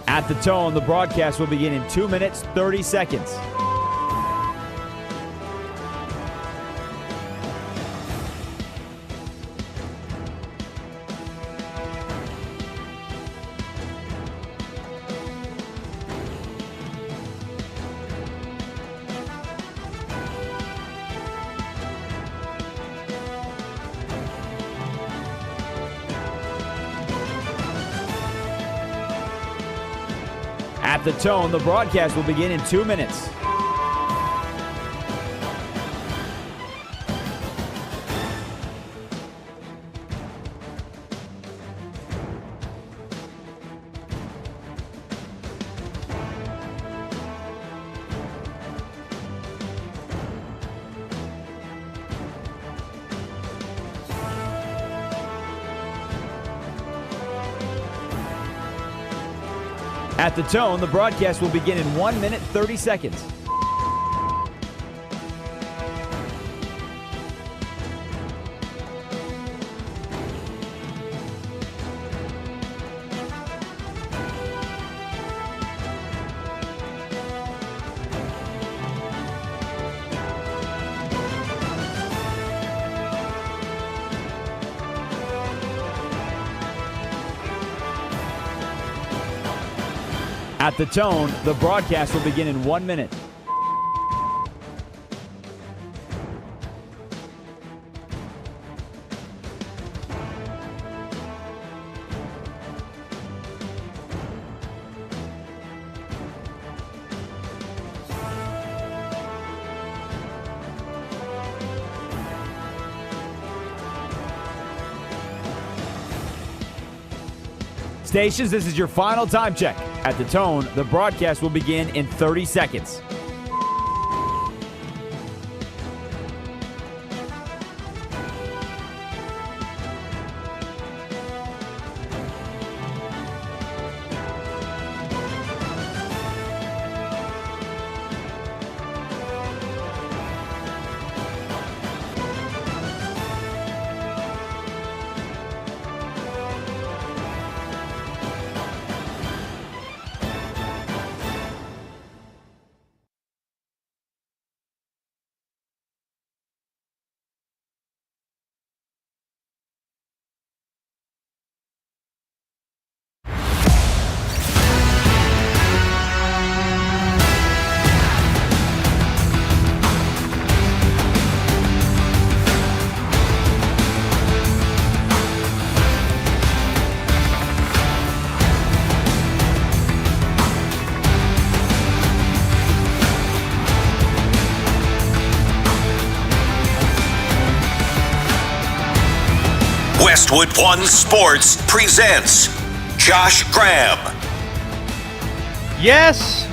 At the tone, the broadcast will begin in 2 minutes, 30 seconds. At the tone, the broadcast will begin in 2 minutes. At the tone, the broadcast will begin in 1 minute, 30 seconds. At the tone, the broadcast will begin in 1 minute. Stations, this is your final time check. At the tone, the broadcast will begin in 30 seconds. Westwood One Sports presents Josh Graham. Yes,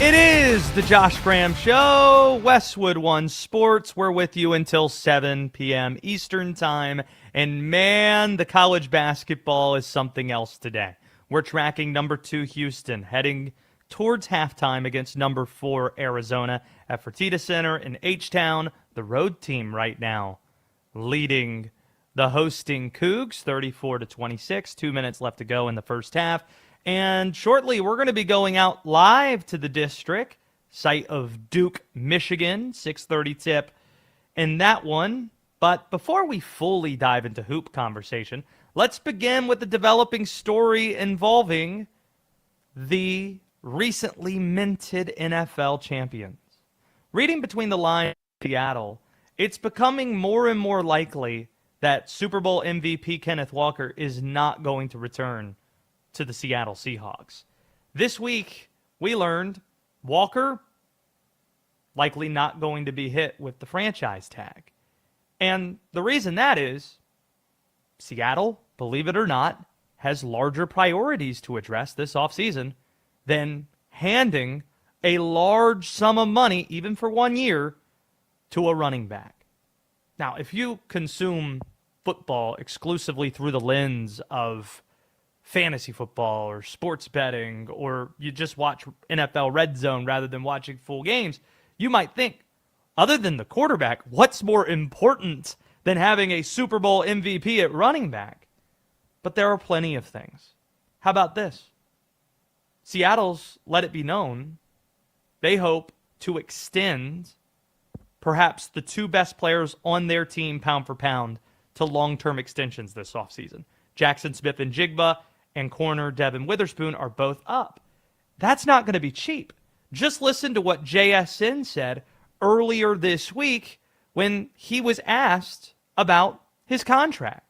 it is the Josh Graham Show. Westwood One Sports. We're with you until 7 p.m. Eastern Time. And man, the college basketball is something else today. We're tracking number 2 Houston, heading towards halftime against number 4 Arizona at Fertitta Center in H-Town. The road team right now leading the hosting Cougs 34-26. 2 minutes left to go in the first half. And shortly, we're going to be going out live to the district, site of Duke, Michigan, 6:30 tip in that one. But before we fully dive into hoop conversation, let's begin with the developing story involving the recently minted NFL champions. Reading between the lines in Seattle, it's becoming more and more likely that Super Bowl MVP Kenneth Walker is not going to return to the Seattle Seahawks. This week, we learned Walker likely not going to be hit with the franchise tag. And the reason that is, Seattle, believe it or not, has larger priorities to address this offseason than handing a large sum of money, even for 1 year, to a running back. Now, if you consume football exclusively through the lens of fantasy football or sports betting, or you just watch NFL Red Zone rather than watching full games, you might think, other than the quarterback, what's more important than having a Super Bowl MVP at running back? But there are plenty of things. How about this? Seattle's let it be known they hope to extend perhaps the two best players on their team pound for pound to long-term extensions this offseason. Jackson Smith-Njigba and corner Devin Witherspoon are both up. That's not going to be cheap. Just listen to what JSN said earlier this week when he was asked about his contract.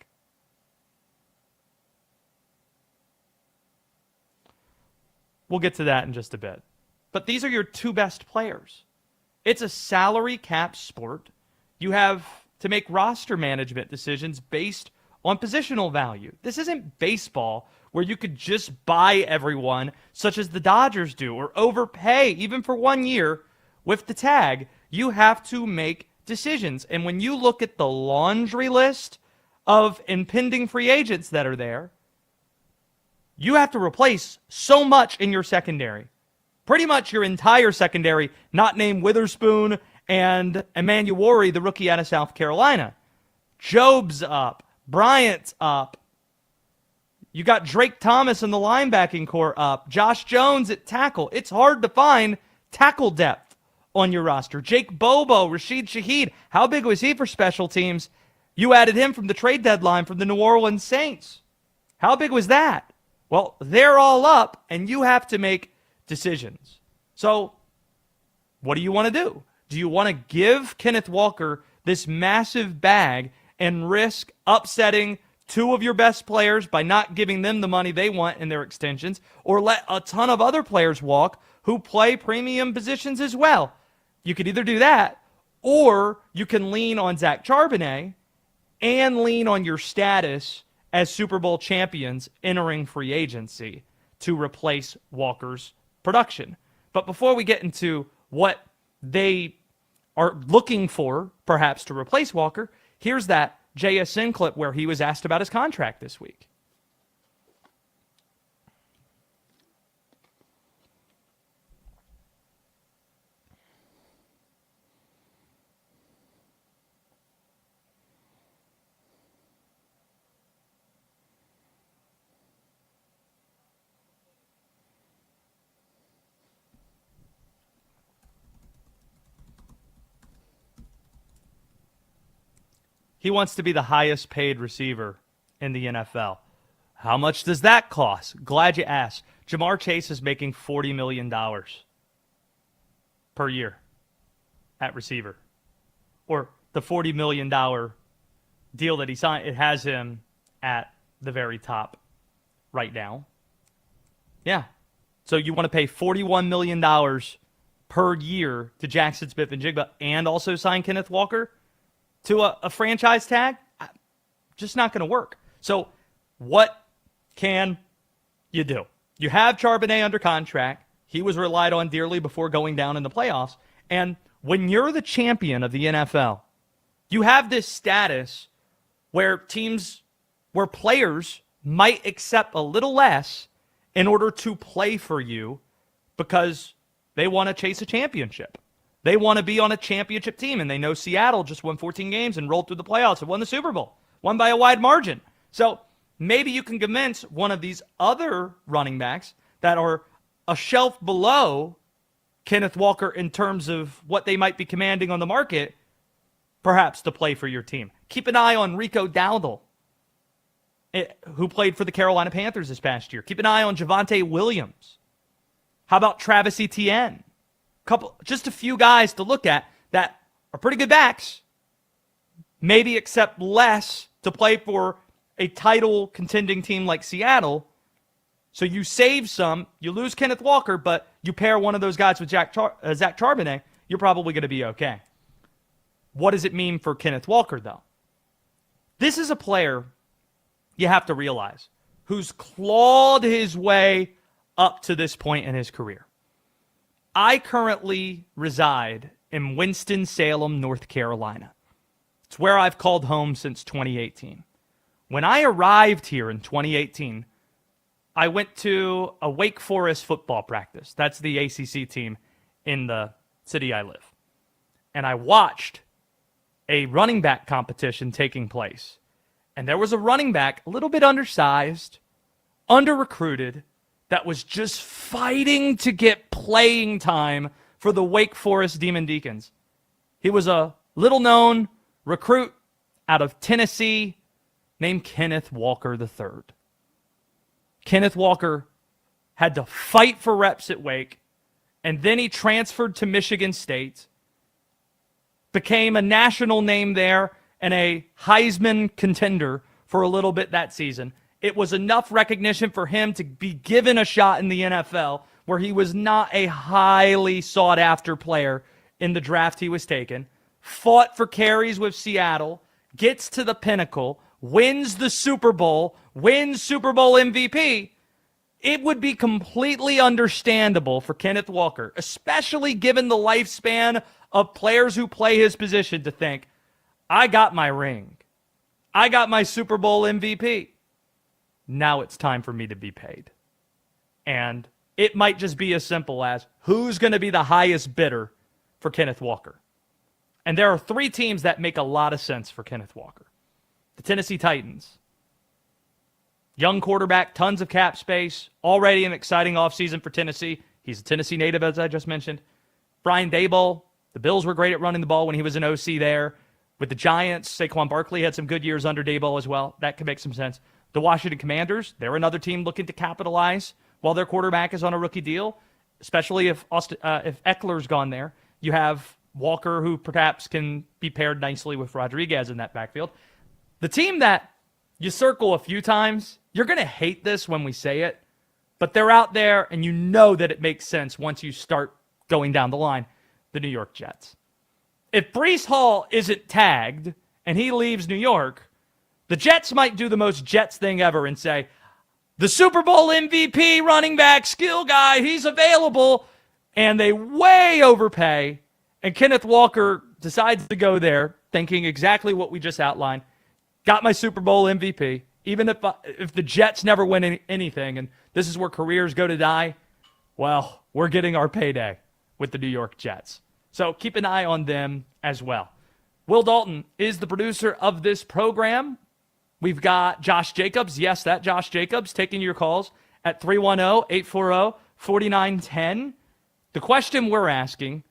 We'll get to that in just a bit. But these are your two best players. It's a salary cap sport. You have to make roster management decisions based on positional value. This isn't baseball where you could just buy everyone, such as the Dodgers do, or overpay even for 1 year with the tag. You have to make decisions. And when you look at the laundry list of impending free agents that are there, you have to replace so much in your secondary. Pretty much your entire secondary, not named Witherspoon and Emmanuel, the rookie out of South Carolina. Job's up. Bryant's up. You got Drake Thomas in the linebacking core up. Josh Jones at tackle. It's hard to find tackle depth on your roster. Jake Bobo, Rashid Shaheed. How big was he for special teams? You added him from the trade deadline from the New Orleans Saints. How big was that? Well, they're all up, and you have to make decisions. So, what do you want to do? Do you want to give Kenneth Walker this massive bag and risk upsetting two of your best players by not giving them the money they want in their extensions, or let a ton of other players walk who play premium positions as well? You could either do that, or you can lean on Zach Charbonnet and lean on your status as Super Bowl champions entering free agency to replace Walker's production. But before we get into what they are looking for, perhaps, to replace Walker, here's that JSN clip where he was asked about his contract this week. He wants to be the highest paid receiver in the NFL. How much does that cost? Glad you asked. Jamar Chase is making $40 million per year at receiver. Or the $40 million deal that he signed, it has him at the very top right now. Yeah. So you want to pay $41 million per year to Jackson Smith-Njigba and also sign Kenneth Walker to a franchise tag? Just not going to work. So what can you do? You have Charbonnet under contract. He was relied on dearly before going down in the playoffs. And when you're the champion of the NFL, you have this status where players might accept a little less in order to play for you because they want to chase a championship. They want to be on a championship team, and they know Seattle just won 14 games and rolled through the playoffs and won the Super Bowl, won by a wide margin. So maybe you can convince one of these other running backs that are a shelf below Kenneth Walker in terms of what they might be commanding on the market, perhaps to play for your team. Keep an eye on Rico Dowdle, who played for the Carolina Panthers this past year. Keep an eye on Javonte Williams. How about Travis Etienne? Just a few guys to look at that are pretty good backs, maybe accept less to play for a title contending team like Seattle. So you save some, you lose Kenneth Walker, but you pair one of those guys with Zach Charbonnet, you're probably going to be okay. What does it mean for Kenneth Walker, though? This is a player, you have to realize, who's clawed his way up to this point in his career. I currently reside in Winston-Salem, North Carolina. It's where I've called home since 2018. When I arrived here in 2018, I went to a Wake Forest football practice. That's the ACC team in the city I live. And I watched a running back competition taking place. And there was a running back, a little bit undersized, under-recruited, that was just fighting to get playing time for the Wake Forest Demon Deacons. He was a little-known recruit out of Tennessee named Kenneth Walker III. Kenneth Walker had to fight for reps at Wake, and then he transferred to Michigan State, became a national name there and a Heisman contender for a little bit that season. It was enough recognition for him to be given a shot in the NFL, where he was not a highly sought-after player in the draft he was taken, fought for carries with Seattle, gets to the pinnacle, wins the Super Bowl, wins Super Bowl MVP. It would be completely understandable for Kenneth Walker, especially given the lifespan of players who play his position, to think, I got my ring. I got my Super Bowl MVP. Now it's time for me to be paid. And it might just be as simple as, who's going to be the highest bidder for Kenneth Walker? And there are 3 teams that make a lot of sense for Kenneth Walker. The Tennessee Titans. Young quarterback, tons of cap space, already an exciting offseason for Tennessee. He's a Tennessee native, as I just mentioned. Brian Daboll. The Bills were great at running the ball when he was an OC there. With the Giants, Saquon Barkley had some good years under Daboll as well. That could make some sense. The Washington Commanders, they're another team looking to capitalize while their quarterback is on a rookie deal, especially if Eckler's gone there. You have Walker, who perhaps can be paired nicely with Rodriguez in that backfield. The team that you circle a few times, you're going to hate this when we say it, but they're out there, and you know that it makes sense once you start going down the line. The New York Jets. If Breece Hall isn't tagged and he leaves New York, the Jets might do the most Jets thing ever and say, the Super Bowl MVP running back skill guy, he's available, and they way overpay, and Kenneth Walker decides to go there thinking exactly what we just outlined. Got my Super Bowl MVP. Even if the Jets never win anything, and this is where careers go to die, well, we're getting our payday with the New York Jets. So keep an eye on them as well. Will Dalton is the producer of this program. We've got Josh Jacobs. Yes, that Josh Jacobs taking your calls at 310-840-4910. The question we're asking,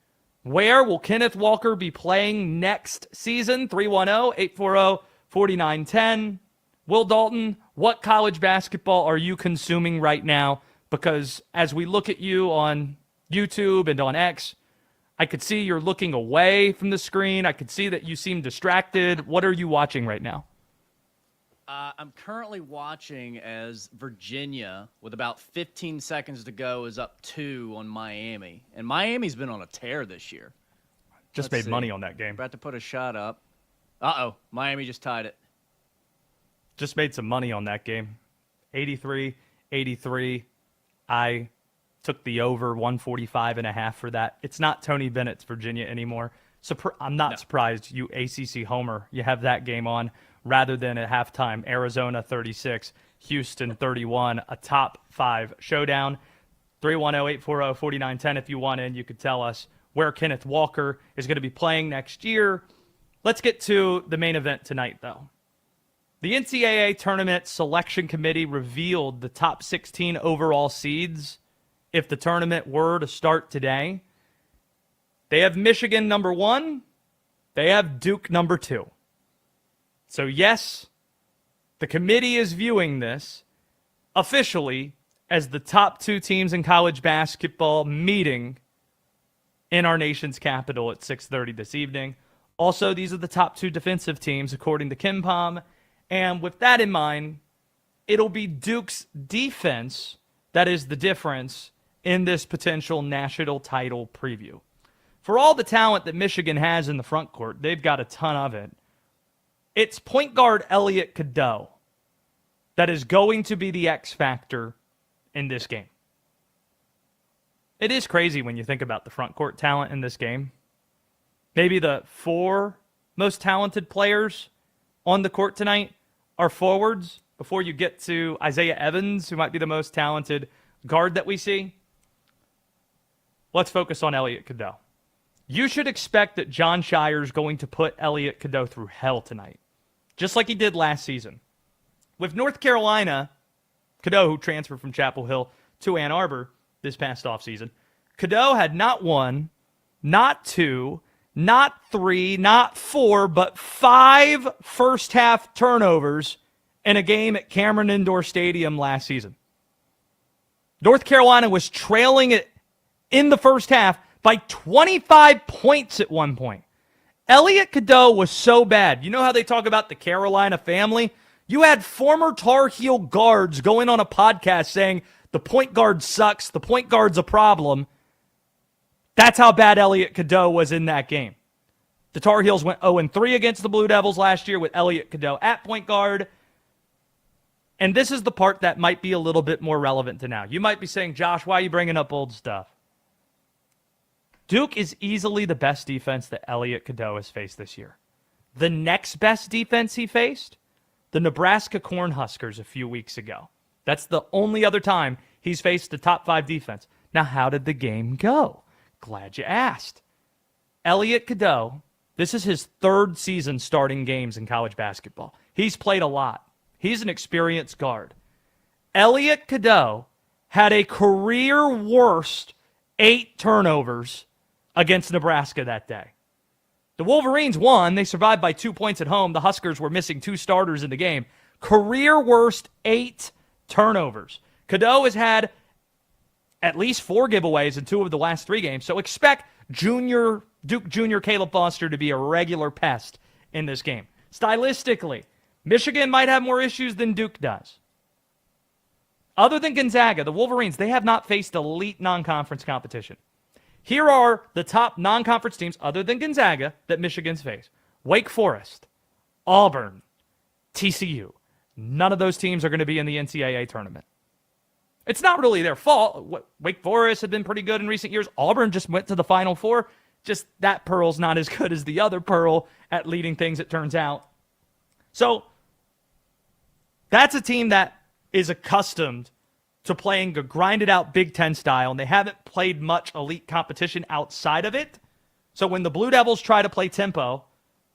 where will Kenneth Walker be playing next season? 310-840-4910. Will Dalton, what college basketball are you consuming right now? Because as we look at you on YouTube and on X, I could see you're looking away from the screen. I could see that you seem distracted. What are you watching right now? I'm currently watching as Virginia, with about 15 seconds to go, is up 2 on Miami. And Miami's been on a tear this year. Just made money on that game. About to put a shot up. Uh-oh, Miami just tied it. Just made some money on that game. 83-83. I took the over 145.5 for that. It's not Tony Bennett's Virginia anymore. I'm not surprised, you ACC homer. You have that game on rather than at halftime. Arizona 36, Houston 31, a top 5 showdown. 310-840-4910 if you want in. You could tell us where Kenneth Walker is going to be playing next year. Let's get to the main event tonight, though. The NCAA Tournament Selection Committee revealed the top 16 overall seeds if the tournament were to start today. They have Michigan number 1. They have Duke number 2. So yes, the committee is viewing this officially as the top 2 teams in college basketball meeting in our nation's capital at 6:30 this evening. Also, these are the top 2 defensive teams according to KenPom. And with that in mind, it'll be Duke's defense that is the difference in this potential national title preview. For all the talent that Michigan has in the front court, they've got a ton of it. It's point guard Elliot Cadeau that is going to be the X factor in this game. It is crazy when you think about the front court talent in this game. Maybe the 4 most talented players on the court tonight are forwards before you get to Isaiah Evans, who might be the most talented guard that we see. Let's focus on Elliot Cadeau. You should expect that John Shire's going to put Elliot Cadeau through hell tonight, just like he did last season. With North Carolina, Cadeau, who transferred from Chapel Hill to Ann Arbor this past offseason. Cadeau had not one, not two, not three, not four, but 5 first-half turnovers in a game at Cameron Indoor Stadium last season. North Carolina was trailing it in the first half by 25 points at one point. Elliot Cadeau was so bad. You know how they talk about the Carolina family? You had former Tar Heel guards going on a podcast saying the point guard sucks, the point guard's a problem. That's how bad Elliot Cadeau was in that game. The Tar Heels went 0-3 against the Blue Devils last year with Elliot Cadeau at point guard. And this is the part that might be a little bit more relevant to now. You might be saying, Josh, why are you bringing up old stuff? Duke is easily the best defense that Elliot Cadeau has faced this year. The next best defense he faced, the Nebraska Cornhuskers a few weeks ago. That's the only other time he's faced the top 5 defense. Now, how did the game go? Glad you asked. Elliot Cadeau, this is his 3rd season starting games in college basketball. He's played a lot. He's an experienced guard. Elliot Cadeau had a career worst 8 turnovers against Nebraska that day. The Wolverines won. They survived by 2 points at home. The Huskers were missing 2 starters in the game. Career worst 8 turnovers. Cadeau has had at least 4 giveaways in 2 of the last 3 games. So expect Duke Jr. Caleb Foster to be a regular pest in this game. Stylistically, Michigan might have more issues than Duke does. Other than Gonzaga, the Wolverines, they have not faced elite non-conference competition. Here are the top non-conference teams, other than Gonzaga, that Michigan's faced. Wake Forest, Auburn, TCU. None of those teams are going to be in the NCAA tournament. It's not really their fault. Wake Forest had been pretty good in recent years. Auburn just went to the Final Four. Just that Pearl's not as good as the other Pearl at leading things, it turns out. So that's a team that is accustomed to playing a grinded-out Big Ten style, and they haven't played much elite competition outside of it. So when the Blue Devils try to play tempo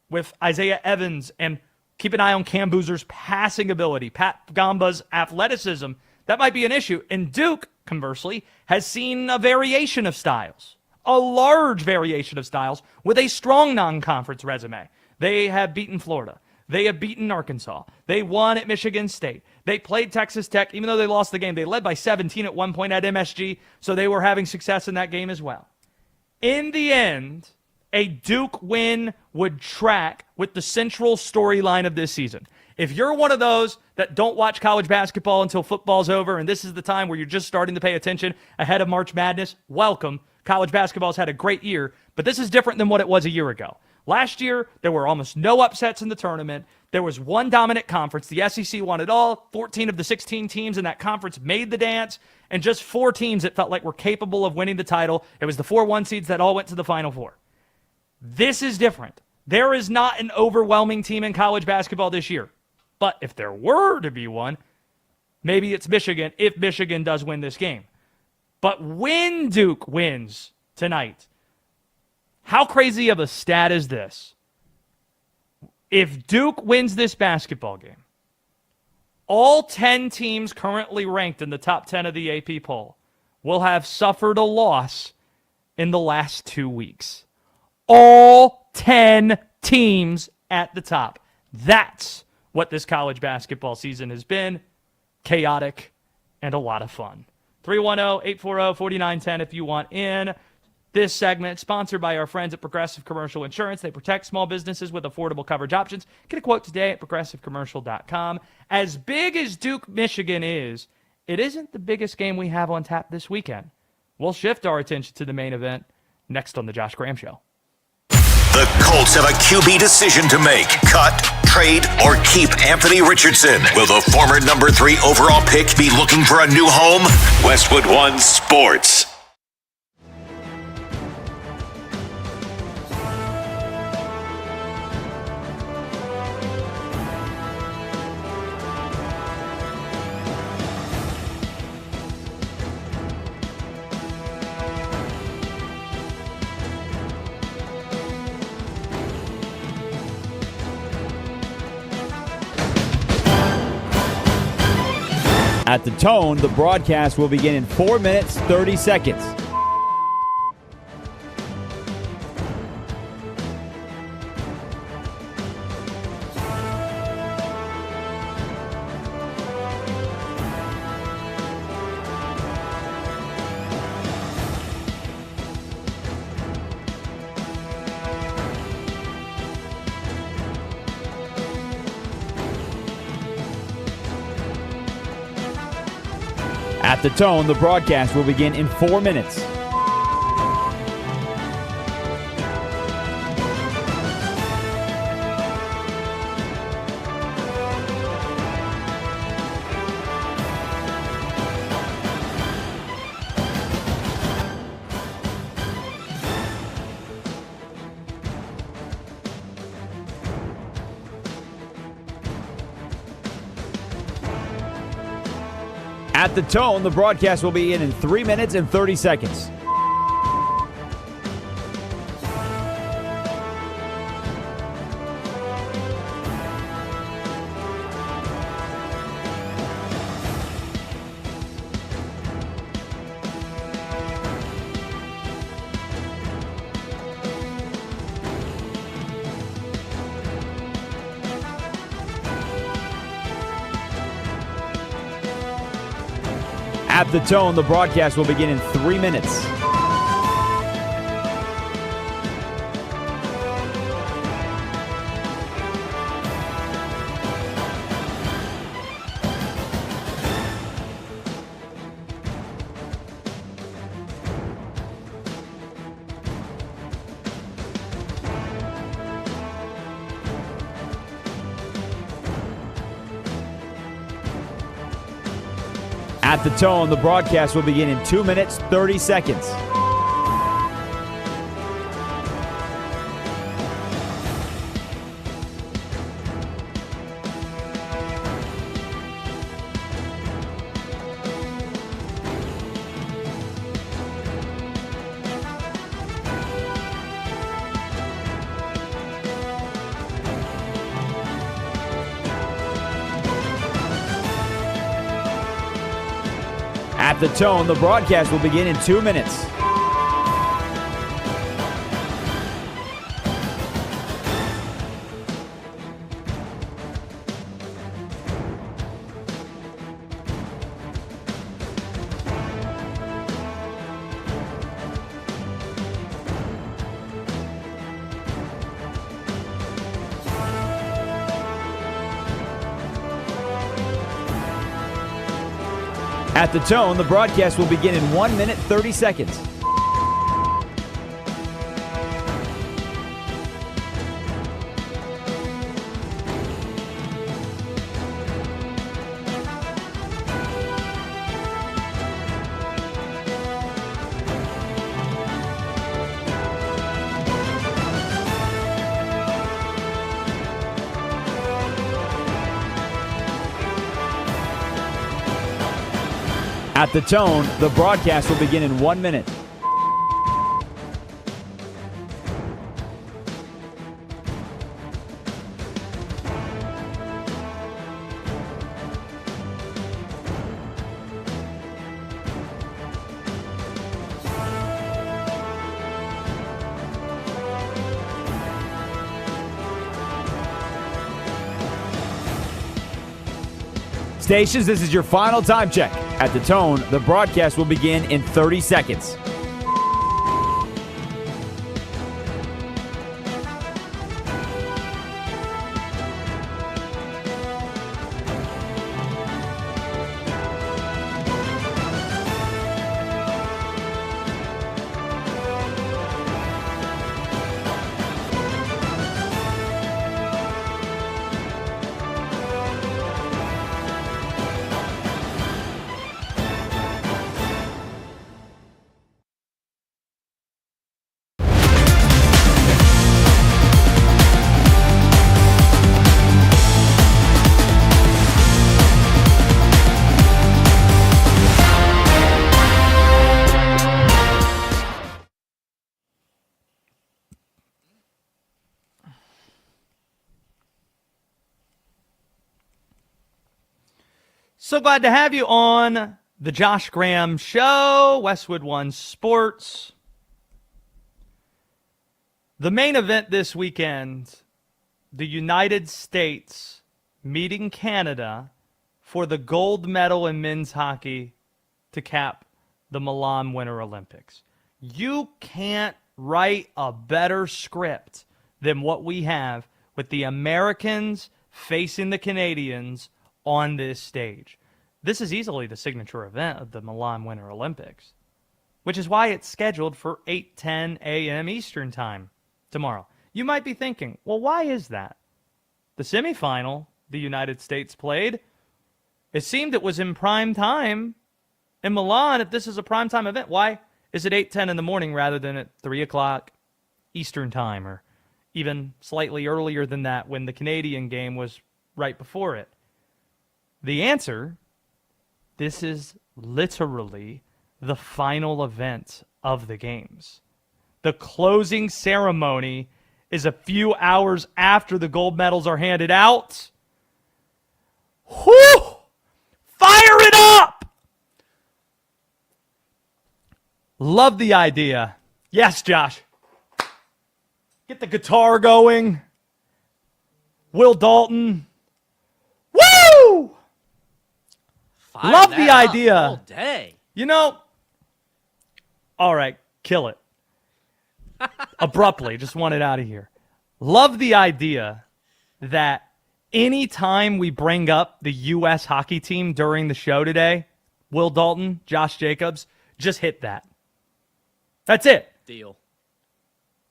with Isaiah Evans and keep an eye on Cam Boozer's passing ability, Pat Gamba's athleticism, that might be an issue. And Duke, conversely, has seen a variation of styles, a large variation of styles with a strong non-conference resume. They have beaten Florida. They have beaten Arkansas. They won at Michigan State. They played Texas Tech. Even though they lost the game, they led by 17 at one point at MSG, so they were having success in that game as well. In the end, a Duke win would track with the central storyline of this season. If you're one of those that don't watch college basketball until football's over and this is the time where you're just starting to pay attention ahead of March Madness, welcome. College basketball's had a great year, but this is different than what it was a year ago. Last year, there were almost no upsets in the tournament. There was one dominant conference. The SEC won it all. 14 of the 16 teams in that conference made the dance, and just 4 teams that felt like were capable of winning the title. It was the 4 1 seeds that all went to the Final Four. This is different. There is not an overwhelming team in college basketball this year. But if there were to be one, maybe it's Michigan if Michigan does win this game. But when Duke wins tonight, how crazy of a stat is this? If Duke wins this basketball game, all 10 teams currently ranked in the top 10 of the AP poll will have suffered a loss in the last 2 weeks. All 10 teams at the top. That's what this college basketball season has been. Chaotic and a lot of fun. 310-840-4910 if you want in. This segment sponsored by our friends at Progressive Commercial Insurance. They protect small businesses with affordable coverage options. Get a quote today at progressivecommercial.com. As big as Duke, Michigan is, it isn't the biggest game we have on tap this weekend. We'll shift our attention to the main event next on The Josh Graham Show. The Colts have a QB decision to make. Cut, trade, or keep Anthony Richardson. Will the former number 3 overall pick be looking for a new home? Westwood One Sports. At the tone, the broadcast will begin in 4 minutes, 30 seconds. At the tone, the broadcast will begin in 4 minutes. At the tone, the broadcast will begin in 3 minutes and 30 seconds. At the tone, the broadcast will begin in 3 minutes. At the tone, the broadcast will begin in 2 minutes, 30 seconds. At the tone, the broadcast will begin in 2 minutes. At the tone, the broadcast will begin in 1 minute, 30 seconds. At the tone, the broadcast will begin in 1 minute. Stations, this is your final time check. At the tone, the broadcast will begin in 30 seconds. So glad to have you on the Josh Graham Show, Westwood One Sports. The main event this weekend, the United States meeting Canada for the gold medal in men's hockey to cap the Milan Winter Olympics. You can't write a better script than what we have with the Americans facing the Canadians on this stage. This is easily the signature event of the Milan Winter Olympics, which is why it's scheduled for 8:10 a.m. Eastern Time tomorrow. You might be thinking, well, why is that? The semifinal the United States played, it seemed it was in prime time in Milan. If this is a prime time event, why is it 8:10 in the morning rather than at 3 o'clock Eastern Time, or even slightly earlier than that when the Canadian game was right before it? The answer, this is literally the final event of the games. The closing ceremony is a few hours after the gold medals are handed out. Whew! Fire it up! Love the idea. Yes, Josh. Get the guitar going. Will Dalton. Woo! Fire Love that the up idea. all day. You know, all right, kill it. Abruptly, just want it out of here. Love the idea that anytime we bring up the U.S. hockey team during the show today, Will Dalton, Josh Jacobs, just hit that. That's it. Deal.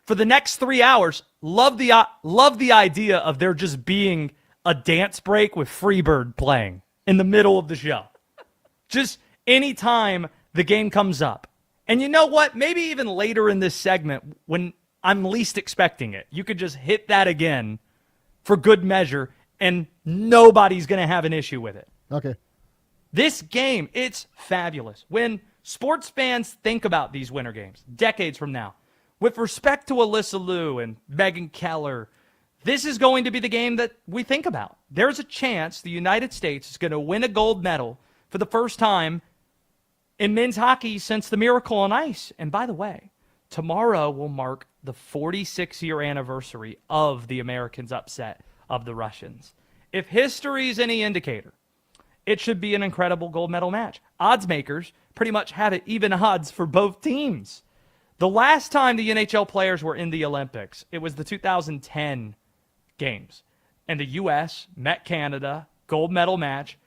For the next 3 hours, love the idea of there just being a dance break with Freebird playing in the middle of the show. Just anytime the game comes up. And you know what? Maybe even later in this segment, when I'm least expecting it, you could just hit that again for good measure, and nobody's going to have an issue with it. Okay. This game, it's fabulous. When sports fans think about these winter games, decades from now, with respect to Alyssa Liu and Megan Keller, this is going to be the game that we think about. There's a chance the United States is going to win a gold medal for the first time in men's hockey since the Miracle on Ice. And by the way, tomorrow will mark the 46-year anniversary of the Americans' upset of the Russians. If history is any indicator, it should be an incredible gold medal match. Odds makers pretty much have it even odds for both teams. The last time the NHL players were in the Olympics, it was the 2010 games. And the U.S. met Canada, gold medal match.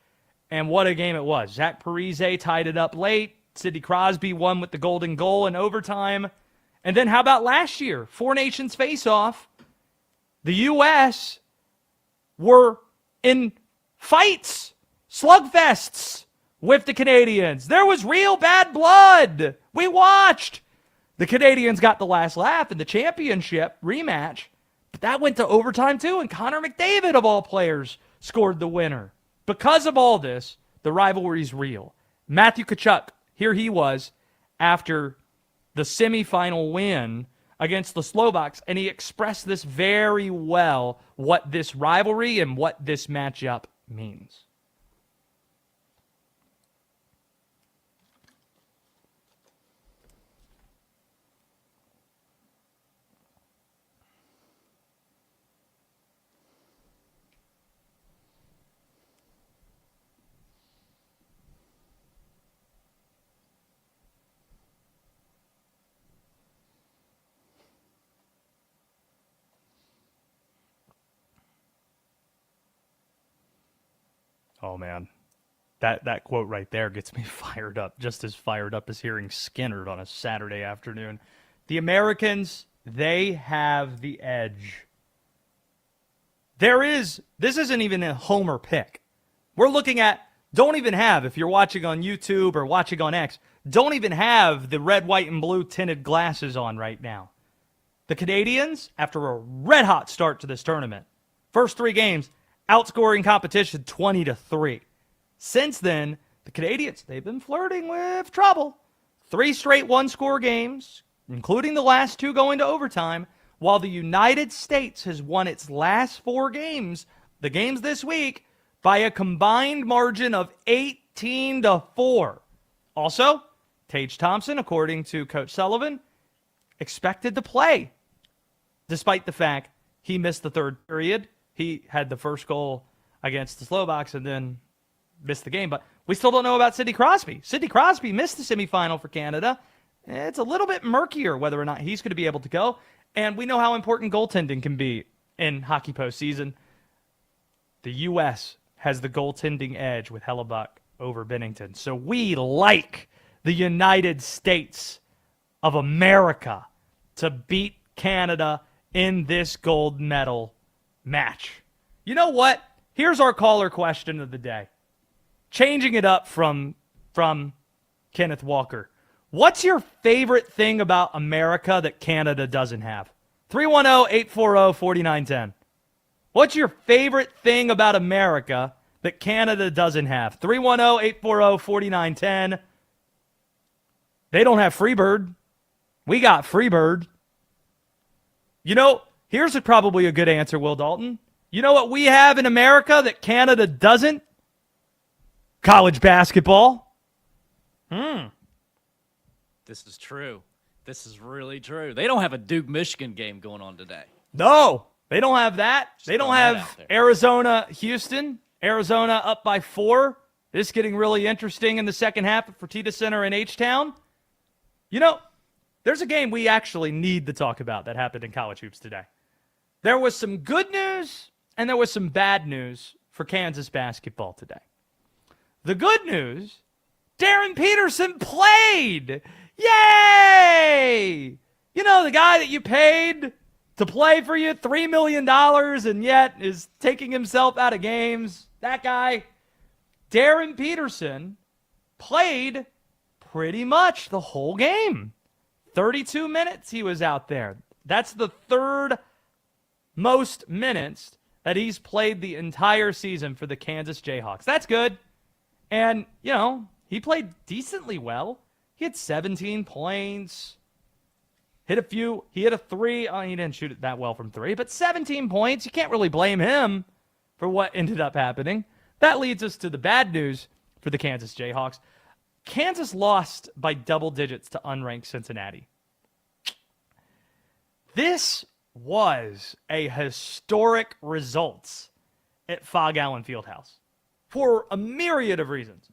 And what a game it was. Zach Parise tied it up late. Sidney Crosby won with the golden goal in overtime. And then how about last year? Four nations face-off. The U.S. were in fights, slugfests with the Canadians. There was real bad blood. We watched. The Canadians got the last laugh in the championship rematch. But that went to overtime too, and Connor McDavid, of all players, scored the winner. Because of all this, the rivalry's real. Matthew Tkachuk, here he was after the semifinal win against the Slovaks, and he expressed this very well, what this rivalry and what this matchup means. Oh, man. That quote right there gets me fired up, just as fired up as hearing Skinner on a Saturday afternoon. The Americans, they have the edge. This isn't even a homer pick. We're looking at, don't even have, if you're watching on YouTube or watching on X, don't even have the red, white, and blue tinted glasses on right now. The Canadians, after a red-hot start to this tournament, first three games, outscoring competition 20-3. Since then, the Canadians, they've been flirting with trouble. 3 straight one-score games, including the last 2 going to overtime, while the United States has won its last 4 games, the games this week, by a combined margin of 18-4. Also, Tage Thompson, according to Coach Sullivan, expected to play, despite the fact he missed the third period. He had the first goal against the Slovaks and then missed the game. But we still don't know about Sidney Crosby. Sidney Crosby missed the semifinal for Canada. It's a little bit murkier whether or not he's going to be able to go. And we know how important goaltending can be in hockey postseason. The U.S. has the goaltending edge with Hellebuck over Bennington. So we like the United States of America to beat Canada in this gold medal match. You know what? Here's our caller question of the day. Changing it up from Kenneth Walker. What's your favorite thing about America that Canada doesn't have? 310-840-4910. What's your favorite thing about America that Canada doesn't have? 310-840-4910. They don't have Freebird. We got Freebird. You know, here's probably a good answer, Will Dalton. You know what we have in America that Canada doesn't? College basketball. This is true. This is really true. They don't have a Duke-Michigan game going on today. No, they don't have that. They don't throwing that have out there. Arizona-Houston. Arizona up by 4. This is getting really interesting in the second half at Fertitta Center in H-Town. You know, there's a game we actually need to talk about that happened in college hoops today. There was some good news and there was some bad news for Kansas basketball today. The good news, Darren Peterson played. Yay! You know, the guy that you paid to play for you $3 million and yet is taking himself out of games. That guy, Darren Peterson, played pretty much the whole game. 32 minutes he was out there. That's the third most minutes that he's played the entire season for the Kansas Jayhawks. That's good. And, you know, he played decently well. He had 17 points. He hit a 3. Oh, he didn't shoot it that well from 3, but 17 points. You can't really blame him for what ended up happening. That leads us to the bad news for the Kansas Jayhawks. Kansas lost by double digits to unranked Cincinnati. This was a historic result at Fog Allen Fieldhouse for a myriad of reasons.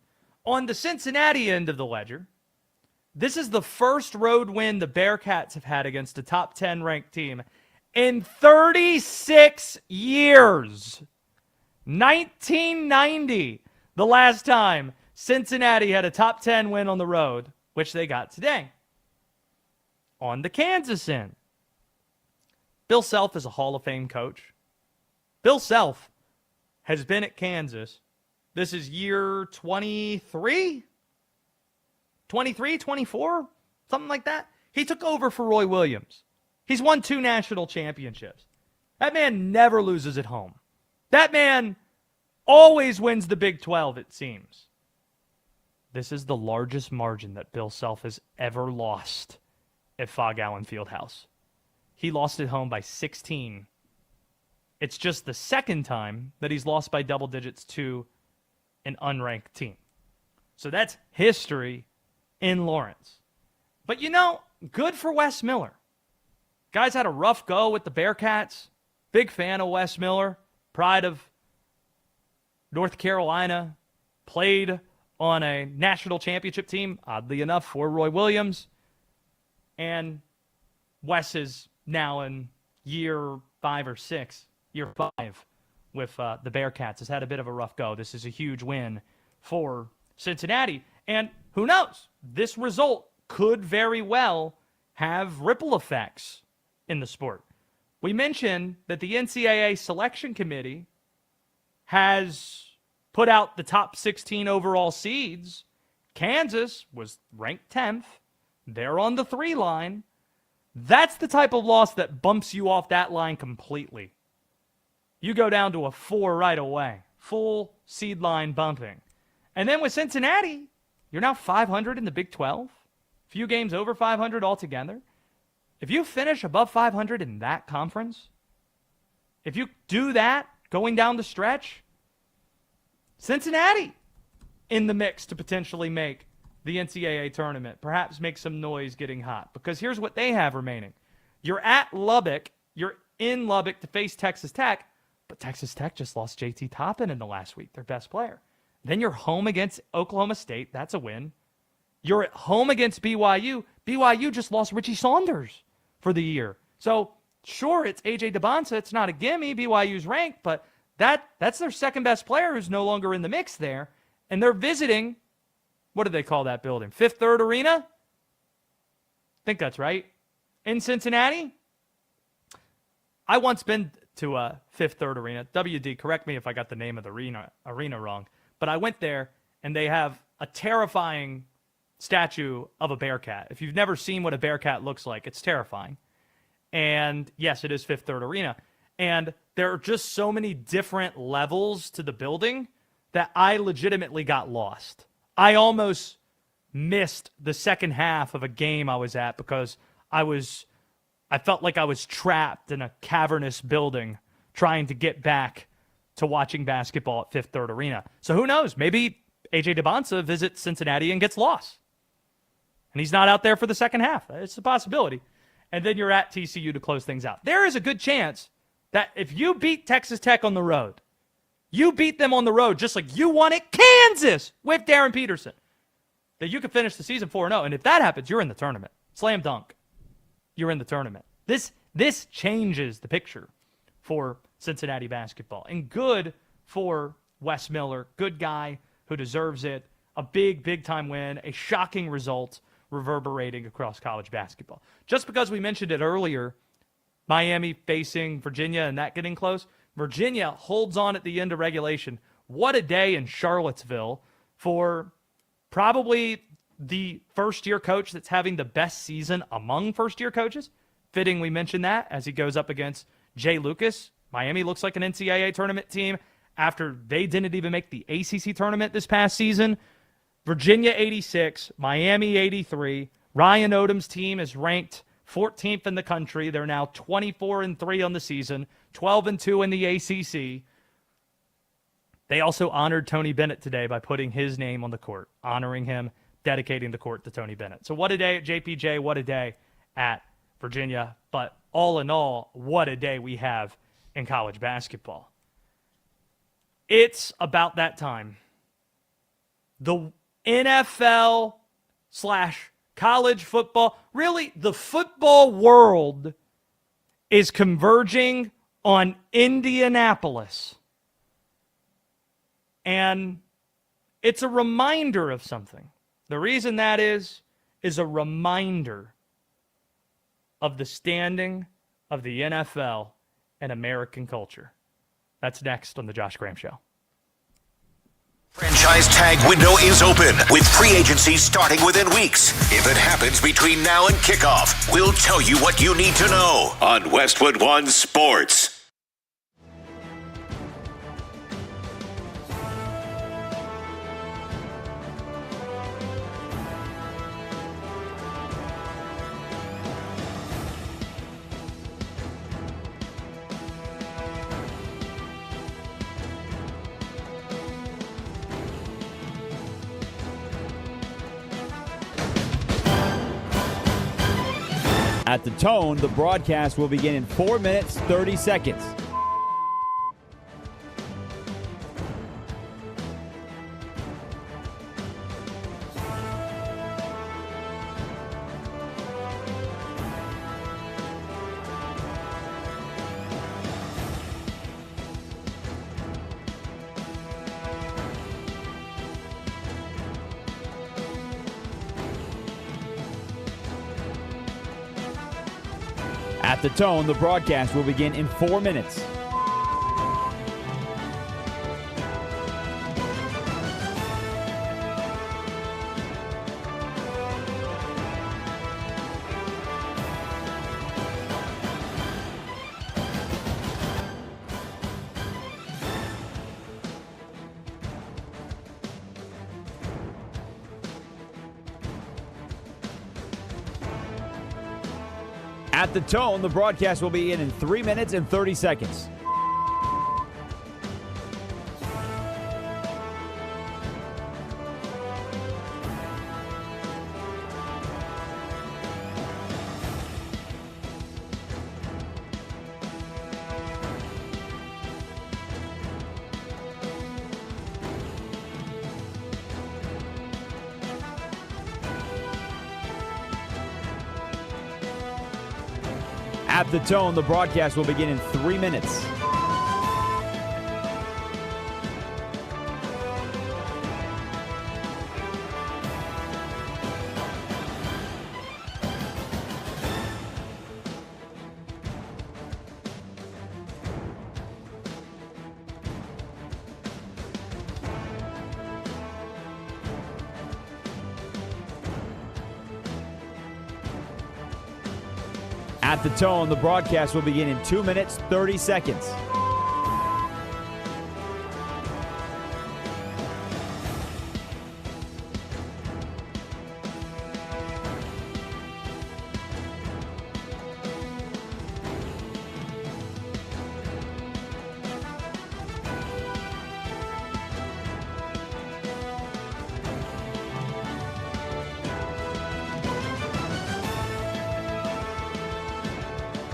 On the Cincinnati end of the ledger, this is the first road win the Bearcats have had against a top 10 ranked team in 36 years. 1990, the last time Cincinnati had a top 10 win on the road, which they got today. On the Kansas end, Bill Self is a Hall of Fame coach. Bill Self has been at Kansas. This is year 23? 23, 24? Something like that. He took over for Roy Williams. He's won 2 national championships. That man never loses at home. That man always wins the Big 12, it seems. This is the largest margin that Bill Self has ever lost at Fog Allen Fieldhouse. He lost at home by 16. It's just the second time that he's lost by double digits to an unranked team. So that's history in Lawrence. But you know, good for Wes Miller. Guys had a rough go with the Bearcats. Big fan of Wes Miller. Pride of North Carolina. Played on a national championship team, oddly enough, for Roy Williams. And Wes is now in year 5 or 6. Year 5 with the Bearcats. Has had a bit of a rough go. This is a huge win for Cincinnati. And who knows? This result could very well have ripple effects in the sport. We mentioned that the NCAA selection committee has put out the top 16 overall seeds. Kansas was ranked 10th. They're on the 3 line. That's the type of loss that bumps you off that line completely. You go down to a 4 right away. Full seed line bumping. And then with Cincinnati, you're now 500 in the Big 12. Few games over 500 altogether. If you finish above 500 in that conference, if you do that going down the stretch, Cincinnati in the mix to potentially make the NCAA tournament, perhaps make some noise getting hot. Because here's what they have remaining. You're at Lubbock. You're in Lubbock to face Texas Tech, but Texas Tech just lost JT Toppin in the last week, their best player. Then you're home against Oklahoma State. That's a win. You're at home against BYU. BYU just lost Richie Saunders for the year. So, sure, it's A.J. DeBonsa. It's not a gimme. BYU's ranked, but that's their second best player who's no longer in the mix there. And they're visiting, what do they call that building? Fifth Third Arena? I think that's right. In Cincinnati? I once been to Fifth Third Arena. WD, correct me if I got the name of the arena wrong. But I went there, and they have a terrifying statue of a Bearcat. If you've never seen what a Bearcat looks like, it's terrifying. And yes, it is Fifth Third Arena. And there are just so many different levels to the building that I legitimately got lost. I almost missed the second half of a game I was at because I felt like I was trapped in a cavernous building trying to get back to watching basketball at Fifth Third Arena. So who knows? Maybe A.J. DeBonsa visits Cincinnati and gets lost. And he's not out there for the second half. It's a possibility. And then you're at TCU to close things out. There is a good chance that if you beat Texas Tech on the road, you beat them on the road just like you won at Kansas with Darren Peterson, that you could finish the season 4-0. And if that happens, you're in the tournament. Slam dunk. You're in the tournament. This changes the picture for Cincinnati basketball. And good for Wes Miller. Good guy who deserves it. A big time win. A shocking result reverberating across college basketball. Just because we mentioned it earlier, Miami facing Virginia and that getting close, Virginia holds on at the end of regulation. What a day in Charlottesville for probably the first-year coach that's having the best season among first-year coaches. Fitting we mentioned that as he goes up against Jay Lucas. Miami looks like an NCAA tournament team after they didn't even make the ACC tournament this past season. Virginia 86, Miami 83. Ryan Odom's team is ranked 14th in the country. They're now 24-3 on the season, 12-2 in the ACC. They also honored Tony Bennett today by putting his name on the court, honoring him, dedicating the court to Tony Bennett. So what a day at JPJ, what a day at Virginia. But all in all, what a day we have in college basketball. It's about that time. The NFL / college football, really the football world is converging on Indianapolis. And it's a reminder of something. The reason that is a reminder of the standing of the NFL and American culture. That's next on The Josh Graham Show. Franchise tag window is open with free agency starting within weeks. If it happens between now and kickoff, we'll tell you what you need to know on Westwood One Sports. At the tone, the broadcast will begin in 4 minutes, 30 seconds. At the tone, the broadcast will begin in 4 minutes. At the tone, the broadcast will begin in 3 minutes and 30 seconds. At the tone, the broadcast will begin in 3 minutes. At the tone, the broadcast will begin in 2 minutes, 30 seconds.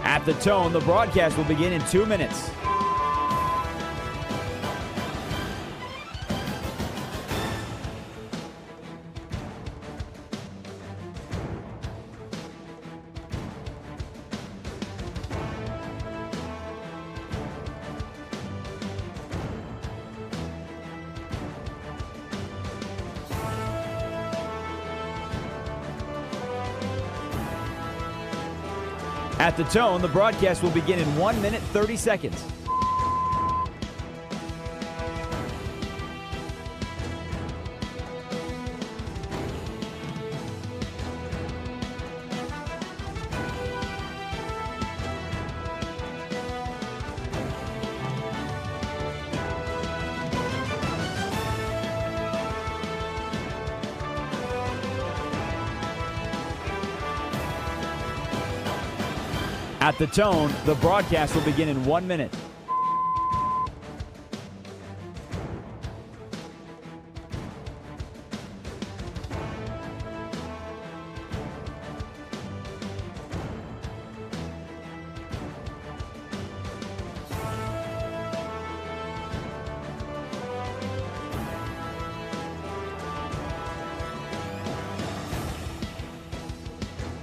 At the tone, the broadcast will begin in 2 minutes. At the tone, the broadcast will begin in 1 minute, 30 seconds. At the tone, the broadcast will begin in 1 minute.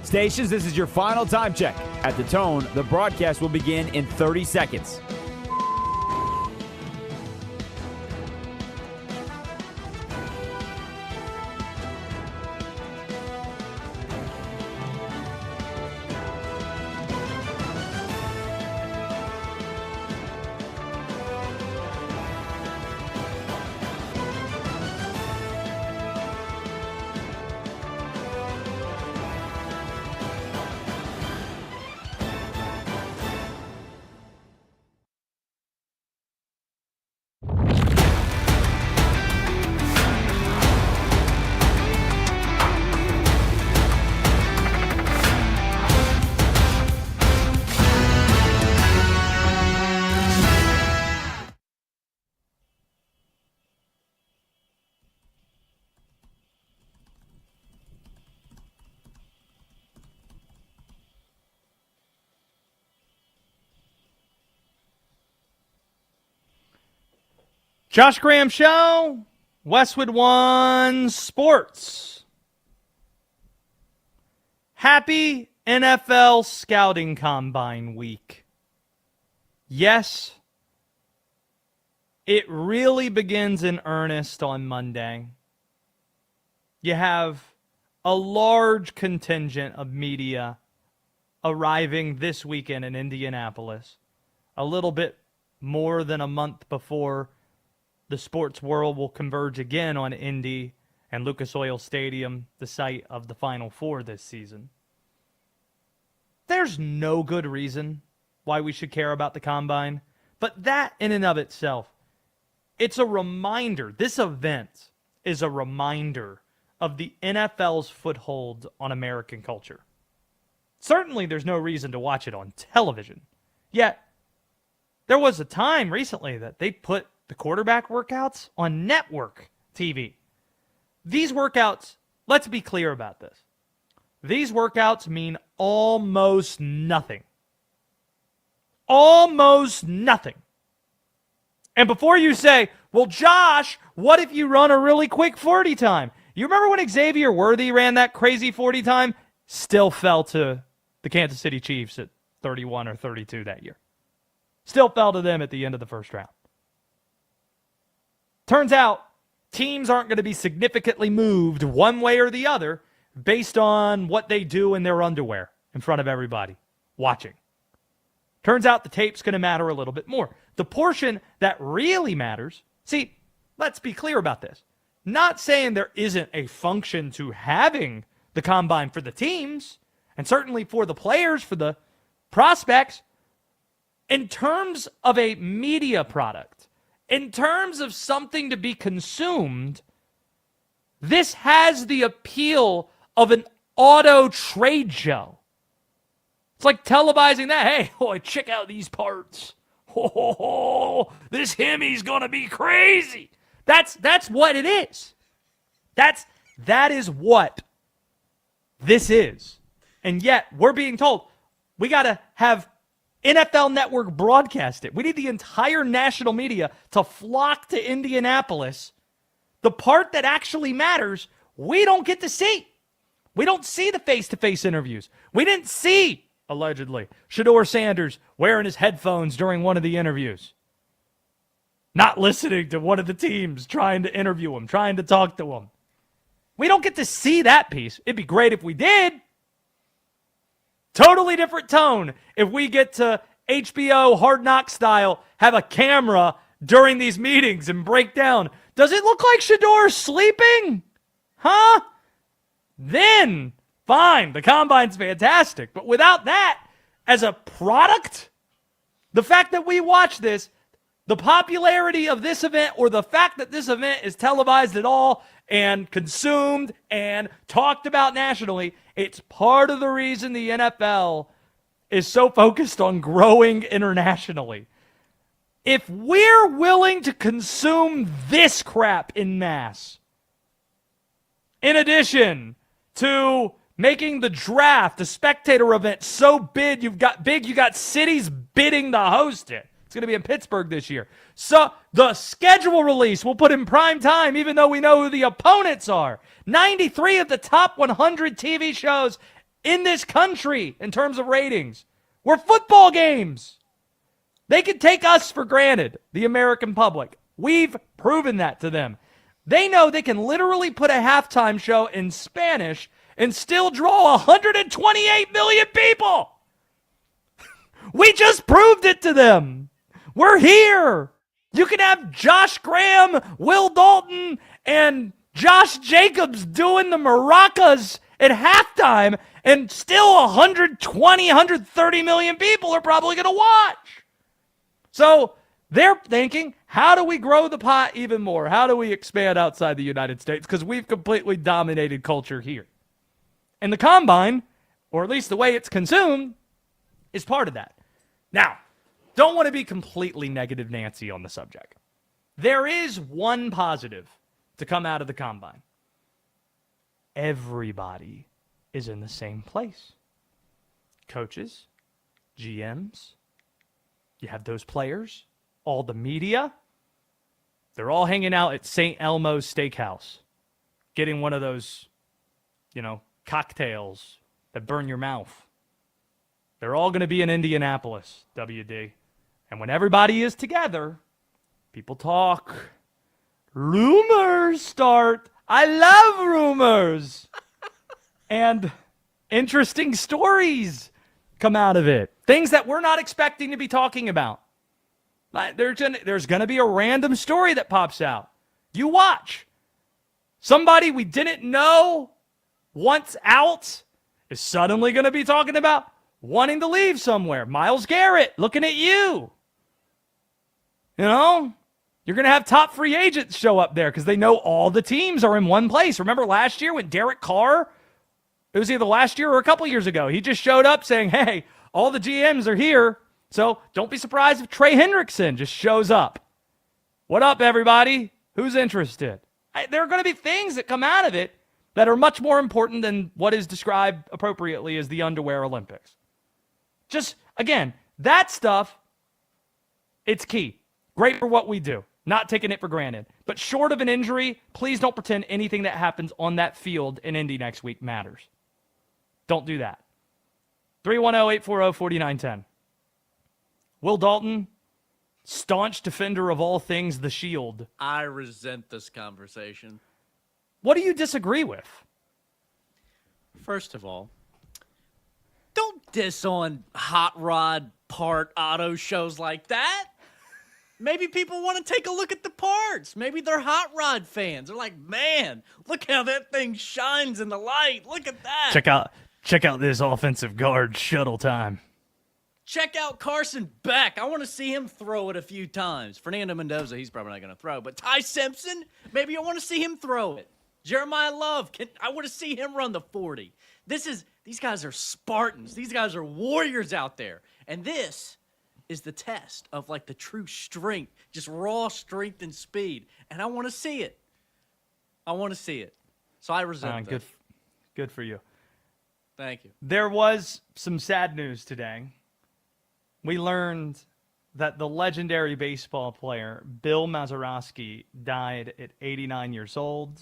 Stations, this is your final time check. At the tone, the broadcast will begin in 30 seconds. Josh Graham Show, Westwood One Sports. Happy NFL Scouting Combine Week. Yes, it really begins in earnest on Monday. You have a large contingent of media arriving this weekend in Indianapolis, a little bit more than a month before the sports world will converge again on Indy and Lucas Oil Stadium, the site of the Final Four this season. There's no good reason why we should care about the Combine, but that in and of itself, it's a reminder. This event is a reminder of the NFL's foothold on American culture. Certainly there's no reason to watch it on television. Yet, there was a time recently that they put the quarterback workouts on network TV. These workouts, let's be clear about this. These workouts mean almost nothing. Almost nothing. And before you say, well, Josh, what if you run a really quick 40 time? You remember when Xavier Worthy ran that crazy 40 time? Still fell to the Kansas City Chiefs at 31 or 32 that year. Still fell to them at the end of the first round. Turns out, teams aren't going to be significantly moved one way or the other based on what they do in their underwear in front of everybody watching. Turns out the tape's going to matter a little bit more. The portion that really matters, see, let's be clear about this. Not saying there isn't a function to having the combine for the teams, and certainly for the players, for the prospects. In terms of a media product, in terms of something to be consumed, this has the appeal of an auto trade show. It's like televising that. Hey, boy, check out these parts. Oh, this Hemi's gonna be crazy. That's what it is. That is what this is. And yet, we're being told we got to have NFL Network broadcast it. We need the entire national media to flock to Indianapolis. The part that actually matters, we don't get to see. We don't see the face-to-face interviews. We didn't see, allegedly, Shedeur Sanders wearing his headphones during one of the interviews. Not listening to one of the teams trying to interview him, trying to talk to him. We don't get to see that piece. It'd be great if we did. Totally different tone if we get to HBO Hard Knock style, have a camera during these meetings and break down. Does it look like Shedeur's sleeping? Huh? Then, fine, the combine's fantastic. But without that, as a product, the fact that we watch this, the popularity of this event, or the fact that this event is televised at all and consumed and talked about nationally, it's part of the reason the NFL is so focused on growing internationally. If we're willing to consume this crap in mass, in addition to making the draft a spectator event so big you got cities bidding to host it. It's going to be in Pittsburgh this year. So the schedule release will put in prime time, even though we know who the opponents are. 93 of the top 100 TV shows in this country in terms of ratings were football games. They can take us for granted, the American public. We've proven that to them. They know they can literally put a halftime show in Spanish and still draw 128 million people. We just proved it to them. We're here. You can have Josh Graham, Will Dalton, and Josh Jacobs doing the maracas at halftime, and still 120, 130 million people are probably going to watch. So they're thinking, how do we grow the pot even more? How do we expand outside the United States? Because we've completely dominated culture here. And the combine, or at least the way it's consumed, is part of that. Now, don't want to be completely negative Nancy on the subject. There is one positive to come out of the combine. Everybody is in the same place. Coaches, GMs, you have those players, all the media. They're all hanging out at St. Elmo's Steakhouse, getting one of those, cocktails that burn your mouth. They're all going to be in Indianapolis, WD. And when everybody is together, people talk. Rumors start. I love rumors. And interesting stories come out of it. Things that we're not expecting to be talking about. Like there's going to be a random story that pops out. You watch. Somebody we didn't know once out is suddenly going to be talking about wanting to leave somewhere. Myles Garrett, looking at you. You're going to have top free agents show up there because they know all the teams are in one place. Remember last year when Derek Carr, it was either last year or a couple years ago, he just showed up saying, hey, all the GMs are here, so don't be surprised if Trey Hendrickson just shows up. What up, everybody? Who's interested? There are going to be things that come out of it that are much more important than what is described appropriately as the underwear Olympics. Just, again, that stuff, it's key. Great for what we do. Not taking it for granted. But short of an injury, please don't pretend anything that happens on that field in Indy next week matters. Don't do that. 310-840-4910. Will Dalton, staunch defender of all things the Shield. I resent this conversation. What do you disagree with? First of all, don't diss on hot rod part auto shows like that. Maybe people want to take a look at the parts. Maybe they're hot rod fans. They're like, man, look how that thing shines in the light. Look at that. Check out this offensive guard shuttle time. Check out Carson Beck. I want to see him throw it a few times. Fernando Mendoza, he's probably not going to throw. But Ty Simpson, maybe I want to see him throw it. Jeremiah Love, I want to see him run the 40. These guys are Spartans. These guys are warriors out there. And this is the test of like the true strength, just raw strength and speed. And I want to see it. So I resent this. Good for you. Thank you. There was some sad news today. We learned that the legendary baseball player Bill Mazeroski died at 89 years old.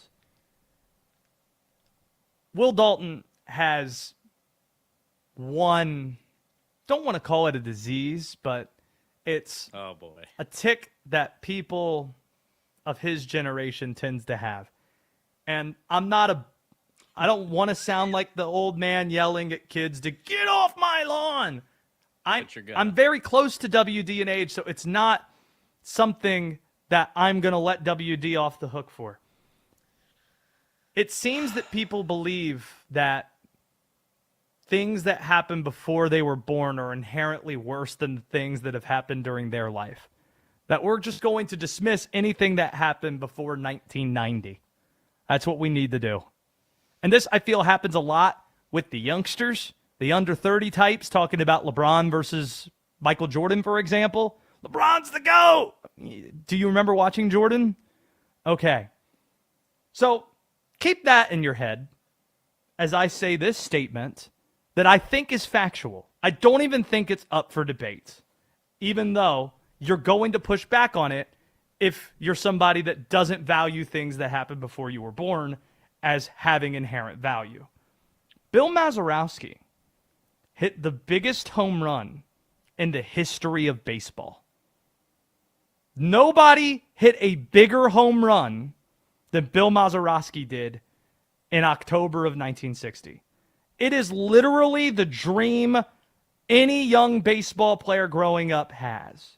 Will Dalton has one, don't want to call it a disease, but it's a tick that people of his generation tends to have. And I don't want to sound like the old man yelling at kids to get off my lawn. I'm very close to WD in age, so it's not something that I'm going to let WD off the hook for. It seems that people believe that things that happen before they were born are inherently worse than the things that have happened during their life. That we're just going to dismiss anything that happened before 1990. That's what we need to do. And this, I feel, happens a lot with the youngsters, the under 30 types, talking about LeBron versus Michael Jordan, for example. LeBron's the GOAT! Do you remember watching Jordan? Okay. So keep that in your head as I say this statement that I think is factual. I don't even think it's up for debate, even though you're going to push back on it if you're somebody that doesn't value things that happened before you were born as having inherent value. Bill Mazeroski hit the biggest home run in the history of baseball. Nobody hit a bigger home run than Bill Mazeroski did in October of 1960. It is literally the dream any young baseball player growing up has.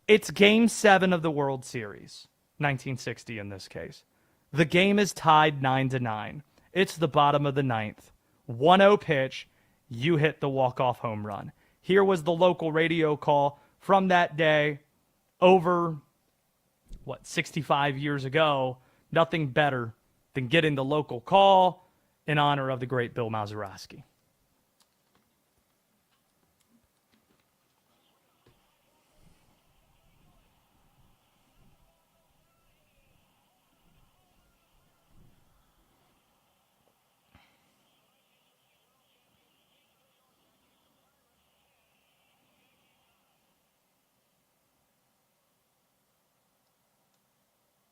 It's Game 7 of the World Series, 1960 in this case. The game is tied 9-9. It's the bottom of the ninth. 1-0 pitch. You hit the walk-off home run. Here was the local radio call from that day over, 65 years ago. Nothing better than getting the local call in honor of the great Bill Mazeroski.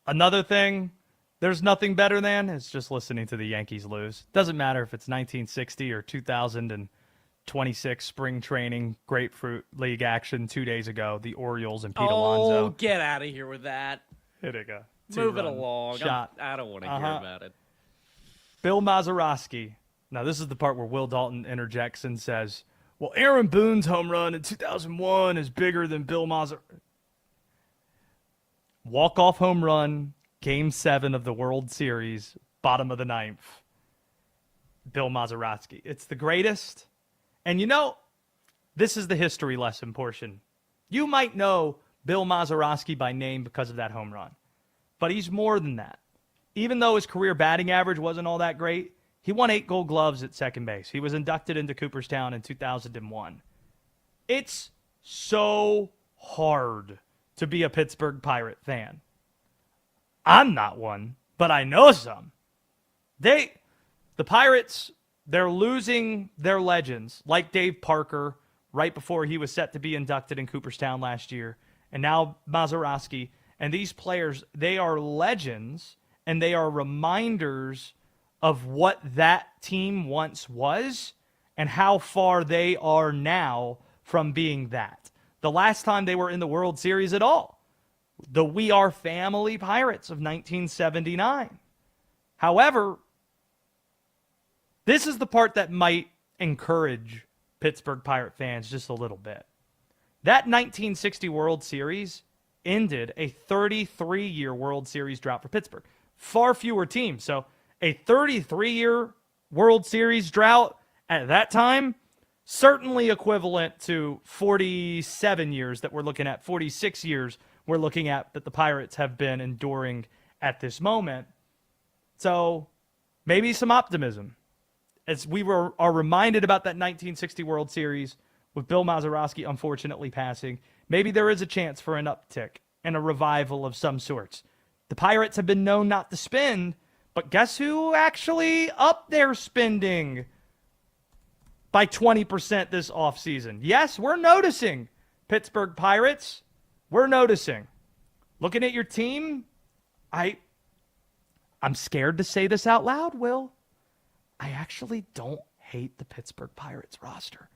Another thing there's nothing better than is just listening to the Yankees lose. Doesn't matter if it's 1960 or 2026 spring training, Grapefruit League action 2 days ago, the Orioles and Pete Alonso. Oh, get out of here with that. Here they go. Move it along. Shot. I don't want to hear about it. Bill Mazeroski. Now, this is the part where Will Dalton interjects and says, well, Aaron Boone's home run in 2001 is bigger than Bill Mazeroski. Walk-off home run, Game 7 of the World Series, bottom of the ninth. Bill Mazeroski. It's the greatest. And you know, this is the history lesson portion. You might know Bill Mazeroski by name because of that home run. But he's more than that. Even though his career batting average wasn't all that great, he won 8 Gold Gloves at second base. He was inducted into Cooperstown in 2001. It's so hard to be a Pittsburgh Pirate fan. I'm not one, but I know some. The Pirates, they're losing their legends, like Dave Parker, right before he was set to be inducted in Cooperstown last year, and now Mazeroski. And these players, they are legends, and they are reminders of what that team once was and how far they are now from being that. The last time they were in the World Series at all, the We Are Family Pirates of 1979. However, this is the part that might encourage Pittsburgh Pirate fans just a little bit. That 1960 World Series ended a 33-year World Series drought for Pittsburgh. Far fewer teams. So a 33-year World Series drought at that time, certainly equivalent to 47 years that we're looking at, 46 years we're looking at that the Pirates have been enduring at this moment. So maybe some optimism. As we are reminded about that 1960 World Series with Bill Mazeroski unfortunately passing, maybe there is a chance for an uptick and a revival of some sorts. The Pirates have been known not to spend, but guess who actually upped their spending by 20% this offseason? Yes, we're noticing, Pittsburgh Pirates. We're noticing. Looking at your team, I'm scared to say this out loud, Will. I actually don't hate the Pittsburgh Pirates roster.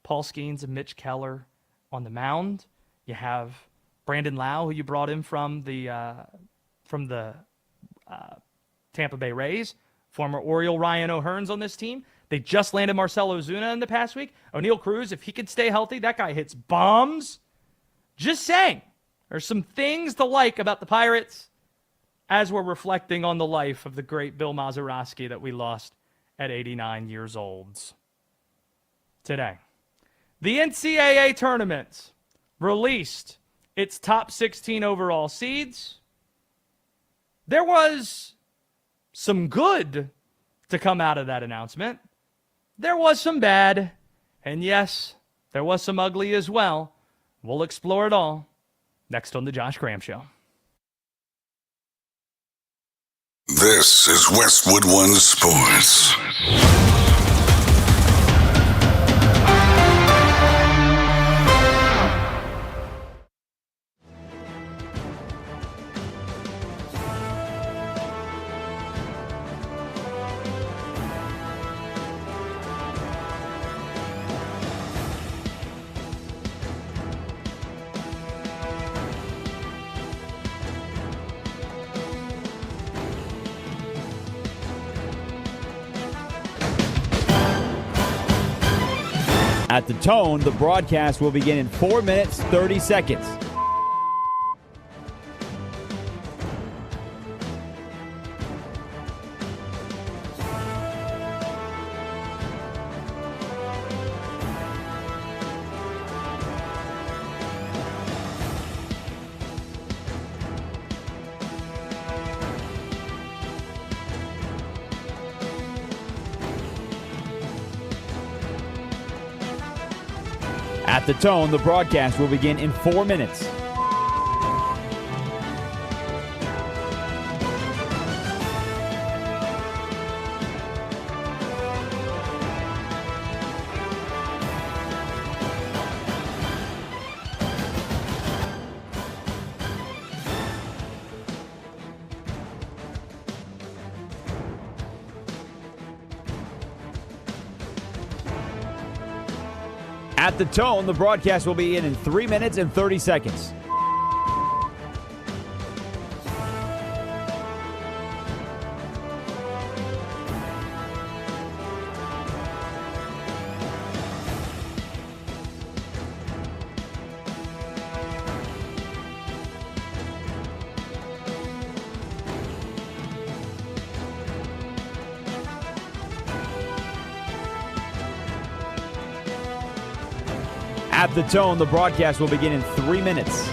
Paul Skeens and Mitch Keller on the mound. You have Brandon Lau, who you brought in from the Tampa Bay Rays. Former Oriole Ryan O'Hearn's on this team. They just landed Marcell Ozuna in the past week. O'Neal Cruz, if he could stay healthy, that guy hits bombs. Just saying. There's some things to like about the Pirates as we're reflecting on the life of the great Bill Mazeroski that we lost at 89 years old today. The NCAA tournament released its top 16 overall seeds. There was some good to come out of that announcement. There was some bad. And yes, there was some ugly as well. We'll explore it all next on The Josh Graham Show. This is Westwood One Sports. At the tone, the broadcast will begin in 4 minutes, 30 seconds. At the tone, the broadcast will begin in 4 minutes. At the tone, the broadcast will be in 3 minutes and 30 seconds. At the tone, the broadcast will begin in 3 minutes.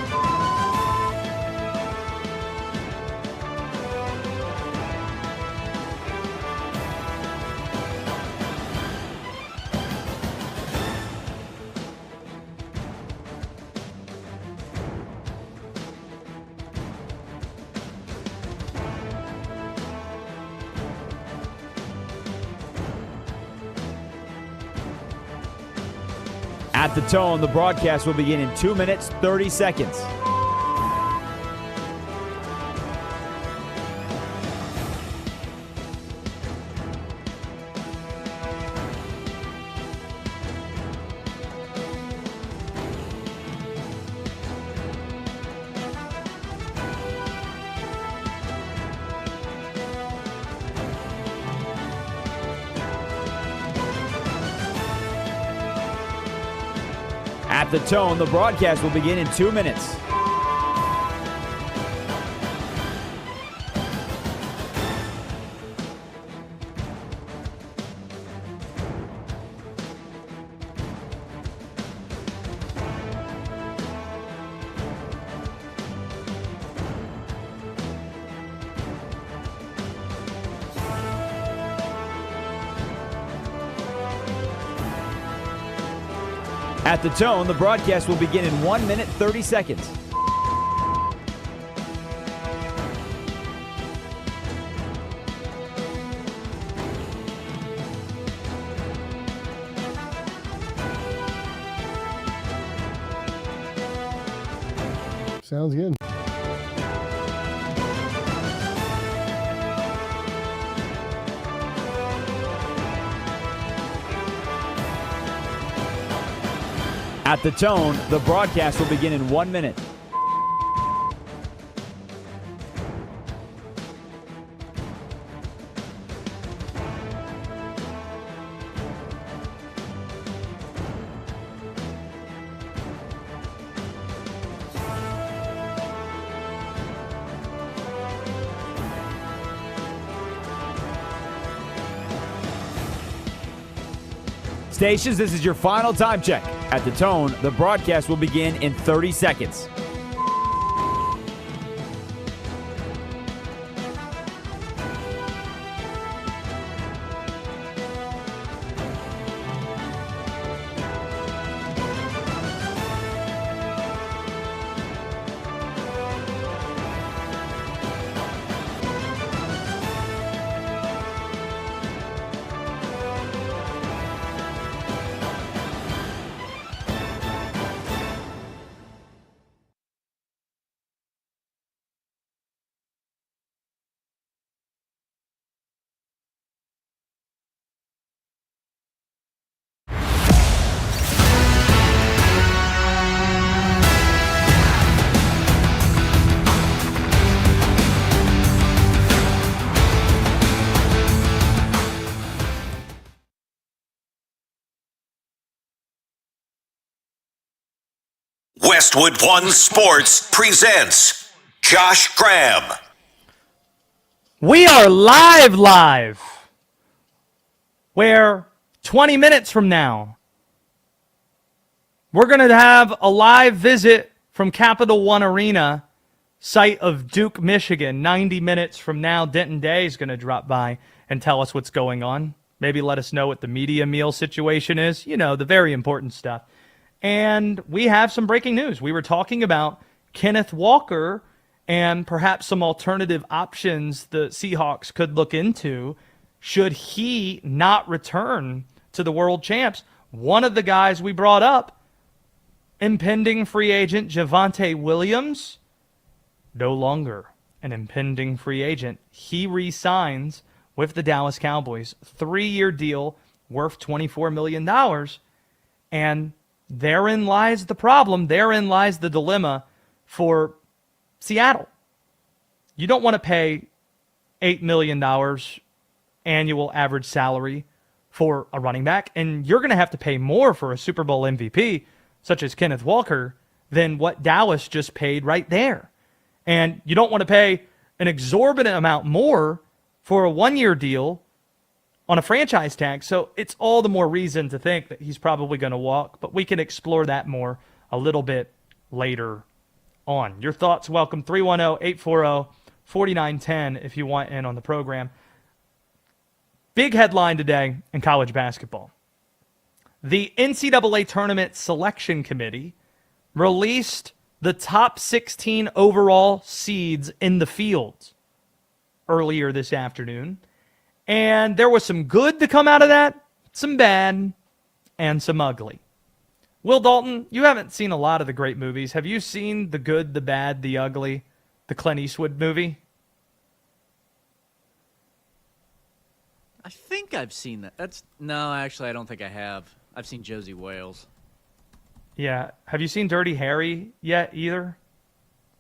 At the tone, the broadcast will begin in 2 minutes, 30 seconds. At the tone, the broadcast will begin in 2 minutes. At the tone, the broadcast will begin in 1 minute, 30 seconds. Sounds good. At the tone, the broadcast will begin in 1 minute. Stations, this is your final time check. At the tone, the broadcast will begin in 30 seconds. Westwood One Sports presents Josh Graham. We are live, where 20 minutes from now, we're going to have a live visit from Capital One Arena, site of Duke, Michigan. 90 minutes from now, Denton Day is going to drop by and tell us what's going on. Maybe let us know what the media meal situation is. You know, the very important stuff. And we have some breaking news. We were talking about Kenneth Walker and perhaps some alternative options the Seahawks could look into should he not return to the World Champs. One of the guys we brought up, impending free agent Javonte Williams, no longer an impending free agent. He re-signs with the Dallas Cowboys. 3-year deal worth $24 million. And therein lies the problem. Therein lies the dilemma for Seattle. You don't want to pay $8 million annual average salary for a running back, and you're going to have to pay more for a Super Bowl MVP, such as Kenneth Walker, than what Dallas just paid right there. And you don't want to pay an exorbitant amount more for a 1-year deal on a franchise tag. So it's all the more reason to think that he's probably going to walk, but we can explore that more a little bit later on. Your thoughts, welcome, 310-840-4910 if you want in on the program. Big headline today in college basketball. The NCAA Tournament Selection Committee released the top 16 overall seeds in the field earlier this afternoon. And there was some good to come out of that, some bad, and some ugly. Will Dalton, you haven't seen a lot of the great movies. Have you seen The Good, the Bad, the Ugly, the Clint Eastwood movie? I think I've seen that. No, actually, I don't think I have. I've seen Josie Wales. Yeah. Have you seen Dirty Harry yet either?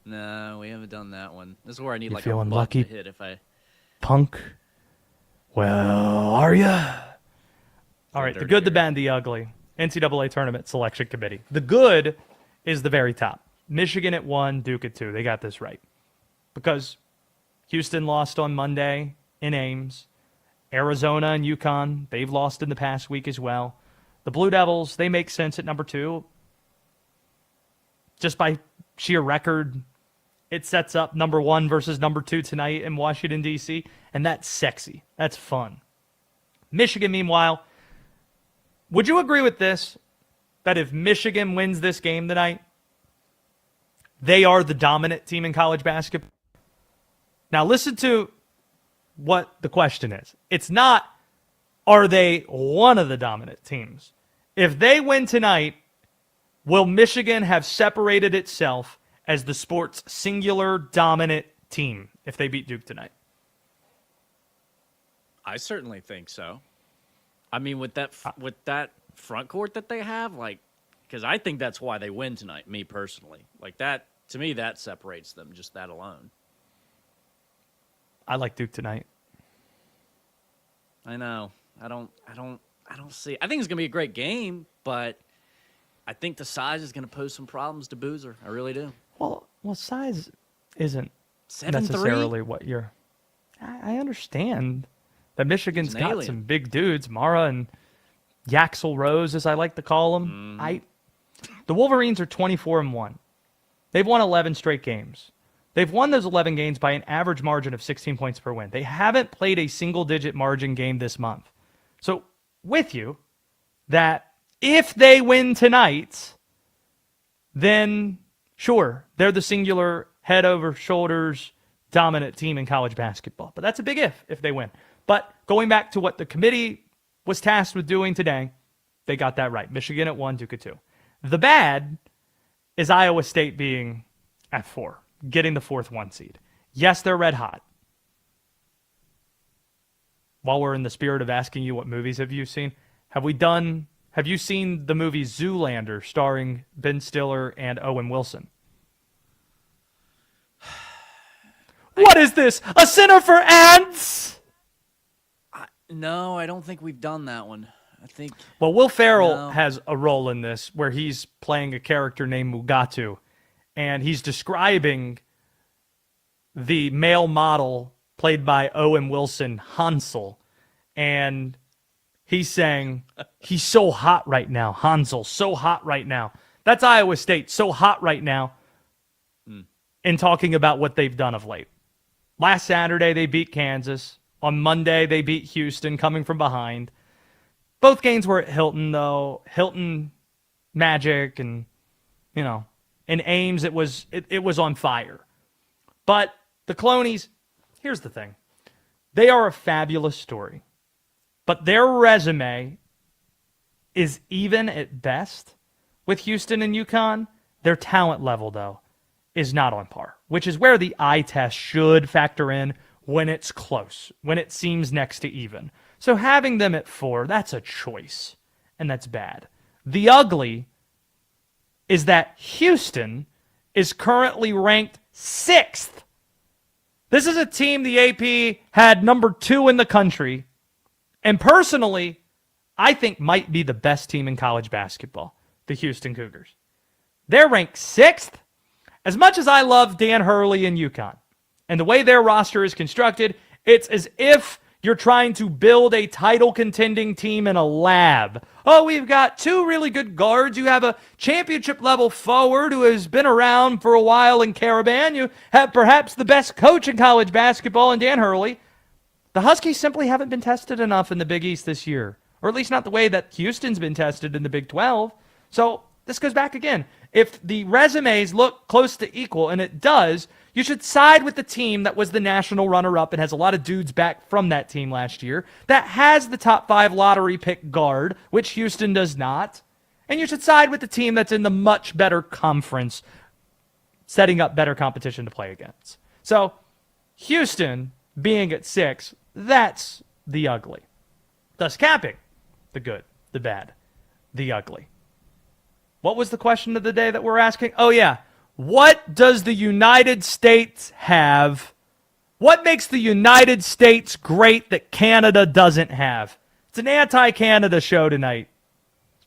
No, we haven't done that one. This is where I need like a feeling button lucky, to hit if I... Punk? Well, are ya? All right, The Good, the Dirty Bad, the Ugly. NCAA Tournament Selection Committee. The good is the very top. Michigan at 1, Duke at 2. They got this right. Because Houston lost on Monday in Ames. Arizona and UConn, they've lost in the past week as well. The Blue Devils, they make sense at number 2. Just by sheer record, it sets up number 1 versus number 2 tonight in Washington, D.C., and that's sexy. That's fun. Michigan, meanwhile, would you agree with this, that if Michigan wins this game tonight, they are the dominant team in college basketball? Now listen to what the question is. It's not, are they one of the dominant teams? If they win tonight, will Michigan have separated itself as the sport's singular dominant team if they beat Duke tonight? I certainly think so. I mean, with that front court that they have, like, because I think that's why they win tonight, me personally. Like that, to me, that separates them, just that alone. I like Duke tonight. I know. I don't see. I think it's gonna be a great game, but I think the size is gonna pose some problems to Boozer. I really do. Well, size isn't 7'3"? necessarily what you're. I understand that Michigan's got alien. some big dudes, Mara and Yaxel Rose, as I like to call them. The Wolverines are 24-1. They've won 11 straight games. They've won those 11 games by an average margin of 16 points per win. They haven't played a single-digit margin game this month. So, with you, that if they win tonight, then sure, they're the singular head over shoulders dominant team in college basketball. But that's a big if they win. But going back to what the committee was tasked with doing today, they got that right. Michigan at 1, Duke at 2. The bad is Iowa State being at 4, getting the 4th 1 seed. Yes, they're red hot. While we're in the spirit of asking you what movies have you seen, have you seen the movie Zoolander starring Ben Stiller and Owen Wilson? What is this? A Center for Ants? No, I don't think we've done that one. I think. Well, Will Ferrell has a role in this where he's playing a character named Mugatu, and he's describing the male model played by Owen Wilson, Hansel, and he's saying, he's so hot right now, Hansel, so hot right now. That's Iowa State, so hot right now, in talking about what they've done of late. Last Saturday, they beat Kansas. On Monday, they beat Houston, coming from behind. Both games were at Hilton, though. Hilton Magic, and, in Ames, it was on fire. But the Clonies, here's the thing. They are a fabulous story. But their resume is even at best with Houston and UConn. Their talent level, though, is not on par, which is where the eye test should factor in when it's close, when it seems next to even. So having them at 4, that's a choice, and that's bad. The ugly is that Houston is currently ranked 6th. This is a team the AP had number 2 in the country, and personally, I think might be the best team in college basketball, the Houston Cougars. They're ranked 6th. As much as I love Dan Hurley and UConn, and the way their roster is constructed, it's as if you're trying to build a title-contending team in a lab. Oh, we've got 2 really good guards. You have a championship-level forward who has been around for a while in Caravan. You have perhaps the best coach in college basketball in Dan Hurley. The Huskies simply haven't been tested enough in the Big East this year, or at least not the way that Houston's been tested in the Big 12. So this goes back again. If the resumes look close to equal, and it does, you should side with the team that was the national runner-up and has a lot of dudes back from that team last year, that has the top 5 lottery pick guard, which Houston does not. And you should side with the team that's in the much better conference, setting up better competition to play against. So, Houston being at 6, that's the ugly. Thus capping the good, the bad, the ugly. What was the question of the day that we're asking? Oh, yeah. What does the United States have? What makes the United States great that Canada doesn't have? It's an anti-Canada show tonight.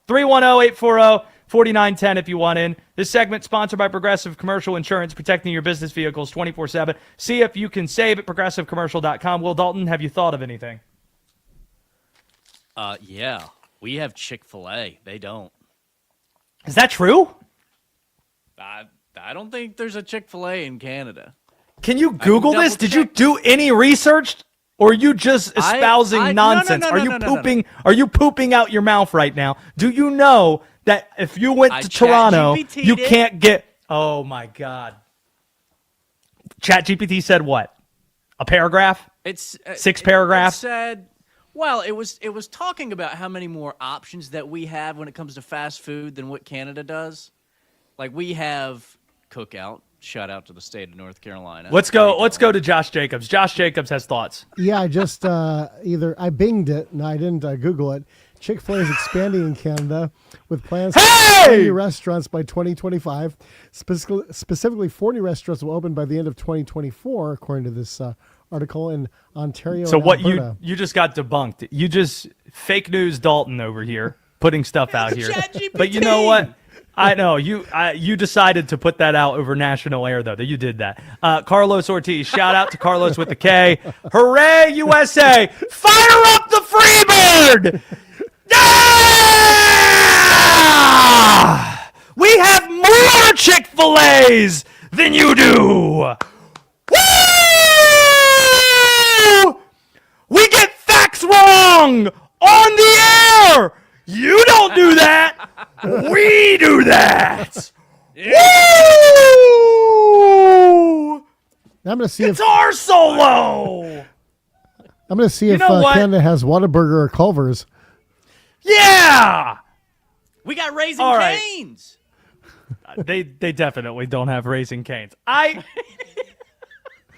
310-840-4910 if you want in. This segment sponsored by Progressive Commercial Insurance, protecting your business vehicles 24/7. See if you can save at progressivecommercial.com. Will Dalton, have you thought of anything? Yeah. We have Chick-fil-A. They don't. Is that true? I don't think there's a Chick-fil-A in Canada. Can you Google this? Did you do any research? Or are you just espousing nonsense? No, are you pooping? Are you pooping out your mouth right now? Do you know that if you went to Toronto, you can't get? Oh my God! ChatGPT said what? A paragraph? It's 6 paragraphs. It said, well, it was talking about how many more options that we have when it comes to fast food than what Canada does. Like we have Cookout. Shout out to the state of North Carolina. Let's go to Josh Jacobs. Josh Jacobs has thoughts. Yeah, I just I binged it. No, I didn't Google it. Chick-fil-A is expanding in Canada with plans for 40 restaurants by 2025. Specifically, 40 restaurants will open by the end of 2024, according to this article in Ontario. So and what Alberta. you just got debunked. You just fake news Dalton over here putting stuff out here. But you know what? I know you decided to put that out over national air though. That you did that. Carlos Ortiz, shout out to Carlos with the K. Hooray USA! Fire up the Freebird! Ah! We have more Chick-fil-A's than you do. Woo! We get facts wrong on the air. You don't do that. We do that. Woo! I'm going to see Guitar solo. I'm going to see if what? Canada has Whataburger or Culver's. Yeah. We got Raising All right. Cane's. They definitely don't have Raising Cane's.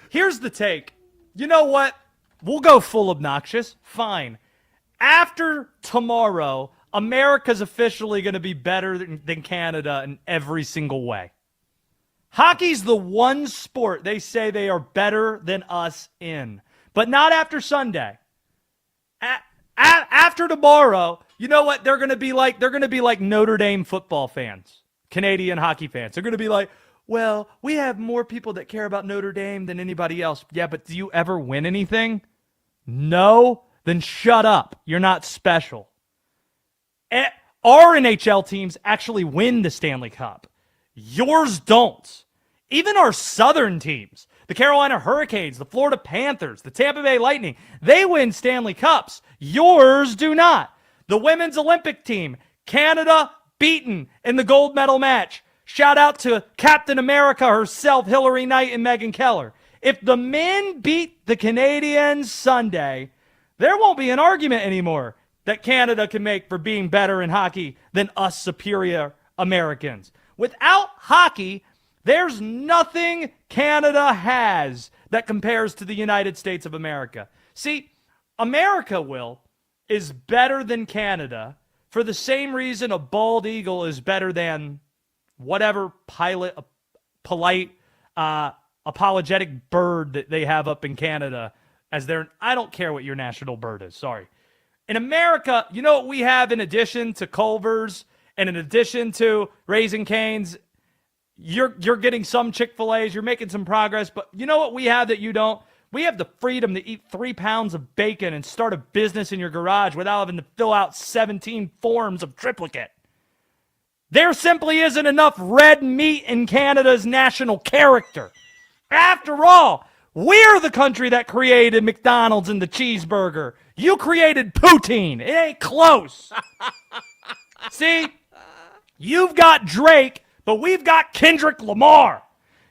Here's the take. You know what? We'll go full obnoxious. Fine. After tomorrow, America's officially going to be better than Canada in every single way. Hockey's the one sport they say they are better than us in. But not after Sunday. After tomorrow, you know what? They're going to be like Notre Dame football fans, Canadian hockey fans. They're going to be like, well, we have more people that care about Notre Dame than anybody else. Yeah, but do you ever win anything? No? Then shut up. You're not special. Our NHL teams actually win the Stanley Cup. Yours don't. Even our Southern teams, the Carolina Hurricanes, the Florida Panthers, the Tampa Bay Lightning, they win Stanley Cups. Yours do not. The women's Olympic team, Canada beaten in the gold medal match. Shout out to Captain America herself, Hillary Knight and Meghan Keller. If the men beat the Canadians Sunday, there won't be an argument anymore that Canada can make for being better in hockey than us superior Americans. Without hockey, there's nothing Canada has that compares to the United States of America. See, America, Will, is better than Canada for the same reason a bald eagle is better than whatever polite, apologetic bird that they have up in Canada as their, I don't care what your national bird is, sorry. In America, you know what we have in addition to Culver's and in addition to Raising Cane's? You're getting some Chick-fil-A's, you're making some progress, but you know what we have that you don't? We have the freedom to eat 3 pounds of bacon and start a business in your garage without having to fill out 17 forms of triplicate. There simply isn't enough red meat in Canada's national character. After all, we're the country that created McDonald's and the cheeseburger. You created poutine. It ain't close. See? You've got Drake, but we've got Kendrick Lamar.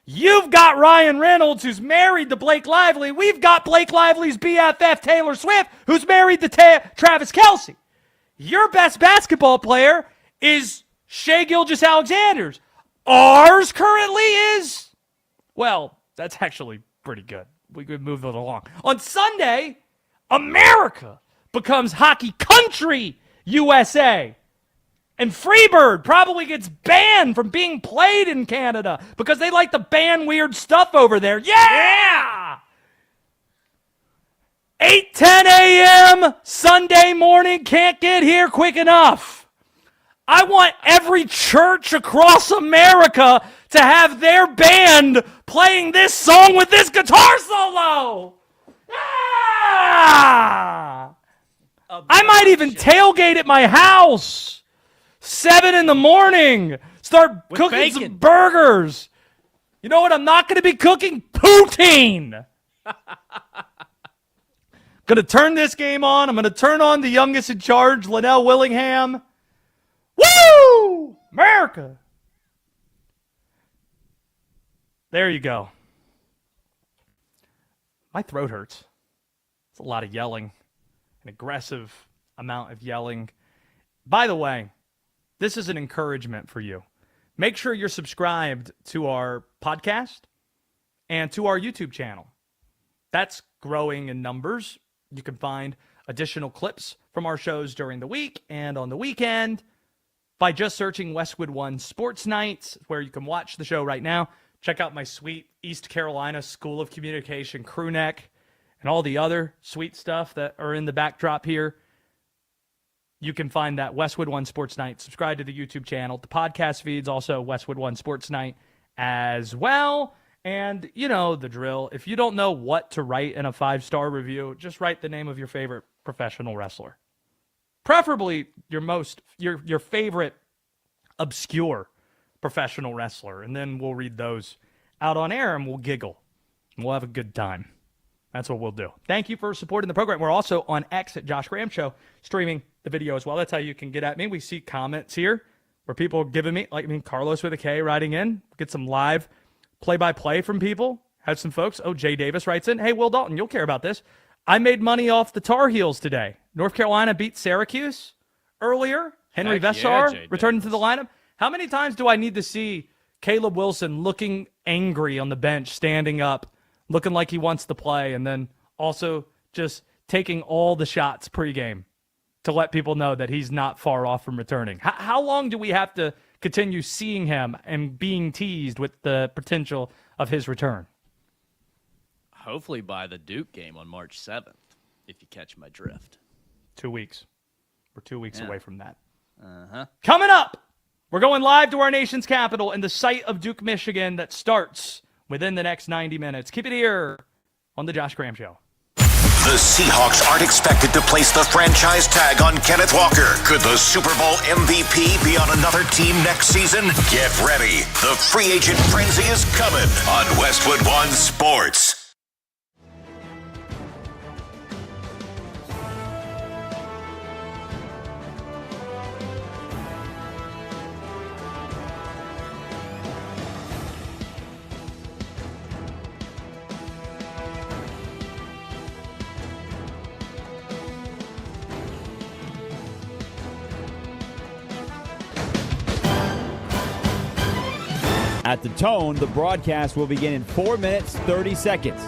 You've got Ryan Reynolds, who's married to Blake Lively. We've got Blake Lively's BFF, Taylor Swift, who's married to Travis Kelce. Your best basketball player is Shai Gilgeous-Alexander's. Ours currently is, well, that's actually pretty good. We could move it along. On Sunday, America becomes hockey country USA. And Freebird probably gets banned from being played in Canada because they like to ban weird stuff over there. Yeah! 8:10 a.m. Sunday morning, can't get here quick enough. I want every church across America to have their band playing this song with this guitar solo. Ah! I might even tailgate at my house. 7 a.m. Start With cooking bacon. some burgers. You know what I'm not going to be cooking? Poutine. Going to turn this game on. I'm going to turn on the youngest in charge, Linnell Willingham. Woo! America. There you go. My throat hurts. It's a lot of yelling. An aggressive amount of yelling. By the way, this is an encouragement for you. Make sure you're subscribed to our podcast and to our YouTube channel. That's growing in numbers. You can find additional clips from our shows during the week and on the weekend by just searching Westwood One Sports Nights, where you can watch the show right now. Check out my sweet East Carolina School of Communication crew neck and all the other sweet stuff that are in the backdrop here. You can find that Westwood One Sports Night. Subscribe to the YouTube channel. The podcast feeds also Westwood One Sports Night as well. And you know the drill. If you don't know what to write in a 5-star review, just write the name of your favorite professional wrestler. Preferably your favorite obscure professional wrestler. And then we'll read those out on air and we'll giggle. And we'll have a good time. That's what we'll do. Thank you for supporting the program. We're also on X at Josh Graham Show, streaming the video as well. That's how you can get at me. We see comments here where people are giving me, Carlos with a K writing in, get some live play-by-play from people. Had some folks. Oh, Jay Davis writes in, hey, Will Dalton, you'll care about this. I made money off the Tar Heels today. North Carolina beat Syracuse earlier. Henry Heck Vessar yeah, returning to the lineup. How many times do I need to see Caleb Wilson looking angry on the bench, standing up, looking like he wants to play, and then also just taking all the shots pregame to let people know that he's not far off from returning? How long do we have to continue seeing him and being teased with the potential of his return? Hopefully by the Duke game on March 7th, if you catch my drift. 2 weeks. We're 2 weeks Yeah. away from that. Uh-huh. Coming up, we're going live to our nation's capital in the site of Duke, Michigan that starts within the next 90 minutes. Keep it here on The Josh Graham Show. The Seahawks aren't expected to place the franchise tag on Kenneth Walker. Could the Super Bowl MVP be on another team next season? Get ready. The free agent frenzy is coming on Westwood One Sports. At the tone, the broadcast will begin in 4 minutes, 30 seconds.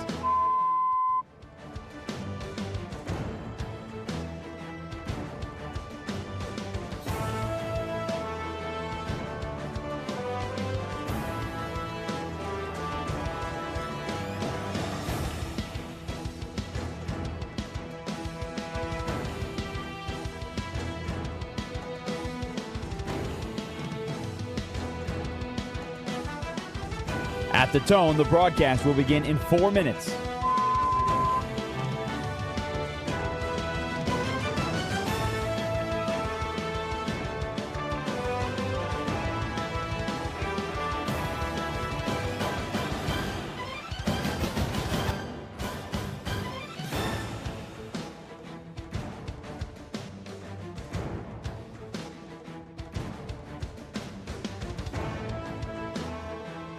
At the tone, the broadcast will begin in 4 minutes.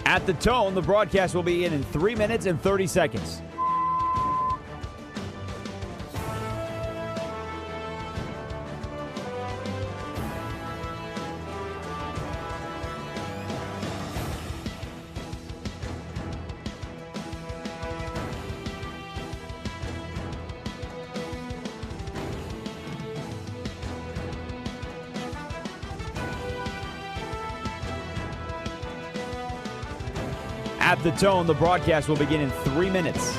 At the tone, the broadcast will be in 3 minutes and 30 seconds. At the tone, the broadcast will begin in 3 minutes.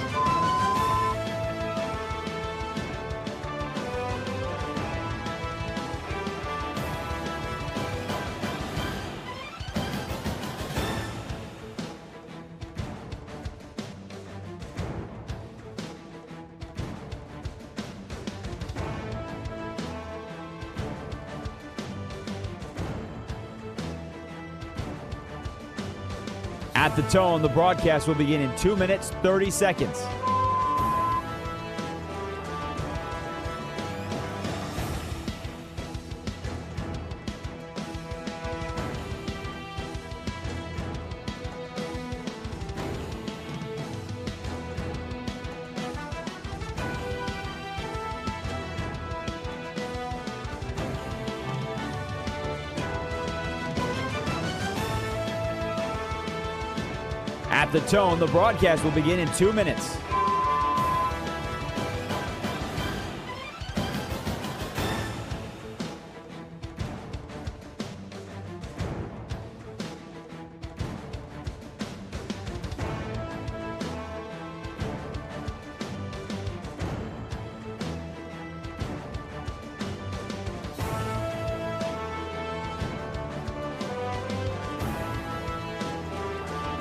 At the tone, the broadcast will begin in 2 minutes, 30 seconds. At the tone, the broadcast will begin in 2 minutes.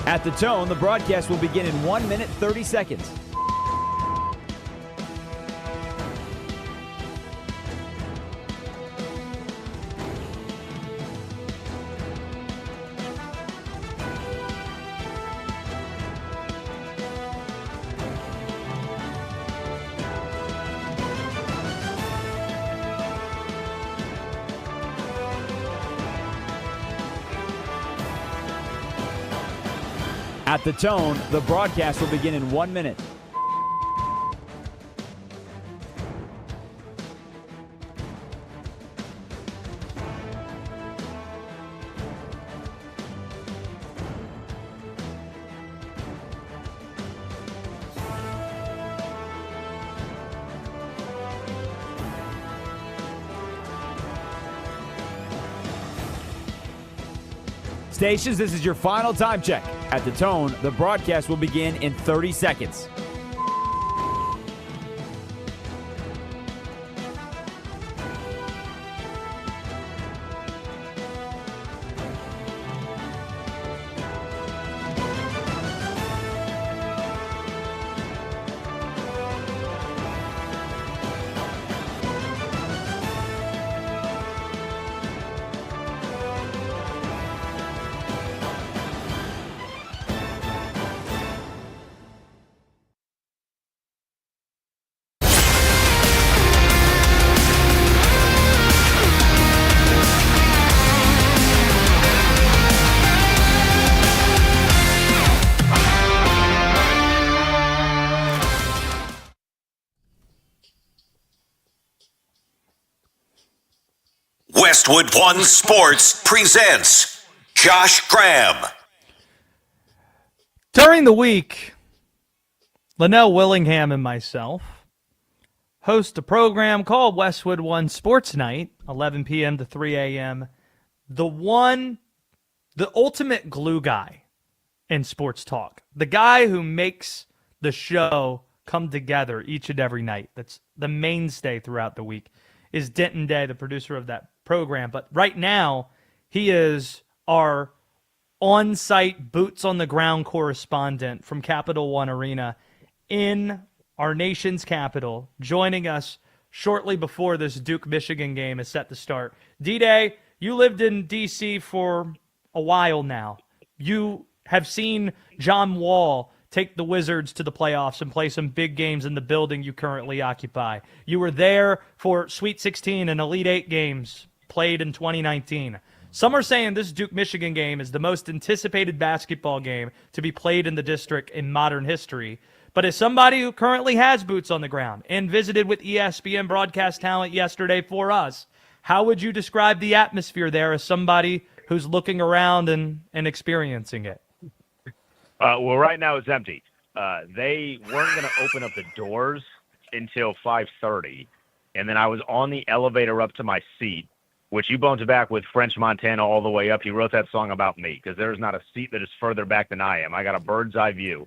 At the tone, the broadcast will begin in 1 minute, 30 seconds. At the tone, the broadcast will begin in 1 minute. Stations, this is your final time check. At the tone, the broadcast will begin in 30 seconds. Westwood One Sports presents Josh Graham. During the week, Linnell Willingham and myself host a program called Westwood One Sports Night, 11 p.m. to 3 a.m. The ultimate glue guy in sports talk. The guy who makes the show come together each and every night. That's the mainstay throughout the week. Is Denton Day, the producer of that program. But right now, he is our on-site, boots-on-the-ground correspondent from Capital One Arena in our nation's capital, joining us shortly before this Duke-Michigan game is set to start. D-Day, you lived in D.C. for a while now. You have seen John Wall take the Wizards to the playoffs and play some big games in the building you currently occupy. You were there for Sweet 16 and Elite 8 games played in 2019. Some are saying this Duke-Michigan game is the most anticipated basketball game to be played in the district in modern history. But as somebody who currently has boots on the ground and visited with ESPN broadcast talent yesterday for us, how would you describe the atmosphere there as somebody who's looking around and experiencing it? Well, right now it's empty. They weren't going to open up the doors until 5:30, and then I was on the elevator up to my seat, which you boned back with French Montana all the way up. He wrote that song about me because there's not a seat that is further back than I am. I got a bird's eye view.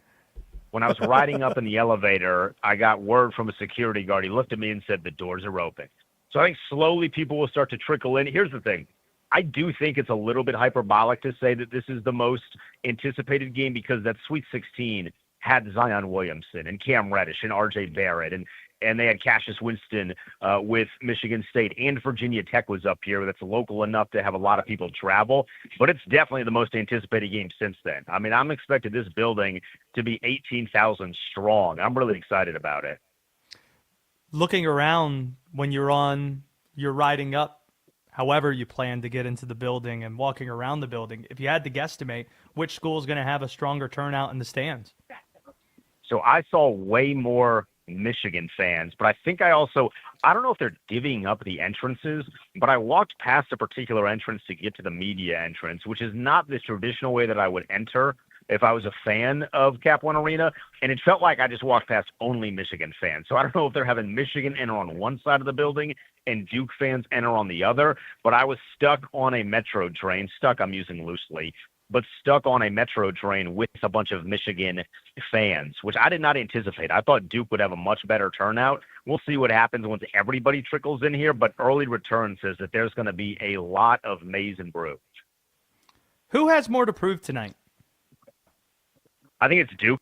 When I was riding up in the elevator, I got word from a security guard. He looked at me and said, the doors are open. So I think slowly people will start to trickle in. Here's the thing. I do think it's a little bit hyperbolic to say that this is the most anticipated game because that Sweet 16 had Zion Williamson and Cam Reddish and RJ Barrett. And and they had Cassius Winston with Michigan State, and Virginia Tech was up here. That's local enough to have a lot of people travel, but it's definitely the most anticipated game since then. I mean, I'm expecting this building to be 18,000 strong. I'm really excited about it. Looking around when you're riding up, however you plan to get into the building and walking around the building, if you had to guesstimate, which school is going to have a stronger turnout in the stands? So I saw way more Michigan fans, but I think I don't know if they're divvying up the entrances, but I walked past a particular entrance to get to the media entrance, which is not the traditional way that I would enter if I was a fan of Cap One Arena, and it felt like I just walked past only Michigan fans. So I don't know if they're having Michigan enter on one side of the building and Duke fans enter on the other, but I was stuck on a metro train, I'm using loosely, but stuck on a metro train with a bunch of Michigan fans, which I did not anticipate. I thought Duke would have a much better turnout. We'll see what happens once everybody trickles in here, but early return says that there's going to be a lot of maize and brew. Who has more to prove tonight? I think it's Duke.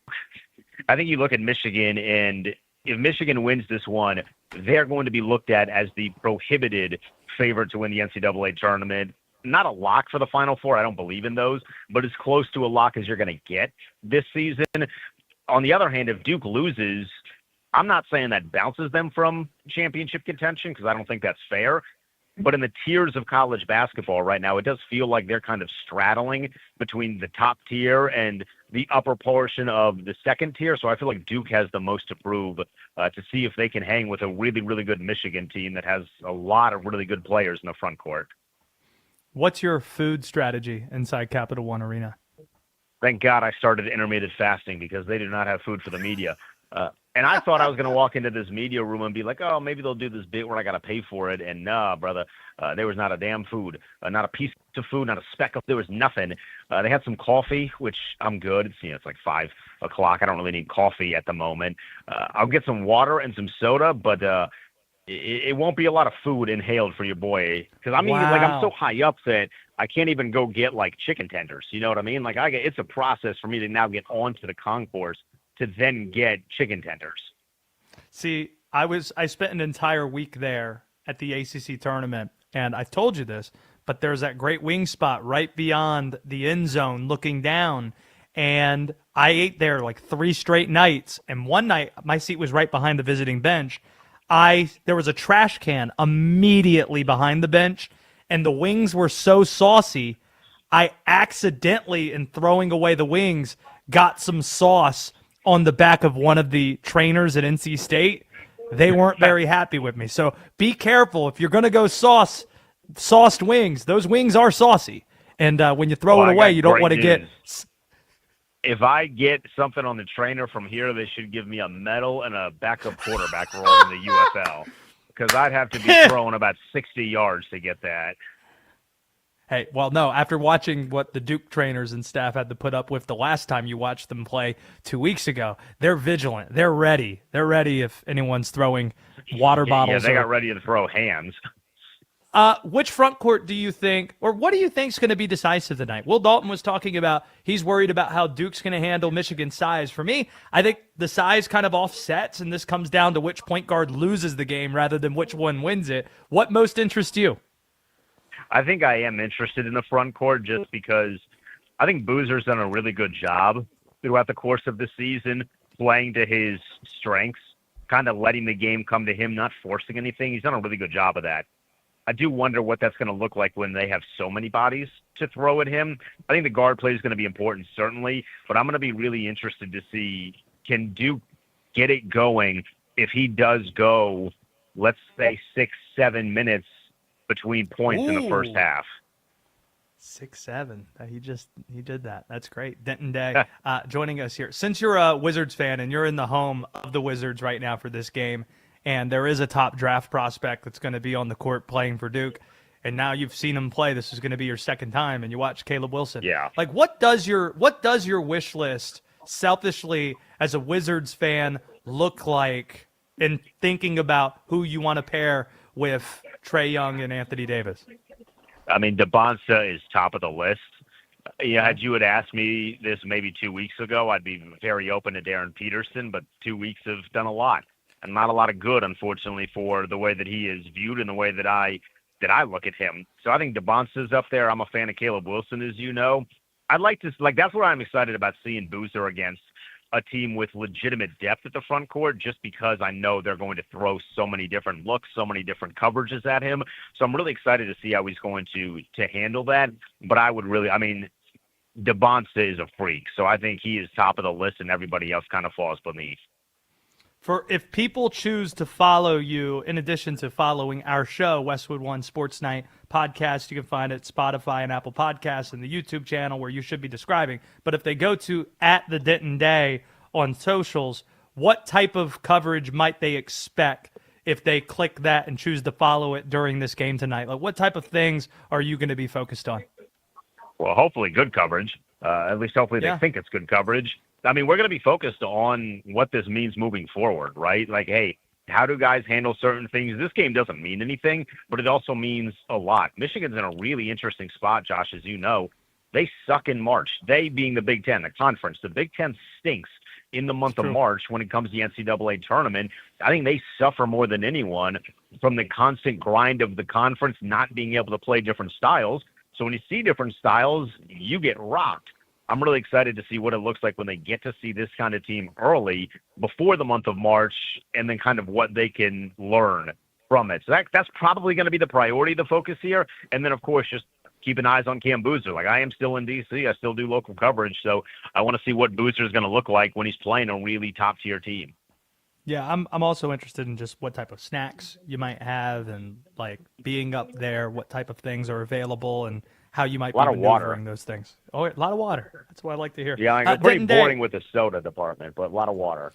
I think you look at Michigan, and if Michigan wins this one, they're going to be looked at as the prohibited favorite to win the NCAA tournament. Not a lock for the Final Four. I don't believe in those, but as close to a lock as you're going to get this season. On the other hand, if Duke loses, I'm not saying that bounces them from championship contention because I don't think that's fair. But in the tiers of college basketball right now, it does feel like they're kind of straddling between the top tier and the upper portion of the second tier. So I feel like Duke has the most to prove to see if they can hang with a really, really good Michigan team that has a lot of really good players in the front court. What's your food strategy inside Capital One Arena? Thank God I started intermittent fasting because they do not have food for the media. And I thought I was going to walk into this media room and be like, oh, maybe they'll do this bit where I got to pay for it. And nah, brother, there was not a damn food, not a piece of food, not a speck of, there was nothing. They had some coffee, which I'm good. It's, it's like 5 o'clock. I don't really need coffee at the moment. I'll get some water and some soda, but it won't be a lot of food inhaled for your boy. Because I mean, like, I'm so high up that I can't even go get like chicken tenders. You know what I mean? Like it's a process for me to now get onto the concourse to then get chicken tenders. See, I spent an entire week there at the ACC tournament, and I've told you this, but there's that great wing spot right beyond the end zone looking down, and I ate there like 3 straight nights, and one night my seat was right behind the visiting bench. There was a trash can immediately behind the bench, and the wings were so saucy, I accidentally, in throwing away the wings, got some sauce on the back of one of the trainers at NC State. They weren't very happy with me. So be careful. If you're going to go sauced wings, those wings are saucy. And when you throw it away, you don't want to get... If I get something on the trainer from here, they should give me a medal and a backup quarterback role in the UFL. Because I'd have to be throwing about 60 yards to get that. Hey, well, no, after watching what the Duke trainers and staff had to put up with the last time you watched them play 2 weeks ago, they're vigilant. They're ready. They're ready if anyone's throwing water bottles. Yeah, they got ready to throw hands. Which front court do you think, or what do you think is going to be decisive tonight? Will Dalton was talking about he's worried about how Duke's going to handle Michigan's size. For me, I think the size kind of offsets, and this comes down to which point guard loses the game rather than which one wins it. What most interests you? I think I am interested in the front court just because I think Boozer's done a really good job throughout the course of the season, playing to his strengths, kind of letting the game come to him, not forcing anything. He's done a really good job of that. I do wonder what that's going to look like when they have so many bodies to throw at him. I think the guard play is going to be important, certainly, but I'm going to be really interested to see, can Duke get it going if he does go, let's say, 6-7 minutes between points in the first half. 6-7. He did that. That's great. Denton Day joining us here. Since you're a Wizards fan and you're in the home of the Wizards right now for this game, and there is a top draft prospect that's going to be on the court playing for Duke, and now you've seen him play, this is going to be your second time, and you watch Caleb Wilson. Yeah. Like, what does your wish list, selfishly as a Wizards fan, look like in thinking about who you want to pair with Trae Young and Anthony Davis? I mean, DeBonsa is top of the list. Yeah, had you had asked me this maybe 2 weeks ago, I'd be very open to Darren Peterson, but 2 weeks have done a lot. and not a lot of good, unfortunately, for the way that he is viewed and the way that I look at him. So I think DeBonce's up there. I'm a fan of Caleb Wilson, as you know. I'd like to that's what I'm excited about seeing Boozer against a team with legitimate depth at the front court, just because I know they're going to throw so many different looks, so many different coverages at him. So I'm really excited to see how he's going to handle that. But DeBonce is a freak, so I think he is top of the list, and everybody else kind of falls beneath. If people choose to follow you, in addition to following our show, Westwood One Sports Night podcast, you can find it Spotify and Apple Podcasts and the YouTube channel where you should be describing. But if they go to @the_Denton_Day on socials, what type of coverage might they expect if they click that and choose to follow it during this game tonight? Like, what type of things are you going to be focused on? Well, hopefully good coverage. At least hopefully they think it's good coverage. I mean, we're going to be focused on what this means moving forward, right? Like, hey, how do guys handle certain things? This game doesn't mean anything, but it also means a lot. Michigan's in a really interesting spot, Josh, as you know. They suck in March. They being the Big Ten, the conference. The Big Ten stinks in the month of March when it comes to the NCAA tournament. I think they suffer more than anyone from the constant grind of the conference not being able to play different styles. So when you see different styles, you get rocked. I'm really excited to see what it looks like when they get to see this kind of team early before the month of March, and then kind of what they can learn from it. So that's probably going to be the priority, the focus here. And then, of course, just keeping eyes on Cam Boozer. Like, I am still in D.C. I still do local coverage, so I want to see what Boozer is going to look like when he's playing a really top-tier team. Yeah, I'm also interested in just what type of snacks you might have, and, like, being up there, what type of things are available, and how you might be maneuvering those things. Oh, a lot of water. That's what I like to hear. Yeah, I'm pretty boring with the soda department, but a lot of water.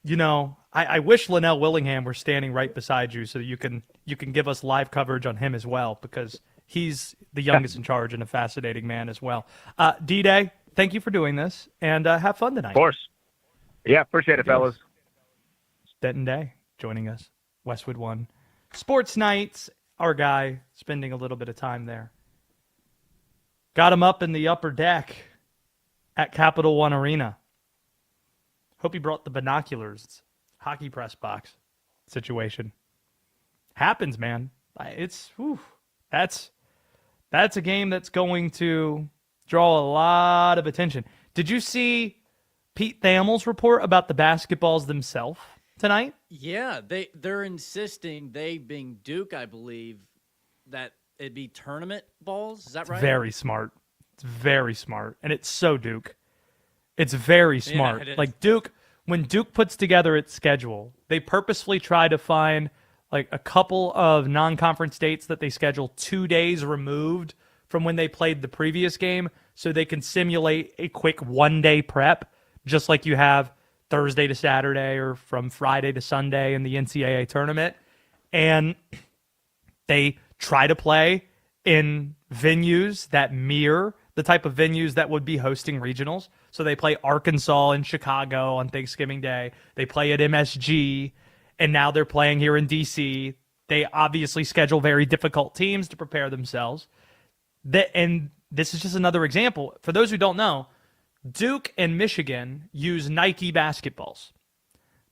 You know, I wish Linnell Willingham were standing right beside you so that you can give us live coverage on him as well, because he's the youngest in charge and a fascinating man as well. D-Day, thank you for doing this, and have fun tonight. Of course. Yeah, appreciate it, fellas. Denton Day joining us, Westwood One Sports Nights. Our guy spending a little bit of time there. Got him up in the upper deck at Capital One Arena. Hope he brought the binoculars. It's hockey press box situation. Happens, man. That's a game that's going to draw a lot of attention. Did you see Pete Thamel's report about the basketballs themselves tonight? Yeah, they're insisting, they being Duke, I believe, that it'd be tournament balls. Is that right? Very smart. It's very smart. And it's so Duke. It's very smart. Yeah, it is. Like Duke, when Duke puts together its schedule, they purposefully try to find like a couple of non-conference dates that they schedule 2 days removed from when they played the previous game so they can simulate a quick one-day prep, just like you have Thursday to Saturday or from Friday to Sunday in the NCAA tournament. And they try to play in venues that mirror the type of venues that would be hosting regionals. So they play Arkansas and Chicago on Thanksgiving Day. They play at MSG, and now they're playing here in D.C. They obviously schedule very difficult teams to prepare themselves. And this is just another example. For those who don't know, Duke and Michigan use Nike basketballs.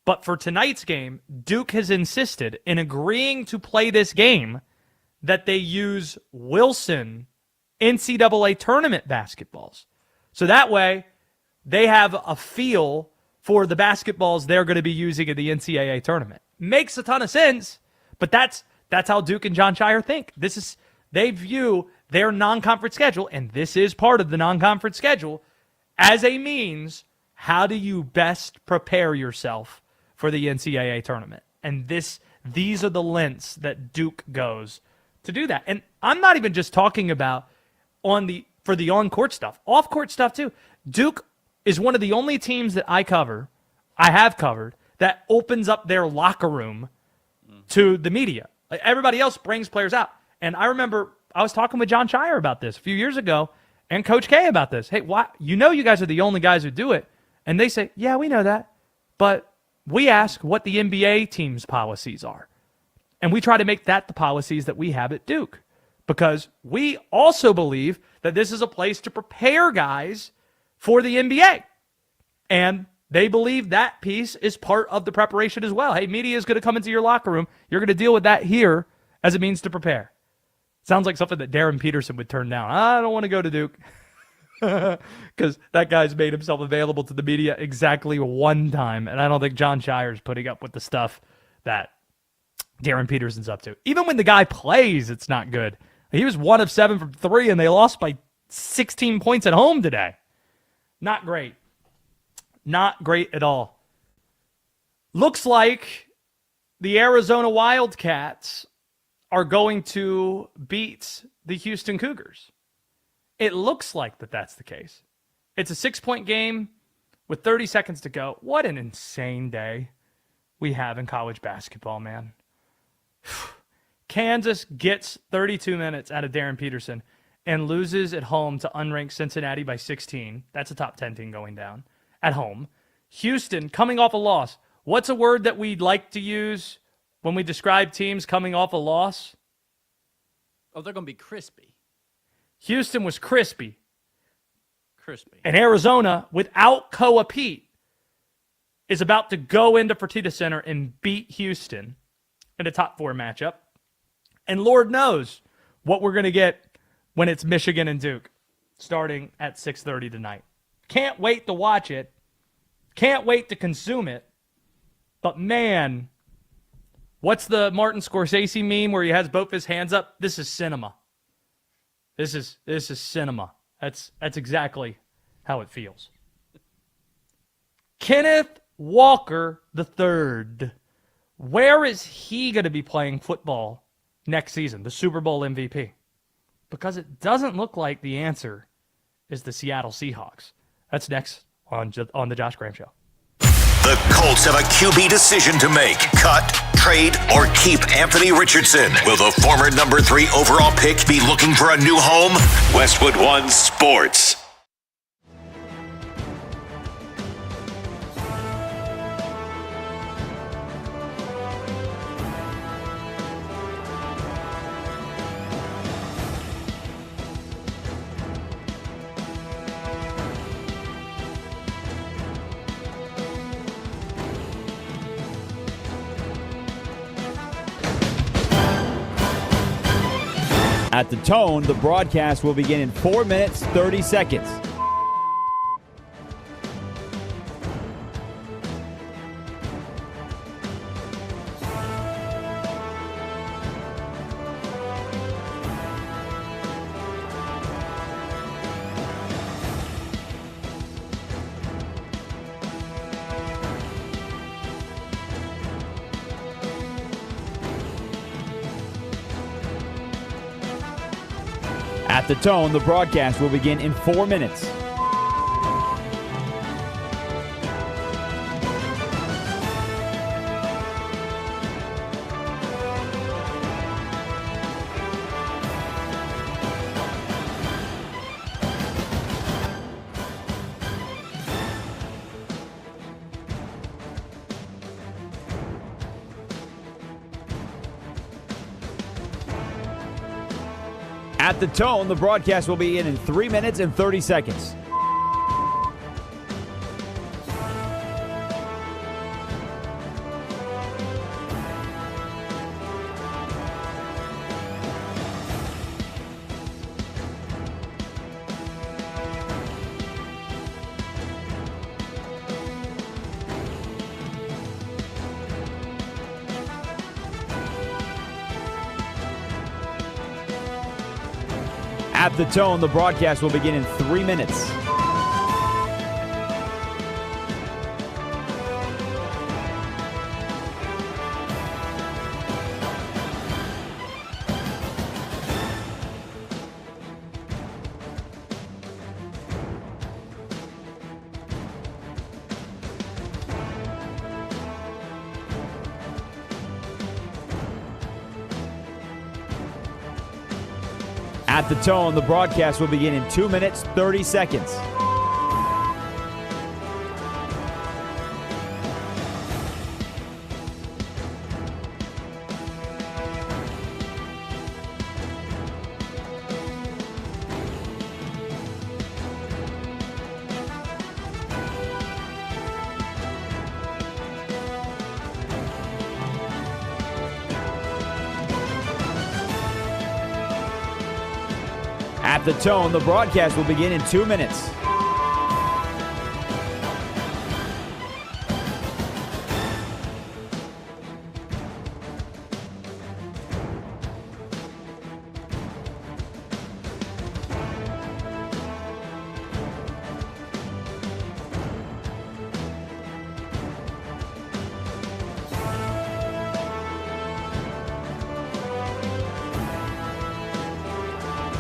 But for tonight's game, Duke has insisted in agreeing to play this game that they use Wilson NCAA tournament basketballs. So that way, they have a feel for the basketballs they're going to be using in the NCAA tournament. Makes a ton of sense, but that's how Duke and John Shire think. They view their non-conference schedule, and this is part of the non-conference schedule, as a means, how do you best prepare yourself for the NCAA tournament? And these are the lengths that Duke goes to do that. And I'm not even just talking about for the on-court stuff, off-court stuff too. Duke is one of the only teams that I have covered, that opens up their locker room to the media. Like, everybody else brings players out. And I remember I was talking with John Shire about this a few years ago, and Coach K about this. Hey, why? You guys are the only guys who do it. And they say, yeah, we know that. But we ask what the NBA team's policies are. And we try to make that the policies that we have at Duke. Because we also believe that this is a place to prepare guys for the NBA. And They believe that piece is part of the preparation as well. Hey, media is going to come into your locker room. You're going to deal with that here as it means to prepare. Sounds like something that Darren Peterson would turn down. I don't want to go to Duke because that guy's made himself available to the media exactly one time, and I don't think John Shire's putting up with the stuff that Darren Peterson's up to. Even when the guy plays, it's not good. He was 1 of 7 from 3, and they lost by 16 points at home today. Not great. Not great at all. Looks like the Arizona Wildcats are going to beat the Houston Cougars. It looks like that's the case. It's a 6-point game with 30 seconds to go. What an insane day we have in college basketball, man. Kansas gets 32 minutes out of Darren Peterson and loses at home to unranked Cincinnati by 16. That's a top 10 team going down at home. Houston coming off a loss. What's a word that we'd like to use when we describe teams coming off a loss? Oh, they're going to be crispy. Houston was crispy. Crispy. And Arizona, without Koa Pete, is about to go into Fertitta Center and beat Houston in a top 4 matchup. And Lord knows what we're going to get when it's Michigan and Duke starting at 6:30 tonight. Can't wait to watch it. Can't wait to consume it. But man, what's the Martin Scorsese meme where he has both his hands up? This is cinema. This is cinema. That's exactly how it feels. Kenneth Walker III. Where is he going to be playing football next season? The Super Bowl MVP. Because it doesn't look like the answer is the Seattle Seahawks. That's next on the Josh Graham Show. The Colts have a QB decision to make. Cut, trade, or keep Anthony Richardson. Will the former number 3 overall pick be looking for a new home? Westwood One Sports. At the tone, the broadcast will begin in 4 minutes, 30 seconds. At the tone, the broadcast will begin in 4 minutes. At the tone, the broadcast will be in 3 minutes and 30 seconds. At the tone, the broadcast will begin in 3 minutes. At the tone, the broadcast will begin in 2 minutes, 30 seconds. At the tone, the broadcast will begin in 2 minutes.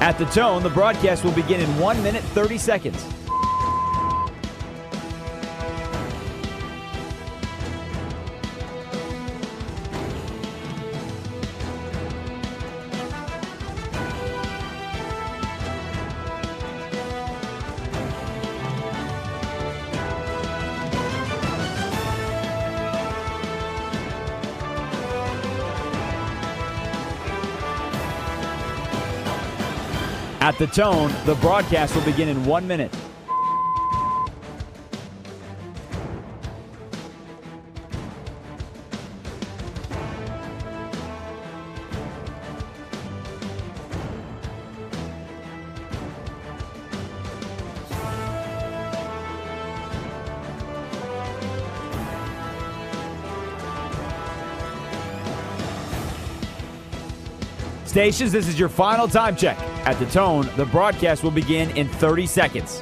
At the tone, the broadcast will begin in 1 minute, 30 seconds. At the tone, the broadcast will begin in 1 minute. Stations, this is your final time check. At the tone, the broadcast will begin in 30 seconds.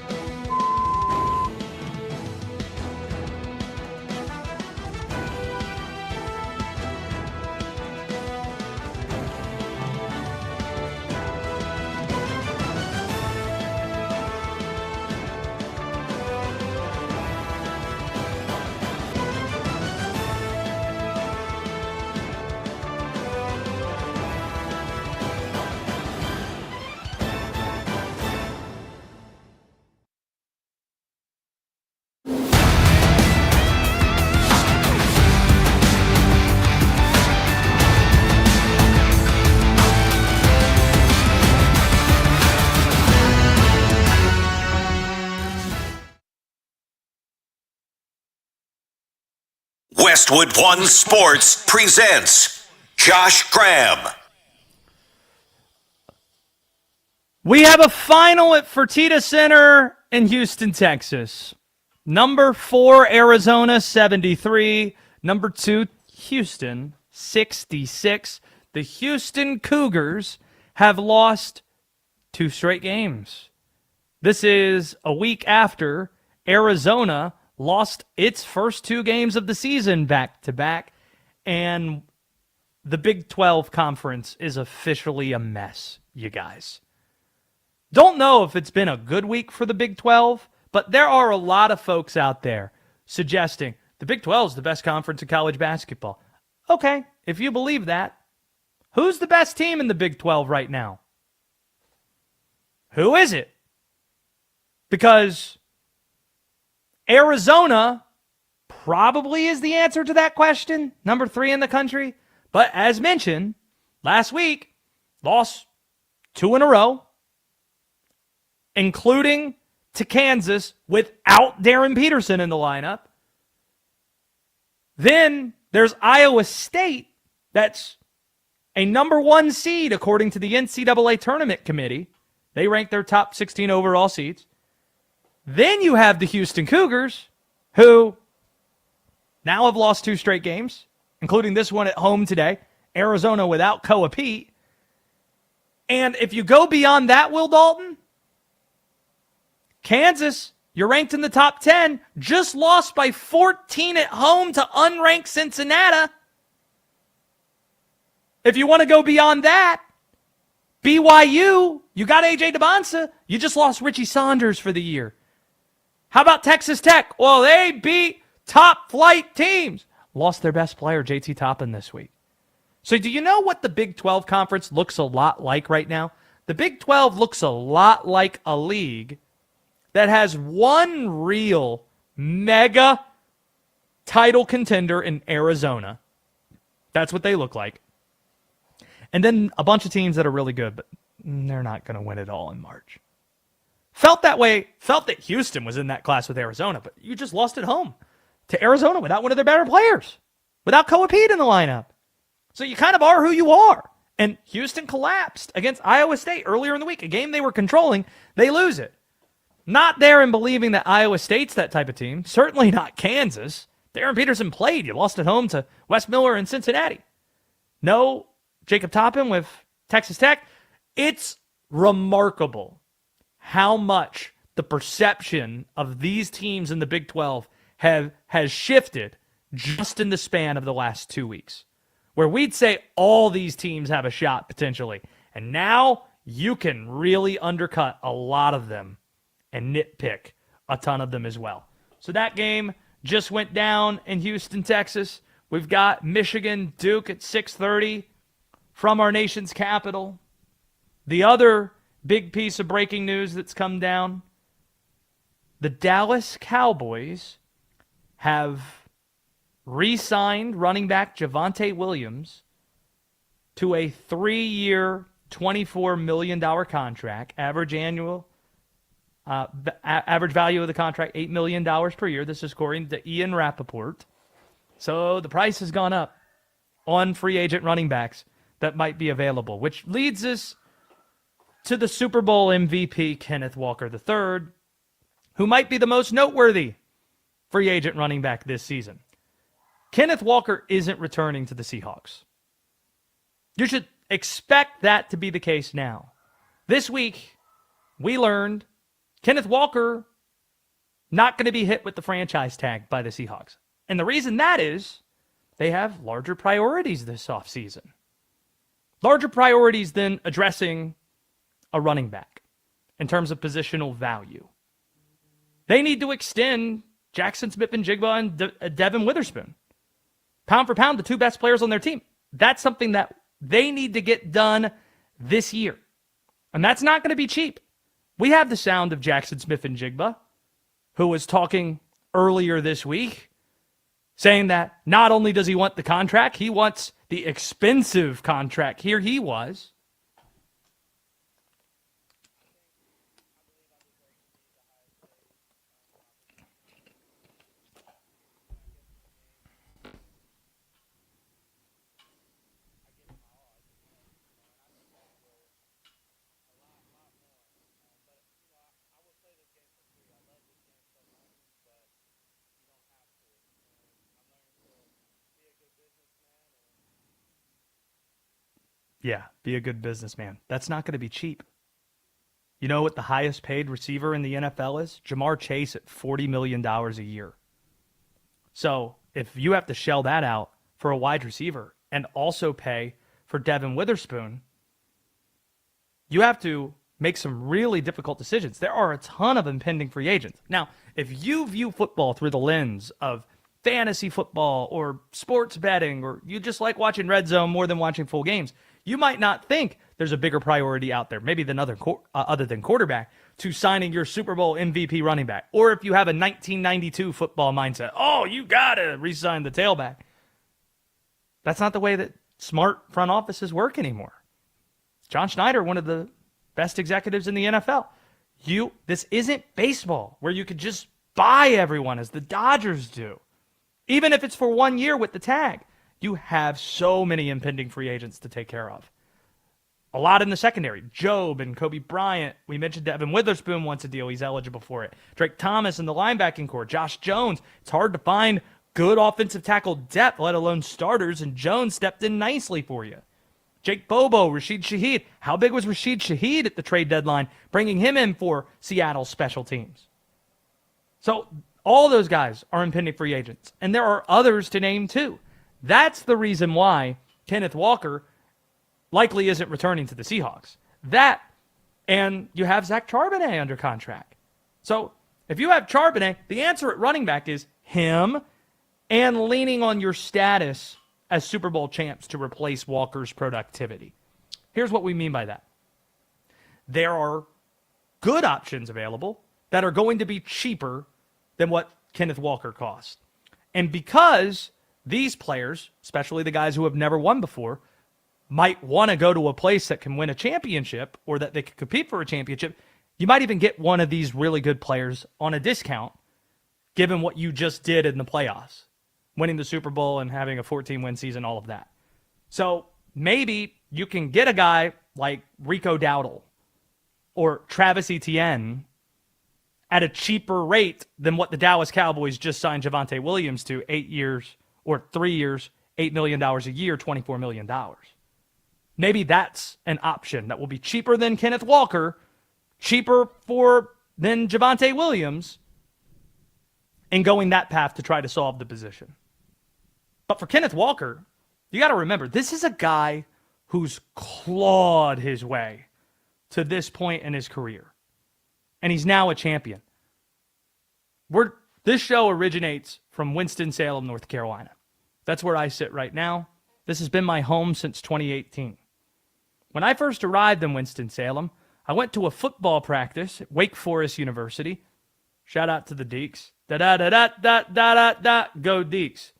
Westwood One Sports presents Josh Graham. We have a final at Fertitta Center in Houston, Texas. Number 4, Arizona, 73. Number 2, Houston, 66. The Houston Cougars have lost 2 straight games. This is a week after Arizona lost its first 2 games of the season back-to-back, and the Big 12 conference is officially a mess, you guys. Don't know if it's been a good week for the Big 12, but there are a lot of folks out there suggesting the Big 12 is the best conference in college basketball. Okay, if you believe that, who's the best team in the Big 12 right now? Who is it? Because Arizona probably is the answer to that question. Number 3 in the country. But as mentioned, last week, lost 2 in a row, including to Kansas without Darren Peterson in the lineup. Then there's Iowa State, that's a number 1 seed according to the NCAA Tournament Committee. They rank their top 16 overall seeds. Then you have the Houston Cougars, who now have lost 2 straight games, including this one at home today. Arizona without Koa Pete. And if you go beyond that, Will Dalton, Kansas, you're ranked in the top 10, just lost by 14 at home to unranked Cincinnati. If you want to go beyond that, BYU, you got A.J. DeBonsa, you just lost Richie Saunders for the year. How about Texas Tech? Well, they beat top-flight teams. Lost their best player, JT Toppin, this week. So do you know what the Big 12 conference looks a lot like right now? The Big 12 looks a lot like a league that has one real mega title contender in Arizona. That's what they look like. And then a bunch of teams that are really good, but they're not going to win it all in March. Felt that way, felt that Houston was in that class with Arizona, but you just lost at home to Arizona without one of their better players, without Koa Pete in the lineup. So you kind of are who you are. And Houston collapsed against Iowa State earlier in the week, a game they were controlling. They lose it. Not there in believing that Iowa State's that type of team. Certainly not Kansas. Darren Peterson played. You lost at home to Wes Miller in Cincinnati. No Jacob Toppin with Texas Tech. It's remarkable how much the perception of these teams in the Big 12 has shifted just in the span of the last 2 weeks, where we'd say all these teams have a shot potentially. And now you can really undercut a lot of them and nitpick a ton of them as well. So that game just went down in Houston, Texas. We've got Michigan, Duke at 6:30 from our nation's capital. The other big piece of breaking news that's come down, the Dallas Cowboys have re-signed running back Javonte Williams to a 3-year, $24 million contract. Average value of the contract, $8 million per year. This is according to Ian Rappaport. So the price has gone up on free agent running backs that might be available, which leads us to the Super Bowl MVP, Kenneth Walker III, who might be the most noteworthy free agent running back this season. Kenneth Walker isn't returning to the Seahawks. You should expect that to be the case now. This week, we learned Kenneth Walker not going to be hit with the franchise tag by the Seahawks. And the reason that is they have larger priorities this offseason. Larger priorities than addressing a running back in terms of positional value. They need to extend Jackson Smith-Njigba and Devin Witherspoon. Pound for pound, the two best players on their team. That's something that they need to get done this year. And that's not going to be cheap. We have the sound of Jackson Smith-Njigba, who was talking earlier this week, saying that not only does he want the contract, he wants the expensive contract. Here he was. Yeah, be a good businessman. That's not going to be cheap. You know what the highest paid receiver in the NFL is? Jamar Chase at $40 million a year. So if you have to shell that out for a wide receiver and also pay for Devin Witherspoon, you have to make some really difficult decisions. There are a ton of impending free agents. Now, if you view football through the lens of fantasy football or sports betting, or you just like watching Red Zone more than watching full games, you might not think there's a bigger priority out there, maybe than other than quarterback, to signing your Super Bowl MVP running back. Or if you have a 1992 football mindset, oh, you got to re-sign the tailback. That's not the way that smart front offices work anymore. John Schneider, one of the best executives in the NFL. This isn't baseball where you could just buy everyone as the Dodgers do. Even if it's for 1 year with the tag, you have so many impending free agents to take care of. A lot in the secondary. Job and Kobe Bryant. We mentioned Devin Witherspoon wants a deal. He's eligible for it. Drake Thomas in the linebacking core. Josh Jones. It's hard to find good offensive tackle depth, let alone starters, and Jones stepped in nicely for you. Jake Bobo, Rashid Shaheed. How big was Rashid Shaheed at the trade deadline, bringing him in for Seattle's special teams? So all those guys are impending free agents, and there are others to name too. That's the reason why Kenneth Walker likely isn't returning to the Seahawks. That, and you have Zach Charbonnet under contract. So if you have Charbonnet, the answer at running back is him and leaning on your status as Super Bowl champs to replace Walker's productivity. Here's what we mean by that. There are good options available that are going to be cheaper than what Kenneth Walker cost. And because these players, especially the guys who have never won before, might want to go to a place that can win a championship or that they can compete for a championship, you might even get one of these really good players on a discount given what you just did in the playoffs, winning the Super Bowl and having a 14-win season, all of that. So maybe you can get a guy like Rico Dowdle or Travis Etienne at a cheaper rate than what the Dallas Cowboys just signed Javonte Williams to 8 years or 3 years, $8 million a year, $24 million. Maybe that's an option that will be cheaper than Kenneth Walker, cheaper than Javonte Williams, and going that path to try to solve the position. But for Kenneth Walker, you got to remember, this is a guy who's clawed his way to this point in his career. And he's now a champion. This show originates from Winston-Salem, North Carolina. That's where I sit right now. This has been my home since 2018. When I first arrived in Winston-Salem, I went to a football practice at Wake Forest University. Shout out to the Deeks. Da-da-da-da-da-da-da-da. Go Deeks.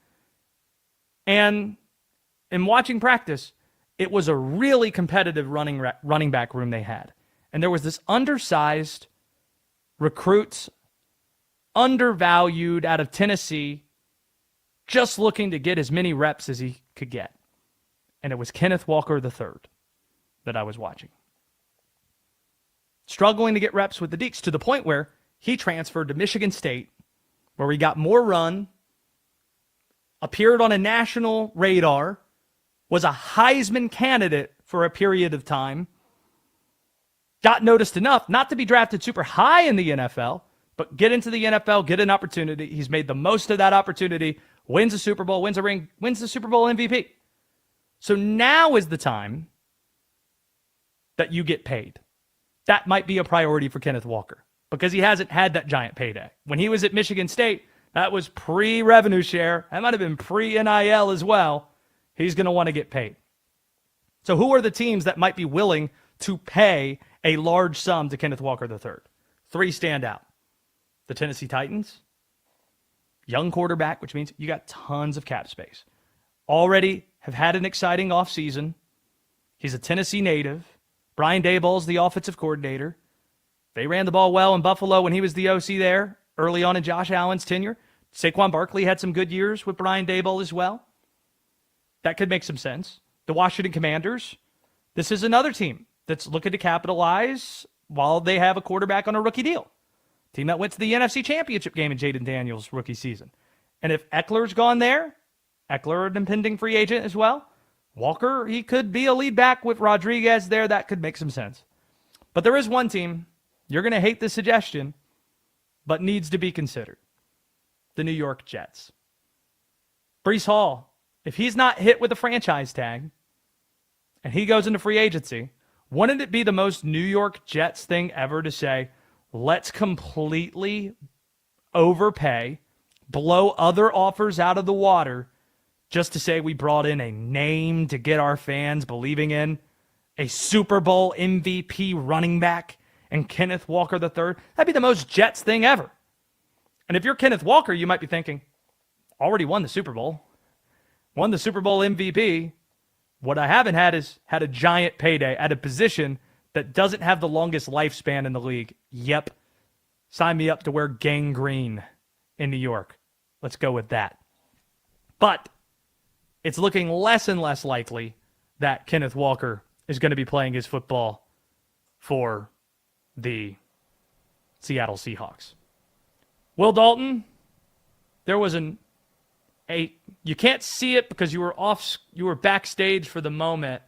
And in watching practice, it was a really competitive running back room they had. And there was this undersized recruits, undervalued out of Tennessee, just looking to get as many reps as he could get. And it was Kenneth Walker III that I was watching. Struggling to get reps with the Deeks to the point where he transferred to Michigan State, where he got more run, appeared on a national radar, was a Heisman candidate for a period of time, got noticed enough not to be drafted super high in the NFL, but get into the NFL, get an opportunity. He's made the most of that opportunity, wins a Super Bowl, wins a ring, wins the Super Bowl MVP. So now is the time that you get paid. That might be a priority for Kenneth Walker because he hasn't had that giant payday. When he was at Michigan State, that was pre-revenue share. That might have been pre-NIL as well. He's going to want to get paid. So who are the teams that might be willing to pay a large sum to Kenneth Walker III? 3 stand out. The Tennessee Titans, young quarterback, which means you got tons of cap space. Already have had an exciting offseason. He's a Tennessee native. Brian Daboll's the offensive coordinator. They ran the ball well in Buffalo when he was the OC there early on in Josh Allen's tenure. Saquon Barkley had some good years with Brian Daboll as well. That could make some sense. The Washington Commanders, this is another team that's looking to capitalize while they have a quarterback on a rookie deal. Team that went to the NFC Championship game in Jaden Daniels' rookie season. And if Eckler's gone there, Eckler, an impending free agent as well, Walker, he could be a lead back with Rodriguez there. That could make some sense. But there is one team, you're going to hate this suggestion, but needs to be considered. The New York Jets. Breece Hall, if he's not hit with a franchise tag and he goes into free agency, wouldn't it be the most New York Jets thing ever to say, let's completely overpay, blow other offers out of the water, just to say we brought in a name to get our fans believing in a Super Bowl MVP running back and Kenneth Walker III? That'd be the most Jets thing ever. And if you're Kenneth Walker, you might be thinking, already won the Super Bowl, won the Super Bowl MVP. What I haven't had is had a giant payday at a position that doesn't have the longest lifespan in the league. Yep. Sign me up to wear gangrene in New York. Let's go with that. But it's looking less and less likely that Kenneth Walker is going to be playing his football for the Seattle Seahawks. Will Dalton, there was you can't see it because you were backstage for the moment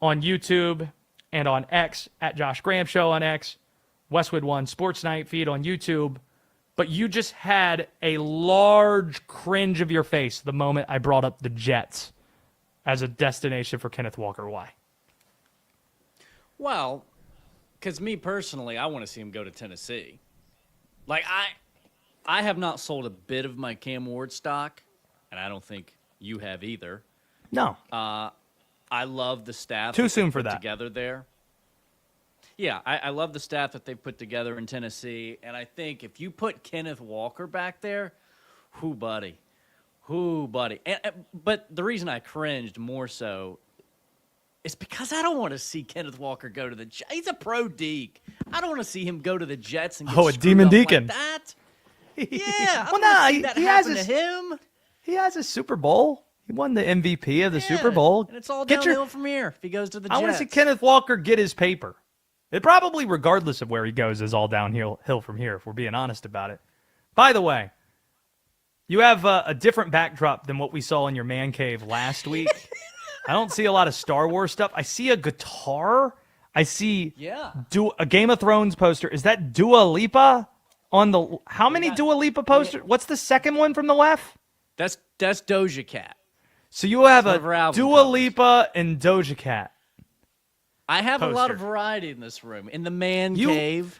on YouTube and on X at Josh Graham Show on X, Westwood One Sports Night feed on YouTube. But you just had a large cringe of your face the moment I brought up the Jets as a destination for Kenneth Walker. Why? Well, because me personally, I want to see him go to Tennessee. Like, I have not sold a bit of my Cam Ward stock, and I don't think you have either. No. I love the staff. Too soon for that. Together there. Yeah, I love the staff that they've put together in Tennessee, and I think if you put Kenneth Walker back there, whoo, buddy. But the reason I cringed more so is because I don't want to see Kenneth Walker go to the Jets. He's a pro deke. I don't want to see him go to the Jets and get a demon deacon. Like that. Yeah, Well, no, he has to him. He has a Super Bowl. He won the MVP of the Super Bowl. And it's all downhill from here if he goes to the Jets. I want to see Kenneth Walker get his paper. It probably, regardless of where he goes, is all downhill from here, if we're being honest about it. By the way, you have a different backdrop than what we saw in your man cave last week. I don't see a lot of Star Wars stuff. I see a guitar. I see a Game of Thrones poster. Is that Dua Lipa on the? How many Dua Lipa posters? What's the second one from the left? That's Doja Cat. So you have a Dua Lipa and Doja Cat. I have a lot of variety in this room. In the man cave.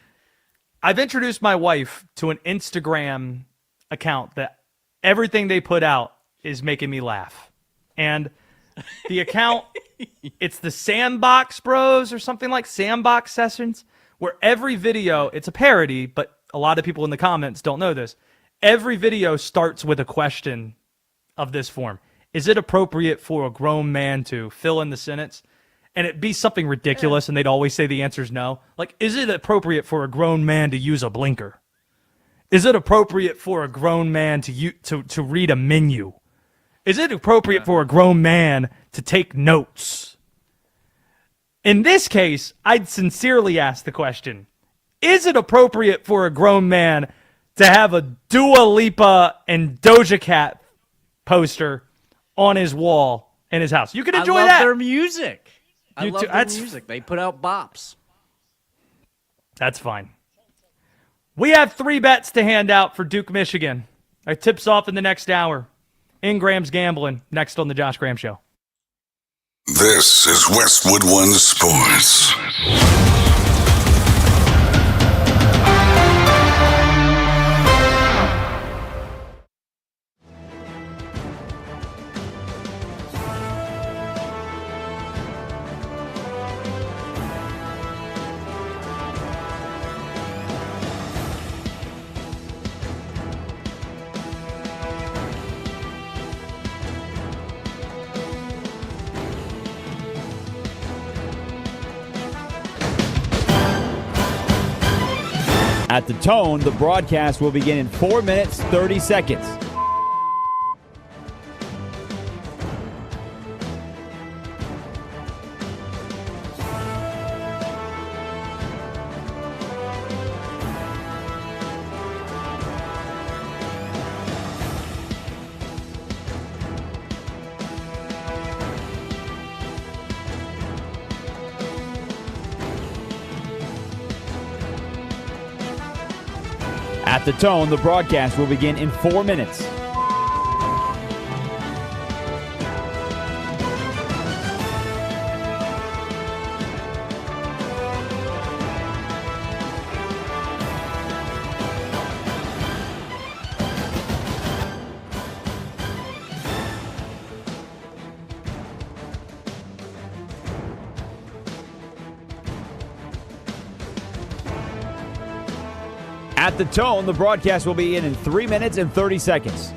I've introduced my wife to an Instagram account that everything they put out is making me laugh. And the account, it's the Sandbox Bros or something like Sandbox Sessions, where every video, it's a parody, but a lot of people in the comments don't know this. Every video starts with a question of this form. Is it appropriate for a grown man to fill in the sentence? And it'd be something ridiculous, and they'd always say the answer is no. Like, is it appropriate for a grown man to use a blinker? Is it appropriate for a grown man to read a menu? Is it appropriate for a grown man to take notes? In this case, I'd sincerely ask the question, is it appropriate for a grown man to have a Dua Lipa and Doja Cat poster on his wall in his house? You can enjoy that. I love their music. I love their music. They put out bops. That's fine. We have 3 bets to hand out for Duke, Michigan. Our tips off in the next hour. Ingram's Gambling, next on the Josh Graham Show. This is Westwood One Sports. At the tone, the broadcast will begin in 4 minutes, 30 seconds. At the tone, the broadcast will begin in 4 minutes. At the tone, the broadcast will begin in 3 minutes and 30 seconds.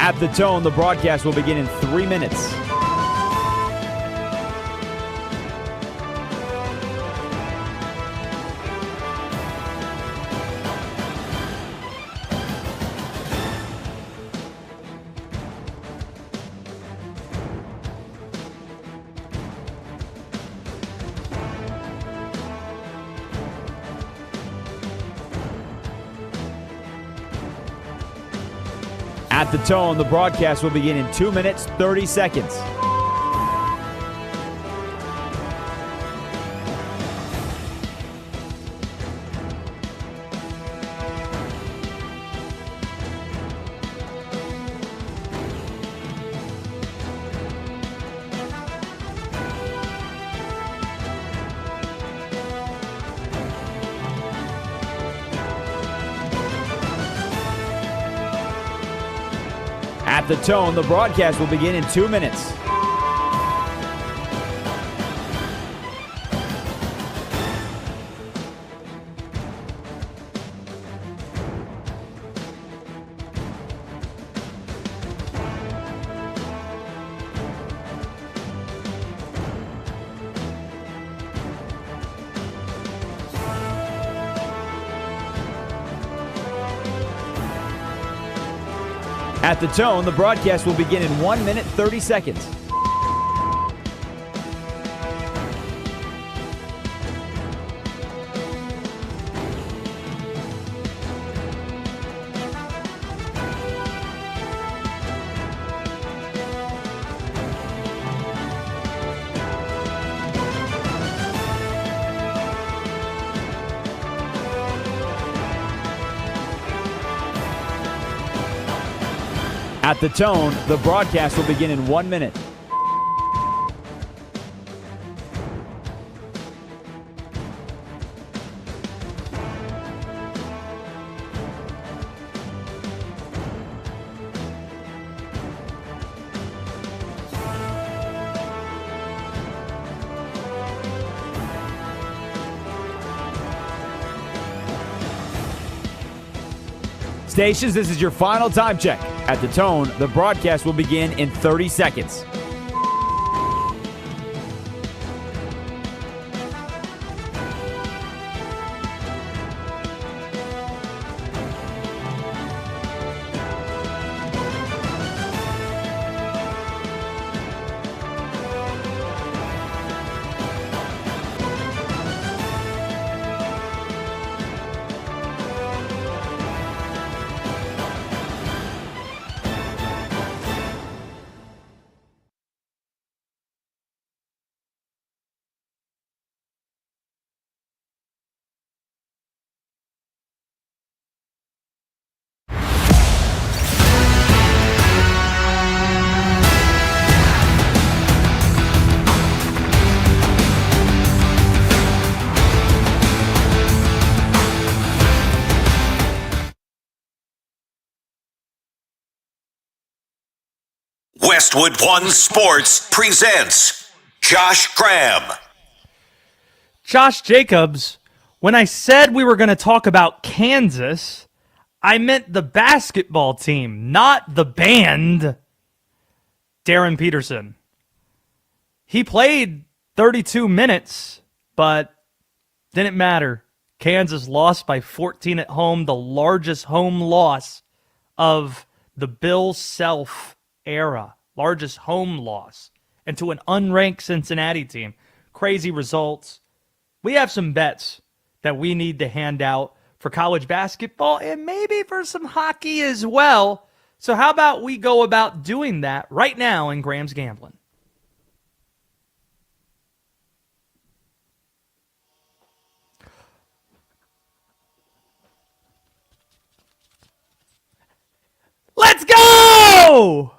At the tone, the broadcast will begin in 3 minutes. At the tone, the broadcast will begin in 2 minutes, 30 seconds. At the tone, the broadcast will begin in 2 minutes. At the tone, the broadcast will begin in 1 minute, 30 seconds. At the tone, the broadcast will begin in 1 minute. Stations, this is your final time check. At the tone, the broadcast will begin in 30 seconds. Westwood One Sports presents Josh Graham. Josh Jacobs, when I said we were going to talk about Kansas, I meant the basketball team, not the band. Darren Peterson. He played 32 minutes, but didn't matter. Kansas lost by 14 at home, the largest home loss of the Bill Self era. Largest home loss. And to an unranked Cincinnati team. Crazy results. We have some bets that we need to hand out for college basketball and maybe for some hockey as well. So how about we go about doing that right now in Graham's Gambling? Let's go!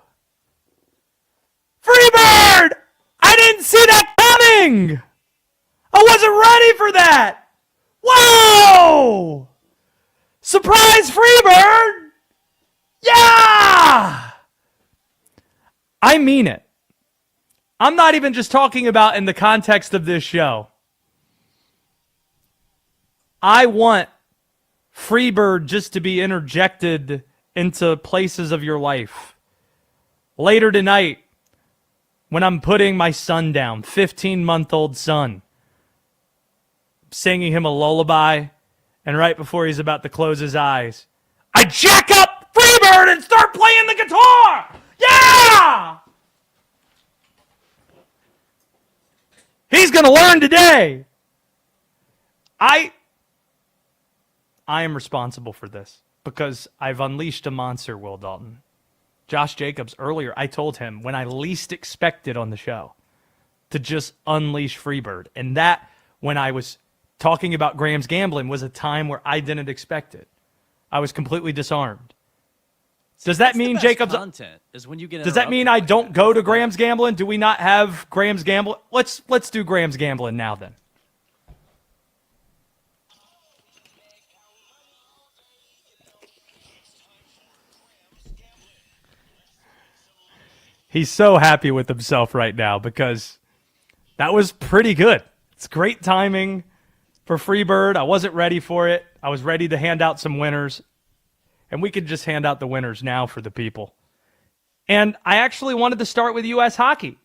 Freebird! I didn't see that coming! I wasn't ready for that! Whoa! Surprise Freebird! Yeah! I mean it. I'm not even just talking about in the context of this show. I want Freebird just to be interjected into places of your life. Later tonight, when I'm putting my son down, 15-month-old son, singing him a lullaby, and right before he's about to close his eyes, I jack up Freebird and start playing the guitar! Yeah! He's going to learn today. I am responsible for this because I've unleashed a monster, Will Dalton. Josh Jacobs, earlier, I told him when I least expected on the show to just unleash Freebird. And that, when I was talking about Graham's Gambling, was a time where I didn't expect it. I was completely disarmed. Does that mean Jacobs? Content is when you get. Does that mean I don't go to Graham's Gambling? Do we not have Graham's Gambling? Let's do Graham's Gambling now then. He's so happy with himself right now because that was pretty good. It's great timing for Freebird. I wasn't ready for it. I was ready to hand out some winners. And we could just hand out the winners now for the people. And I actually wanted to start with U.S. hockey.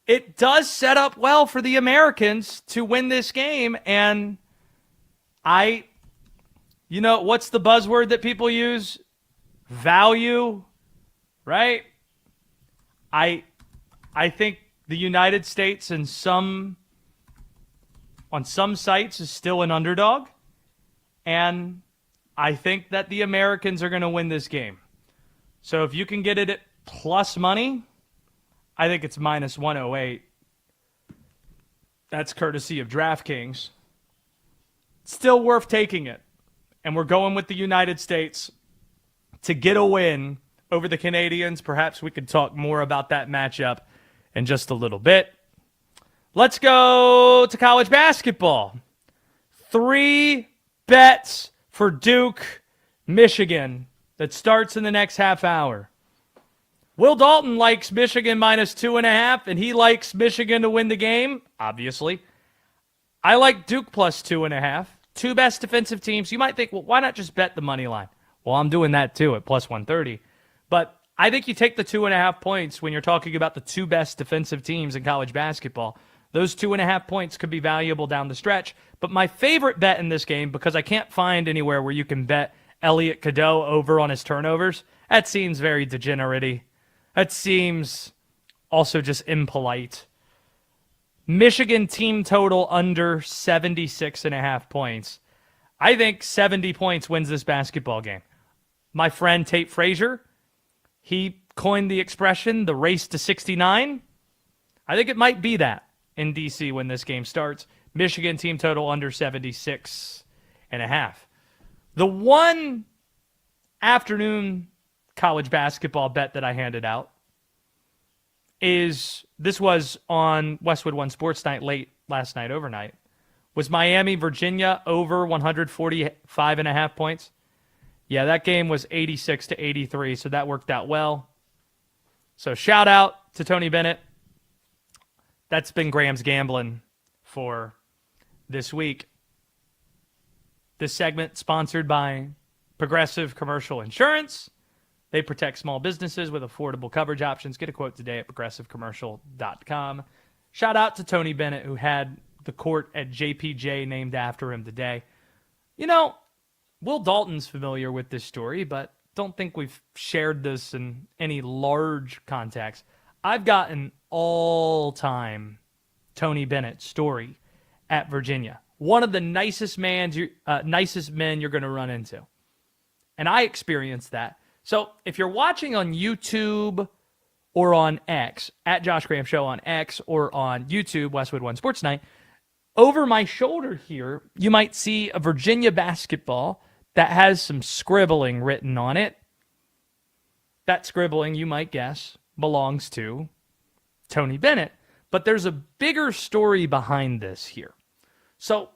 It does set up well for the Americans to win this game. And what's the buzzword that people use? Value right? I think the United States on some sites is still an underdog, and I think that the Americans are going to win this game. So if you can get it at plus money, I think it's minus 108. That's courtesy of DraftKings. Still worth taking it. And we're going with the United States to get a win over the Canadians. Perhaps we could talk more about that matchup in just a little bit. Let's go to college basketball. 3 bets for Duke, Michigan that starts in the next half hour. Will Dalton likes Michigan minus 2.5, and he likes Michigan to win the game, obviously. I like Duke plus 2.5. 2 best defensive teams. You might think, well, why not just bet the money line? Well, I'm doing that too at plus 130. But I think you take the 2.5 points when you're talking about the 2 best defensive teams in college basketball. Those 2.5 points could be valuable down the stretch. But my favorite bet in this game, because I can't find anywhere where you can bet Elliot Cadeau over on his turnovers, that seems very degenerate-y. That seems also just impolite. Michigan team total under 76.5 points. I think 70 points wins this basketball game. My friend Tate Frazier, he coined the expression, the race to 69. I think it might be that in D.C. when this game starts. Michigan team total under 76.5. The one afternoon college basketball bet that I handed out this was on Westwood One Sports Night late last night, overnight, was Miami, Virginia over 145.5 points. Yeah, that game was 86-83, so that worked out well. So shout out to Tony Bennett. That's been Graham's gambling for this week. This segment sponsored by Progressive Commercial Insurance. They protect small businesses with affordable coverage options. Get a quote today at progressivecommercial.com. Shout out to Tony Bennett, who had the court at JPJ named after him today. You know, Will Dalton's familiar with this story, but don't think we've shared this in any large context. I've got an all-time Tony Bennett story at Virginia. One of the nicest men you're going to run into. And I experienced that. So if you're watching on YouTube or on X, at Josh Graham Show on X or on YouTube, Westwood One Sports Night, over my shoulder here, you might see a Virginia basketball that has some scribbling written on it. That scribbling, you might guess, belongs to Tony Bennett. But there's a bigger story behind this here. So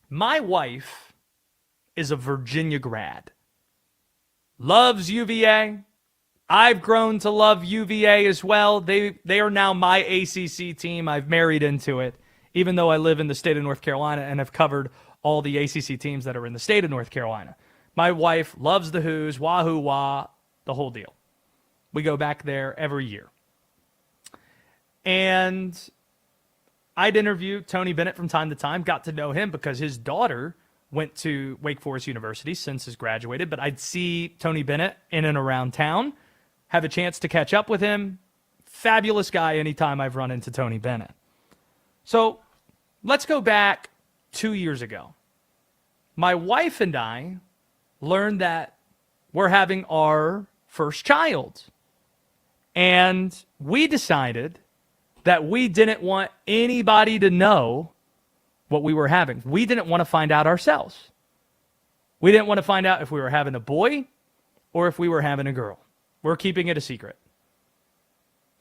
my wife is a Virginia grad. Loves UVA. I've grown to love UVA as well. They are now my ACC team. I've married into it, even though I live in the state of North Carolina and have covered all the ACC teams that are in the state of North Carolina. My wife loves the Who's, Wahoo Wah, the whole deal. We go back there every year. And I'd interview Tony Bennett from time to time, got to know him because his daughter went to Wake Forest University since he's graduated, but I'd see Tony Bennett in and around town, have a chance to catch up with him. Fabulous guy anytime I've run into Tony Bennett. So let's go back 2 years ago. My wife and I learned that we're having our first child. And we decided that we didn't want anybody to know what we were having. We didn't want to find out ourselves. We didn't want to find out if we were having a boy or if we were having a girl. We're keeping it a secret.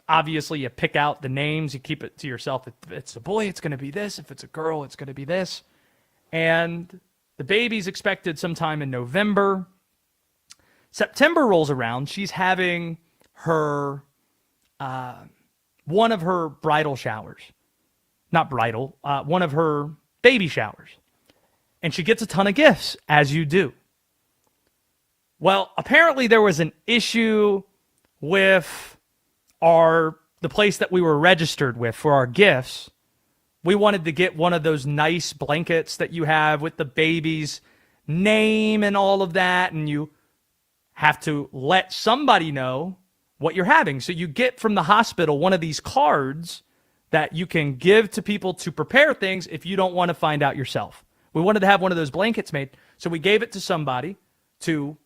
Obviously, you pick out the names, you keep it to yourself. If it's a boy, it's going to be this. If it's a girl, it's going to be this. And the baby's expected sometime in November. September rolls around. She's having her one of her bridal showers. Not bridal, one of her baby showers. And she gets a ton of gifts, as you do. Well, apparently there was an issue with the place that we were registered with for our gifts. We wanted to get one of those nice blankets that you have with the baby's name and all of that, and you have to let somebody know what you're having. So you get from the hospital one of these cards that you can give to people to prepare things if you don't want to find out yourself. We wanted to have one of those blankets made, so we gave it to somebody to,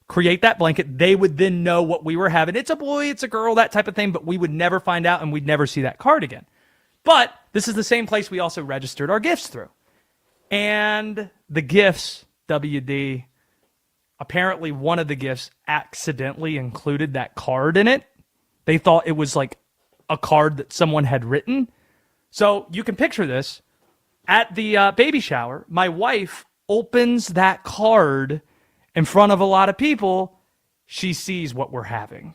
create that blanket. They would then know what we were having. It's a boy, it's a girl, that type of thing, but we would never find out and we'd never see that card again. But this is the same place we also registered our gifts through. And the gifts, WD, apparently one of the gifts accidentally included that card in it. They thought it was like a card that someone had written. So you can picture this. At the baby shower, my wife opens that card in front of a lot of people. She sees what we're having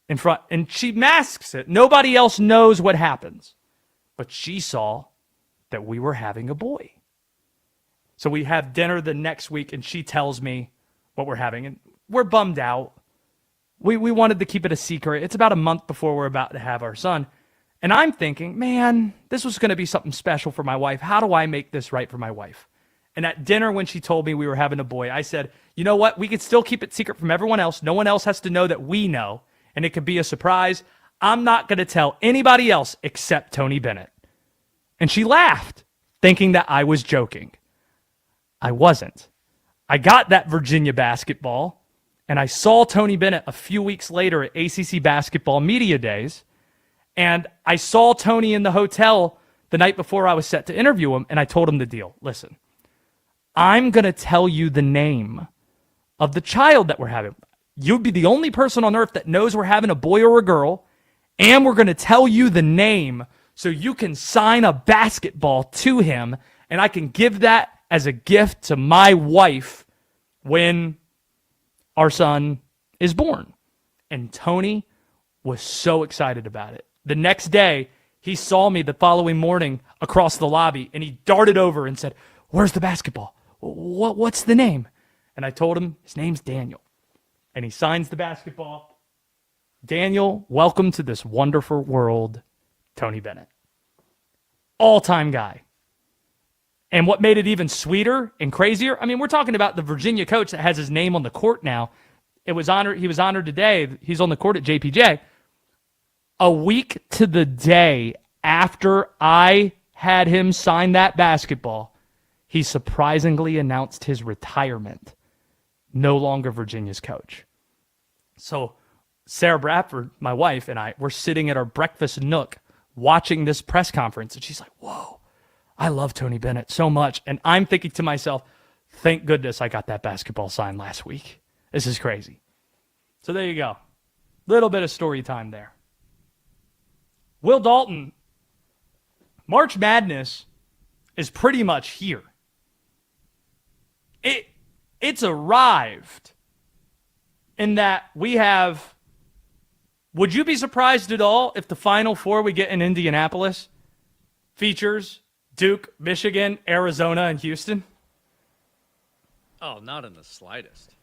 in front, and she masks it. Nobody else knows what happens. But she saw that we were having a boy. So we have dinner the next week, and she tells me what we're having, and we're bummed out. We wanted to keep it a secret. It's about a month before we're about to have our son. And I'm thinking, man, this was going to be something special for my wife. How do I make this right for my wife? And at dinner, when she told me we were having a boy, I said, you know what? We could still keep it secret from everyone else. No one else has to know that we know, and it could be a surprise. I'm not going to tell anybody else except Tony Bennett. And she laughed, thinking that I was joking. I wasn't. I got that Virginia basketball, and I saw Tony Bennett a few weeks later at ACC Basketball Media Days, and I saw Tony in the hotel the night before I was set to interview him, and I told him the deal. Listen, I'm going to tell you the name of the child that we're having. You'd be the only person on earth that knows we're having a boy or a girl, and we're going to tell you the name so you can sign a basketball to him, and I can give that as a gift to my wife when our son is born. And Tony was so excited about it. The next day, he saw me the following morning across the lobby, and he darted over and said, "Where's the basketball? What's the name?" And I told him, his name's Daniel. And he signs the basketball. Daniel, welcome to this wonderful world, Tony Bennett. All-time guy. And what made it even sweeter and crazier, I mean, we're talking about the Virginia coach that has his name on the court now. He was honored today. He's on the court at JPJ. A week to the day after I had him sign that basketball, he surprisingly announced his retirement. No longer Virginia's coach. So Sarah Bradford, my wife, and I were sitting at our breakfast nook watching this press conference, and she's like, whoa, I love Tony Bennett so much. And I'm thinking to myself, thank goodness I got that basketball signed last week. This is crazy. So there you go. Little bit of story time there. Will Dalton, March Madness is pretty much here. It's arrived in that we have, would you be surprised at all if the Final Four we get in Indianapolis features Duke, Michigan, Arizona, and Houston? Oh, not in the slightest.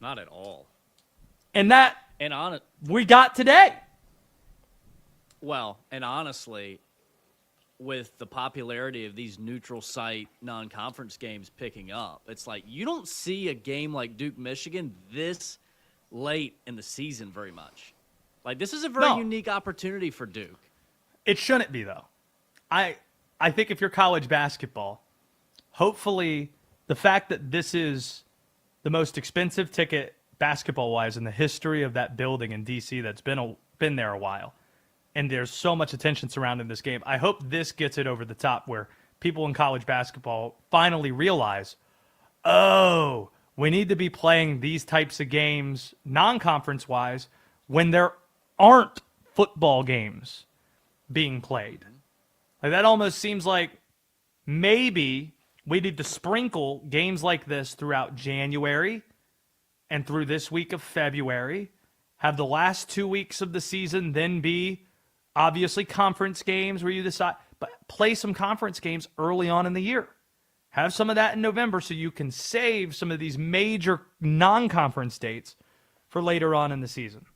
Not at all. And that And on it, we got today. well, and honestly, with the popularity of these neutral site non-conference games picking up, it's like you don't see a game like Duke, Michigan this late in the season very much. Like, this is a very unique opportunity for Duke. It shouldn't be, though. I think if you're college basketball, hopefully the fact that this is the most expensive ticket basketball-wise in the history of that building in D.C. that's been there a while, and there's so much attention surrounding this game, I hope this gets it over the top where people in college basketball finally realize, oh, we need to be playing these types of games non-conference-wise when there aren't football games being played. Like, that almost seems like maybe we need to sprinkle games like this throughout January and through this week of February, have the last 2 weeks of the season then be obviously conference games where you decide, but play some conference games early on in the year. Have some of that in November so you can save some of these major non-conference dates for later on in the season.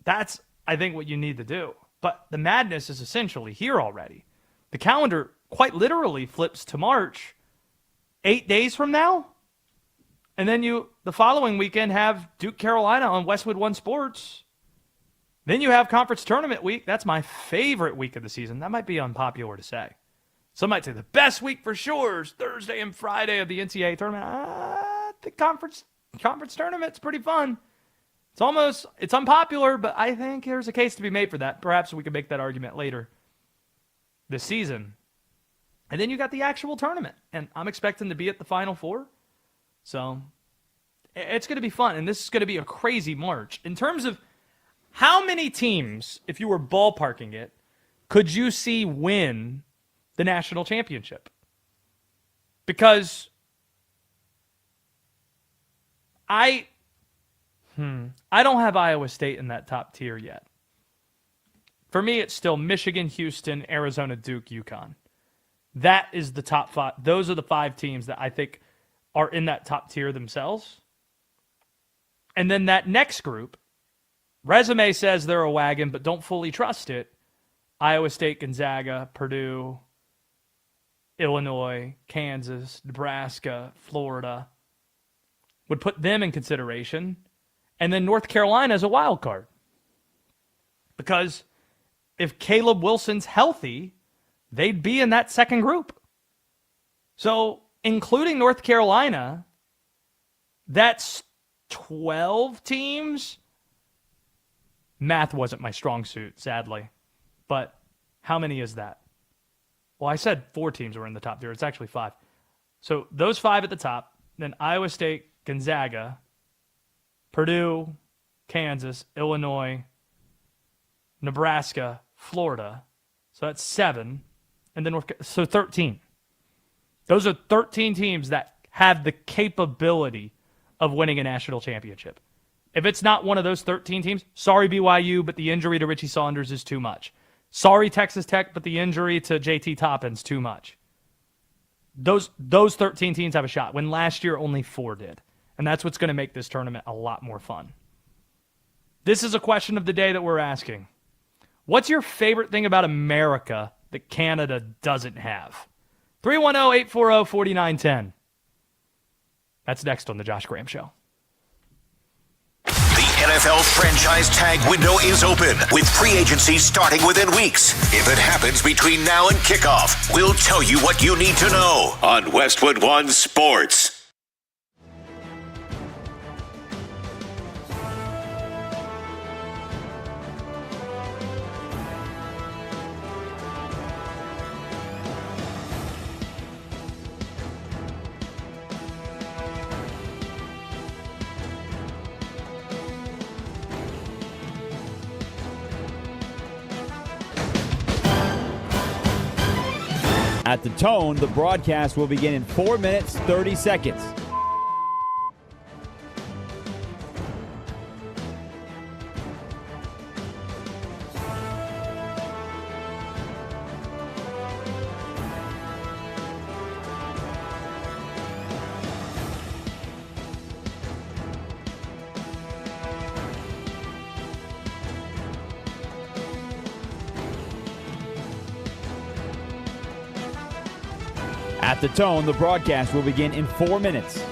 That's, I think, what you need to do. But the madness is essentially here already. The calendar quite literally flips to March 8 days from now. And then the following weekend, have Duke Carolina on Westwood One Sports. Then you have conference tournament week. That's my favorite week of the season. That might be unpopular to say. Some might say the best week for sure is Thursday and Friday of the NCAA tournament. The conference tournament's pretty fun. It's unpopular, but I think there's a case to be made for that. Perhaps we could make that argument later this season. And then you got the actual tournament, and I'm expecting to be at the Final Four. So it's going to be fun, and this is going to be a crazy March. In terms of how many teams, if you were ballparking it, could you see win the national championship? Because I don't have Iowa State in that top tier yet. For me, it's still Michigan, Houston, Arizona, Duke, UConn. That is the top 5. Those are the 5 teams that I think are in that top tier themselves. And then that next group, resume says they're a wagon, but don't fully trust it. Iowa State, Gonzaga, Purdue, Illinois, Kansas, Nebraska, Florida, would put them in consideration. And then North Carolina is a wild card. Because if Caleb Wilson's healthy, they'd be in that second group. So, including North Carolina, that's 12 teams. Math wasn't my strong suit, sadly. But how many is that? Well, I said 4 teams were in the top tier. It's actually 5. So, those 5 at the top, then Iowa State, Gonzaga, Purdue, Kansas, Illinois, Nebraska, Florida. So that's 7. And then so 13. Those are 13 teams that have the capability of winning a national championship. If it's not one of those 13 teams, sorry BYU, but the injury to Richie Saunders is too much. Sorry Texas Tech, but the injury to JT Toppin's too much. Those 13 teams have a shot, when last year only 4 did. And that's what's going to make this tournament a lot more fun. This is a question of the day that we're asking. What's your favorite thing about America that Canada doesn't have? 310-840-4910. That's next on The Josh Graham Show. The NFL franchise tag window is open, with free agency starting within weeks. If it happens between now and kickoff, we'll tell you what you need to know on Westwood One Sports. At the tone, the broadcast will begin in 4 minutes, 30 seconds. At the tone, the broadcast will begin in 4 minutes.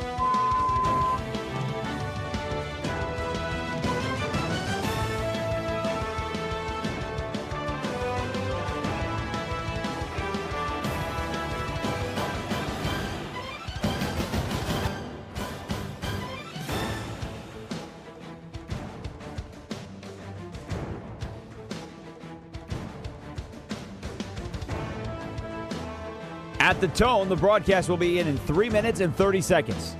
At the tone, the broadcast will be in 3 minutes and 30 seconds.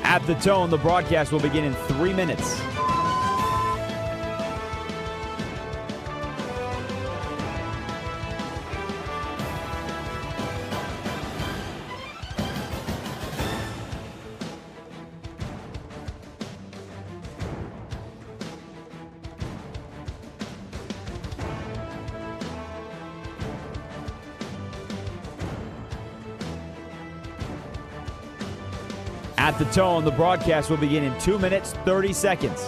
At the tone, the broadcast will begin in 3 minutes. At the tone, the broadcast will begin in 2 minutes, 30 seconds.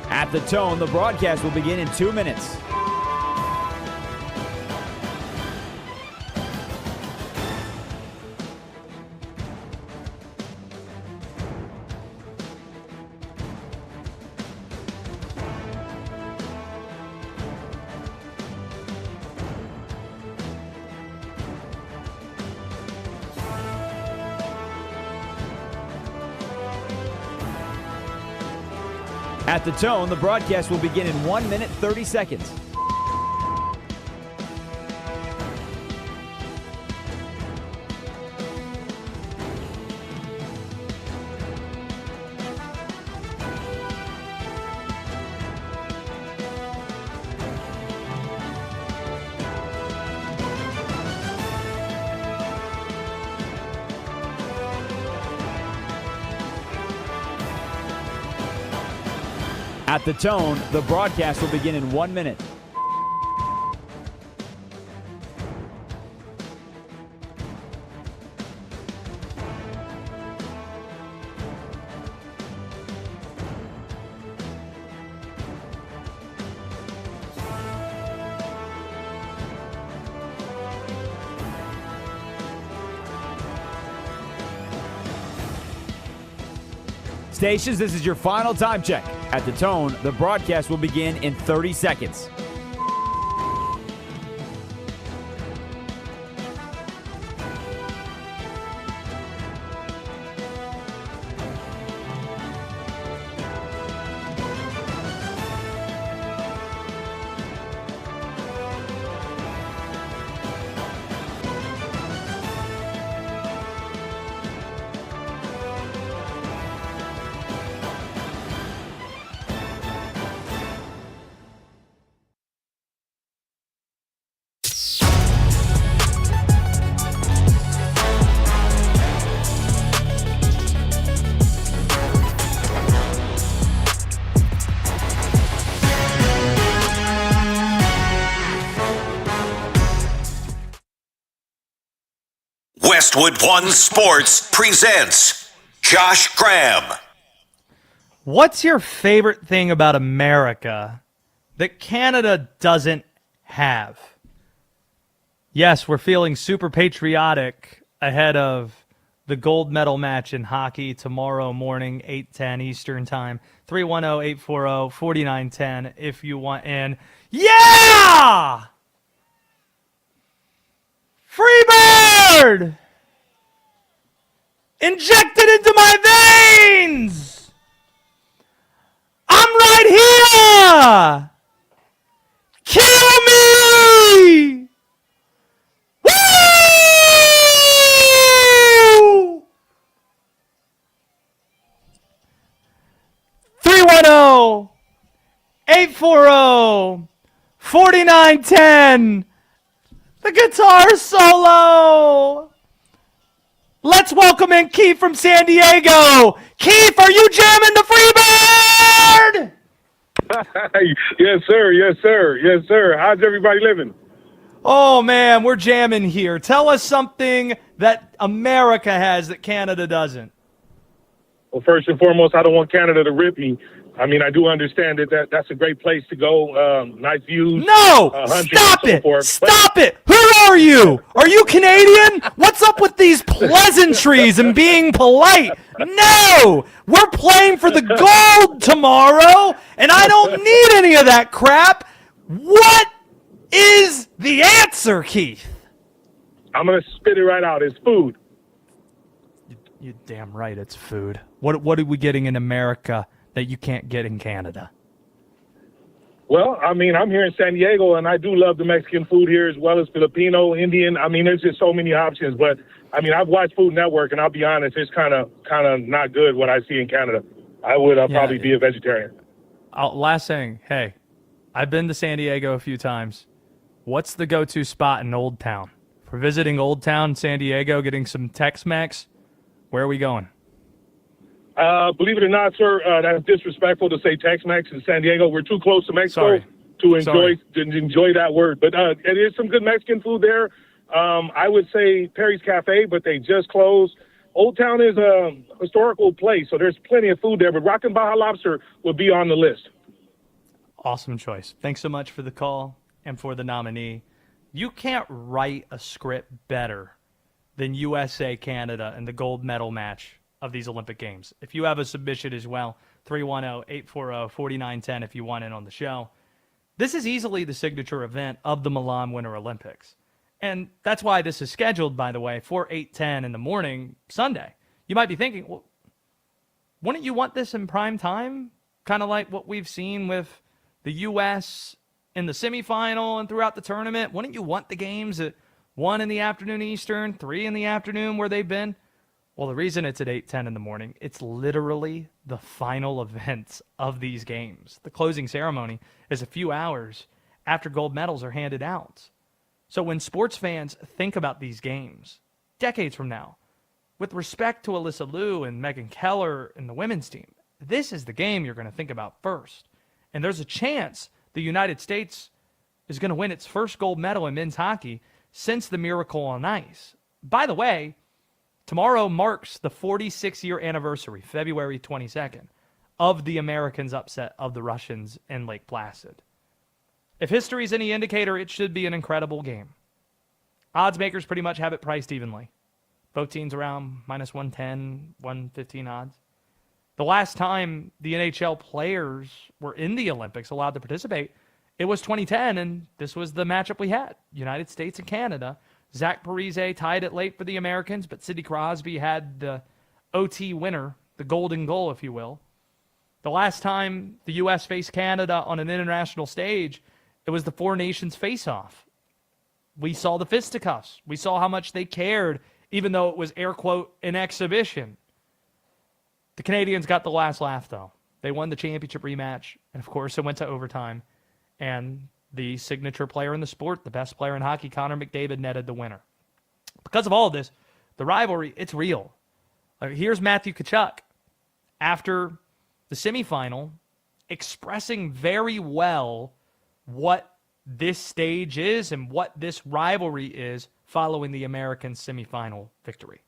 At the tone, the broadcast will begin in 2 minutes. At the tone, the broadcast will begin in 1 minute, 30 seconds. At the tone, the broadcast will begin in 1 minute. Stations, this is your final time check. At the tone, the broadcast will begin in 30 seconds. Westwood One Sports presents Josh Graham. What's your favorite thing about America that Canada doesn't have? Yes, we're feeling super patriotic ahead of the gold medal match in hockey tomorrow morning, 8:10 Eastern Time. 310-840-4910 if you want in. Yeah! Free bird! Injected into my veins! I'm right here! Kill me! Woo! 310-840-4910. The guitar solo. Let's welcome in Keith from San Diego. Keith, are you jamming the Freebird? Yes, sir. Yes, sir. Yes, sir. How's everybody living? Oh, man, we're jamming here. Tell us something that America has that Canada doesn't. Well, first and foremost, I don't want Canada to rip me. I mean, I do understand that's a great place to go. Nice views. No! Stop it! Stop it! Who are you? Are you Canadian? What's up with these pleasantries and being polite? No! We're playing for the gold tomorrow, and I don't need any of that crap. What is the answer, Keith? I'm going to spit it right out. It's food. You're damn right it's food. What are we getting in America that you can't get in Canada? Well, I mean, I'm here in San Diego, and I do love the Mexican food here as well as Filipino, Indian. I mean, there's just so many options. But, I mean, I've watched Food Network, and I'll be honest, it's kind of not good what I see in Canada. I would probably be a vegetarian. Last thing, hey, I've been to San Diego a few times. What's the go-to spot in Old Town? For visiting Old Town, San Diego, getting some Tex-Mex, where are we going? Believe it or not, sir, that's disrespectful to say Tex-Mex in San Diego. We're too close to Mexico Sorry. to enjoy that word. But it is some good Mexican food there. I would say Perry's Cafe, but they just closed. Old Town is a historical place, so there's plenty of food there. But Rockin' Baja Lobster would be on the list. Awesome choice. Thanks so much for the call and for the nominee. You can't write a script better than USA Canada and the gold medal match of these Olympic Games. If you have a submission as well, 310-840-4910 if you want in on the show. This is easily the signature event of the Milan Winter Olympics. And that's why this is scheduled, by the way, for 8:10 in the morning Sunday. You might be thinking, well, wouldn't you want this in prime time? Kind of like what we've seen with the U.S. in the semifinal and throughout the tournament. Wouldn't you want the games at 1 in the afternoon Eastern, 3 in the afternoon where they've been? Well, the reason it's at 8:10 in the morning, it's literally the final events of these games. The closing ceremony is a few hours after gold medals are handed out. So when sports fans think about these games, decades from now, with respect to Alyssa Liu and Megan Keller and the women's team, this is the game you're going to think about first. And there's a chance the United States is going to win its first gold medal in men's hockey since the Miracle on Ice. By the way, tomorrow marks the 46-year anniversary, February 22nd, of the Americans' upset of the Russians in Lake Placid. If history is any indicator, it should be an incredible game. Odds makers pretty much have it priced evenly. Both teams around minus 110, 115 odds. The last time the NHL players were in the Olympics allowed to participate, it was 2010, and this was the matchup we had. United States and Canada. Zach Parise tied it late for the Americans, but Sidney Crosby had the OT winner, the golden goal, if you will. The last time the U.S. faced Canada on an international stage, it was the Four Nations face-off. We saw the fisticuffs. We saw how much they cared, even though it was, air quote, an exhibition. The Canadians got the last laugh, though. They won the championship rematch, and of course, it went to overtime. And the signature player in the sport, the best player in hockey, Connor McDavid, netted the winner. Because of all of this, the rivalry, it's real. Here's Matthew Tkachuk after the semifinal expressing very well what this stage is and what this rivalry is following the American semifinal victory.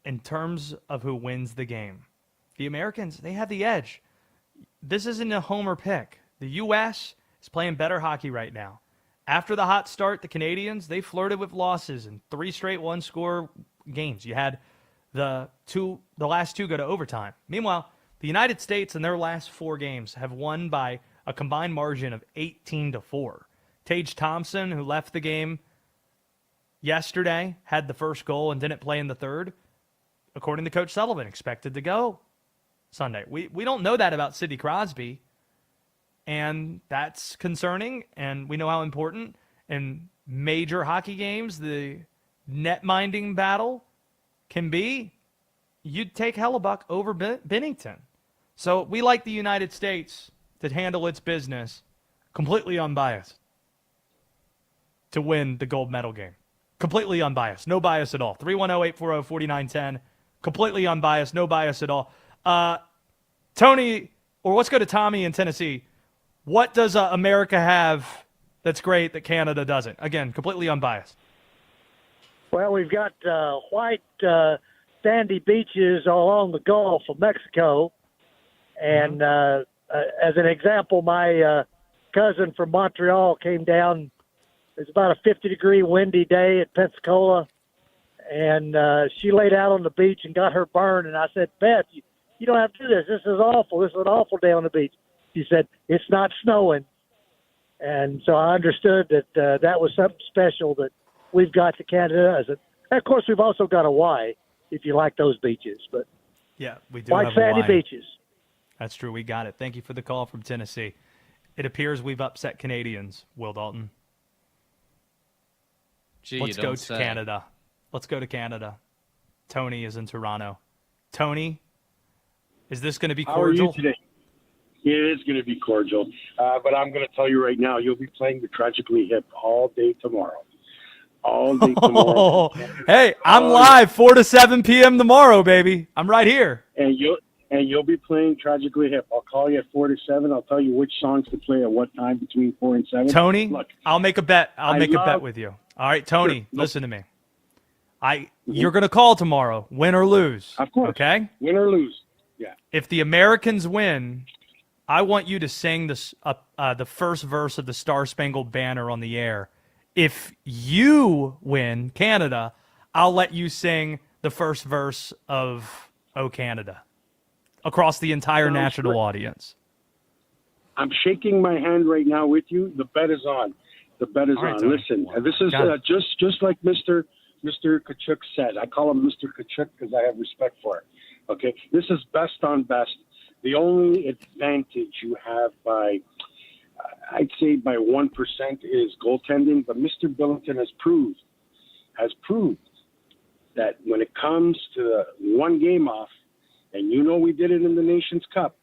In terms of who wins the game, the Americans, they have the edge. This isn't a homer pick. The U.S. is playing better hockey right now. After the hot start, the Canadians, they flirted with losses in 3 straight one-score games. You had the last two go to overtime. Meanwhile, the United States in their last 4 games have won by a combined margin of 18-4. Tage Thompson, who left the game yesterday, had the first goal and didn't play in the third. According to Coach Sullivan, expected to go Sunday. We don't know that about Sidney Crosby, and that's concerning, and we know how important in major hockey games the net-minding battle can be. You'd take Hellebuck over Binnington. So we like the United States to handle its business completely unbiased to win the gold medal game. Completely unbiased. No bias at all. 310-840-4910. Completely unbiased, no bias at all. Tony, or let's go to Tommy in Tennessee. What does America have that's great that Canada doesn't? Again, completely unbiased. Well, we've got white sandy beaches along the Gulf of Mexico. And as an example, my cousin from Montreal came down. It was about a 50-degree windy day at Pensacola. And she laid out on the beach and got her burn. And I said, Beth, you don't have to do this. This is awful. This is an awful day on the beach. She said, it's not snowing. And so I understood that that was something special that we've got to Canada. And of course, we've also got Hawaii, if you like those beaches. But Yeah, we do white have sandy Hawaii. beaches. That's true. We got it. Thank you for the call from Tennessee. It appears we've upset Canadians, Will Dalton. Gee, Let's you go don't to say. Canada. Let's go to Canada. Tony is in Toronto. Tony, is this going to be How are you cordial? today? It is going to be cordial, but I'm going to tell you right now, you'll be playing the Tragically Hip all day tomorrow. All day tomorrow. Hey, I'm live 4 to 7 p.m. tomorrow, baby. I'm right here. And you'll be playing Tragically Hip. I'll call you at 4 to 7. I'll tell you which songs to play at what time between 4 and 7. Tony, Look, I'll make a bet. I'll I make a bet love- with you. All right, Tony, Sure. listen to me. You're going to call tomorrow, win or lose. Of course. Okay? Win or lose. Yeah. If the Americans win, I want you to sing the first verse of the Star Spangled Banner on the air. If you win, Canada, I'll let you sing the first verse of "O Canada" across the entire Sounds national great. audience. I'm shaking my hand right now with you. The bet is on. The bet is All right, on. Tony. Listen, this is Got it. just like Mr. Kachuk said. I call him Mr. Kachuk because I have respect for it. Okay, this is best on best. The only advantage you have by, I'd say by 1% is goaltending. But Mr. Billington has proved that when it comes to the one game off, and you know we did it in the Nations Cup,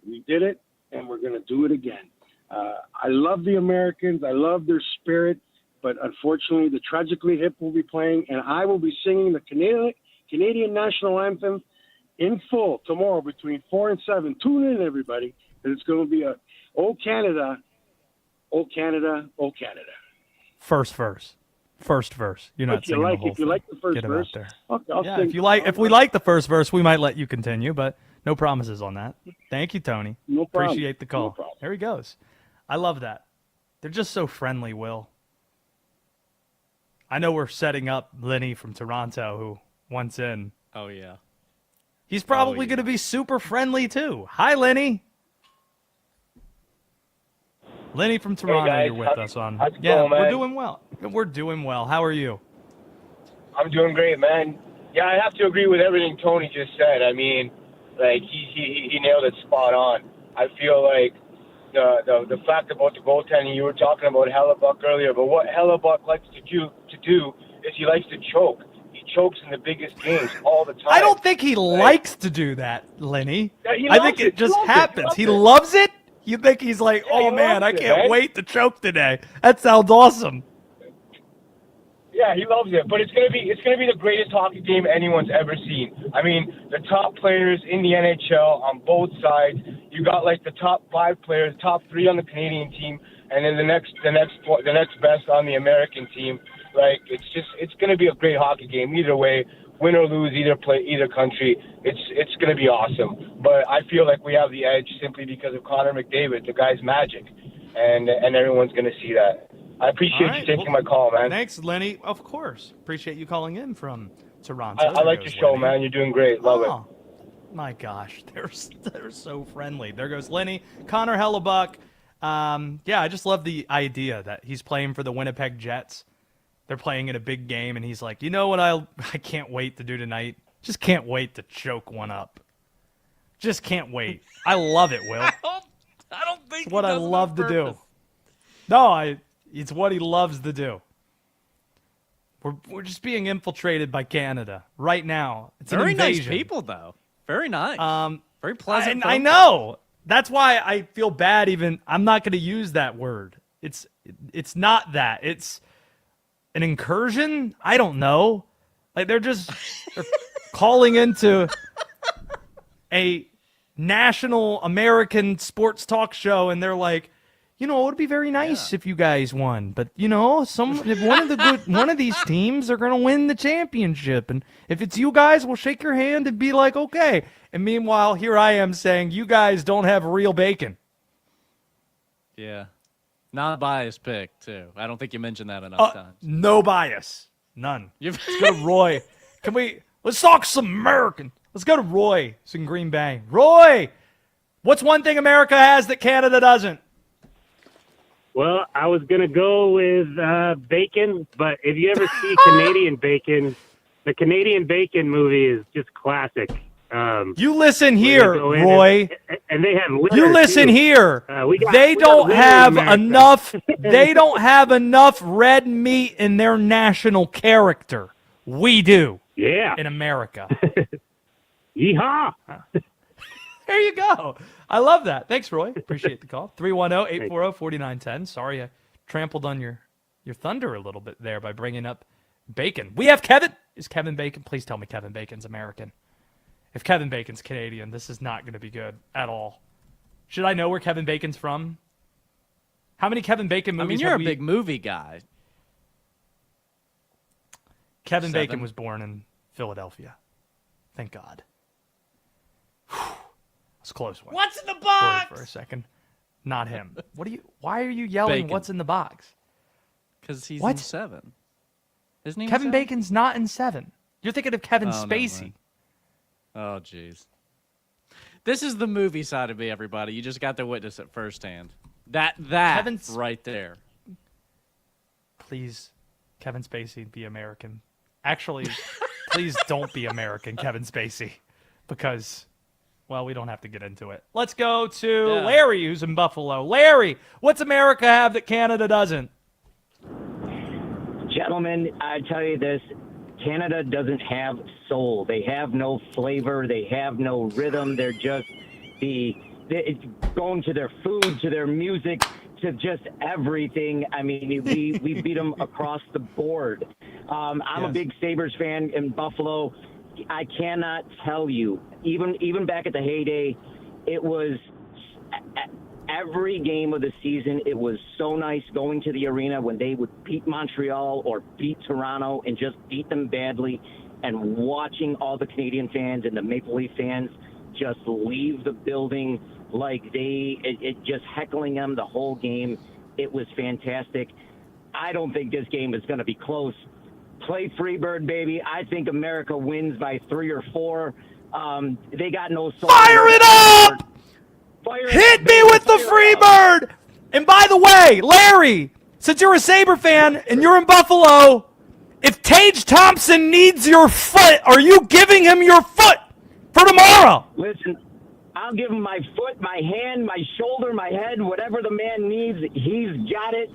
we did it, and we're going to do it again. I love the Americans. I love their spirit. But unfortunately, the Tragically Hip will be playing, and I will be singing the Canadian National Anthem in full tomorrow between 4 and 7. Tune in, everybody, and it's going to be a "Oh Canada, Oh Canada, Oh Canada." First verse. You're not If you singing like, the whole if you thing. like the first Get it verse, out there. I'll Yeah, sing. if we like the first verse, we might let you continue, but no promises on that. Thank you, Tony. No problem. Appreciate the call. No problem. There he goes. I love that. They're just so friendly, Will. I know we're setting up Lenny from Toronto, who wants in. Oh, yeah. He's probably going to be super friendly, too. Hi, Lenny. Lenny from Toronto, guys. you're with us on. how's it Yeah, going, we're man? doing well. We're doing well. How are you? I'm doing great, man. Yeah, I have to agree with everything Tony just said. I mean, like he nailed it spot on. I feel like the fact about the goaltending, you were talking about Hellebuck earlier, but what Hellebuck likes to do is he likes to choke. He chokes in the biggest games all the time. I don't think he likes to do that, Lenny. Yeah, he I loves think it. it just He loves it. happens. He He loves loves it? You think he's like, Yeah, oh he man, I loves it, can't man. wait to choke today. That sounds awesome. Yeah, he loves it. But it's gonna be the greatest hockey game anyone's ever seen. I mean, the top players in the NHL on both sides. You got like the top 5 players, top 3 on the Canadian team, and then the next best on the American team. Like it's gonna be a great hockey game either way. Win or lose, either country, it's going to be awesome. But I feel like we have the edge simply because of Connor McDavid. The guy's magic, and everyone's going to see that. I appreciate All right, you taking well, my call, man. Thanks, Lenny. Of course. Appreciate you calling in from Toronto. I There like goes your show, Lenny. man. You're doing great. Love it. Oh, my gosh. They're so friendly. There goes Lenny. Connor Hellebuck. Yeah, I just love the idea that he's playing for the Winnipeg Jets. They're playing in a big game, and he's like, you know what I can't wait to do tonight? Just can't wait to choke one up. Just can't wait. I love it, Will. I don't think It's what he I does it on love to do. purpose. No, it's what he loves to do. We're just being infiltrated by Canada right now. It's Very an nice invasion. people, though. Very nice. Very pleasant. I folk. know. That's why I feel bad. Even I'm not going to use that word. It's not that. It's an incursion. I don't know. Like they're calling into a national American sports talk show, and they're like, you know, it would be very nice if you guys won, but you know, if one of these teams are going to win the championship, and if it's you guys, we'll shake your hand and be like, okay. And meanwhile, here I am saying, you guys don't have real bacon. Yeah. Not a biased pick, too. I don't think you mentioned that enough times. No bias, none. You've- Let's go to Roy. Let's talk some American. Let's go to Roy. It's in Green Bay. Roy, what's one thing America has that Canada doesn't? Well, I was going to go with bacon, but if you ever see Canadian bacon, the Canadian bacon movie is just classic. You listen here, Roy. And they have litter, you listen too. here. They don't have enough. They don't have enough red meat in their national character. We do. Yeah. In America. Yeehaw! There you go. I love that. Thanks, Roy. Appreciate the call. 310-840-4910. Sorry I trampled on your thunder a little bit there by bringing up bacon. We have Kevin. Is Kevin Bacon? Please tell me Kevin Bacon's American. If Kevin Bacon's Canadian, this is not going to be good at all. Should I know where Kevin Bacon's from? How many Kevin Bacon movies I mean, you're a big movie guy. Kevin 7. Bacon was born in Philadelphia. Thank God. It's a close one. What's in the box? For a second. Not him. Why are you yelling Bacon. what's in the box? Because he's What? in 7. Isn't he in Kevin 7? Bacon's not in 7. You're thinking of Kevin Oh, never Spacey. mind. Oh, jeez. This is the movie side of me, everybody. You just got to witness it firsthand. That Kevin's- right there. Please, Kevin Spacey, be American. Actually, please don't be American, Kevin Spacey. Because, well, we don't have to get into it. Let's go to Larry, who's in Buffalo. Larry, what's America have that Canada doesn't? Gentlemen, I tell you this, Canada doesn't have soul. They have no flavor. They have no rhythm. They're just going to their food, to their music, to just everything. I mean, we beat them across the board. I'm a big Sabres fan in Buffalo. I cannot tell you, even back at the heyday, it was every game of the season, it was so nice going to the arena when they would beat Montreal or beat Toronto and just beat them badly, and watching all the Canadian fans and the Maple Leaf fans just leave the building like it just heckling them the whole game. It was fantastic. I don't think this game is going to be close. Play Freebird, baby. I think America wins by 3 or 4. They got no soul. Fire it up! Hit me with the Freebird! And by the way, Larry, since you're a Sabre fan and you're in Buffalo, if Tage Thompson needs your foot, are you giving him your foot for tomorrow? Listen, I'll give him my foot, my hand, my shoulder, my head, whatever the man needs. He's got it.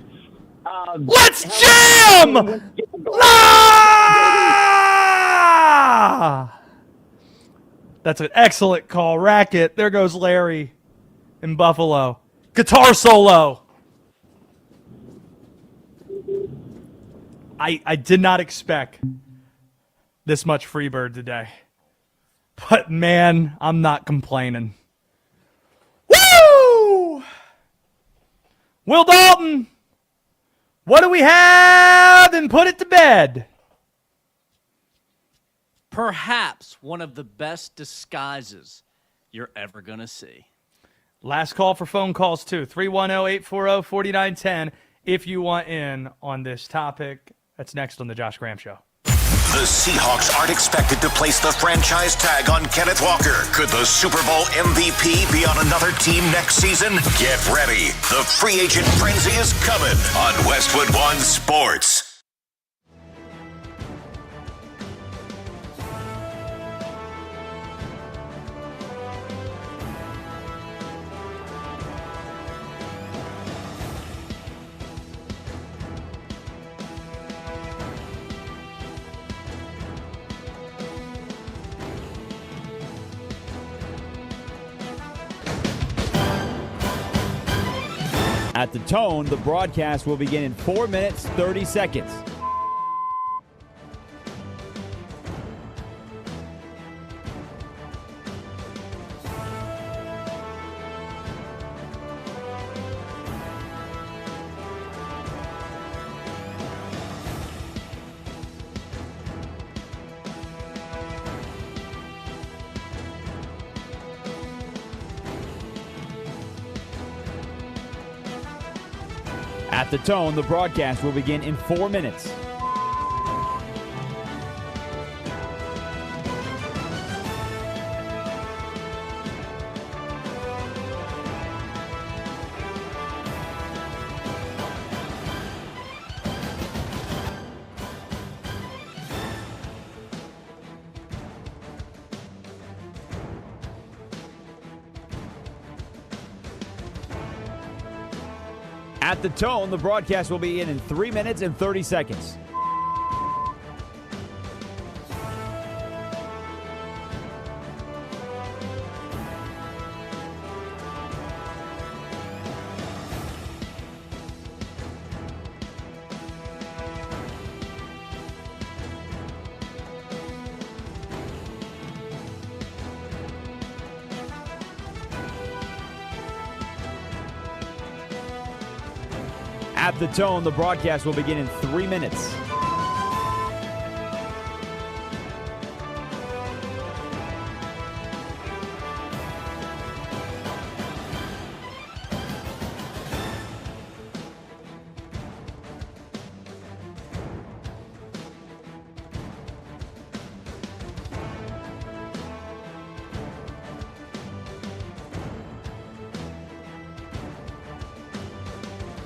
Let's jam! Ah! That's an excellent call. Racket. There goes Larry in Buffalo. Guitar solo. I did not expect this much Freebird today. But man, I'm not complaining. Woo! Will Dalton, what do we have? And put it to bed. Perhaps one of the best disguises you're ever going to see. Last call for phone calls, too. 310-840-4910 if you want in on this topic. That's next on The Josh Graham Show. The Seahawks aren't expected to place the franchise tag on Kenneth Walker. Could the Super Bowl MVP be on another team next season? Get ready. The free agent frenzy is coming on Westwood One Sports. At the tone, the broadcast will begin in 4 minutes, 30 seconds. At the tone, the broadcast will begin in 4 minutes. At the tone, the broadcast will begin in 3 minutes and 30 seconds. At the tone, the broadcast will begin in 3 minutes.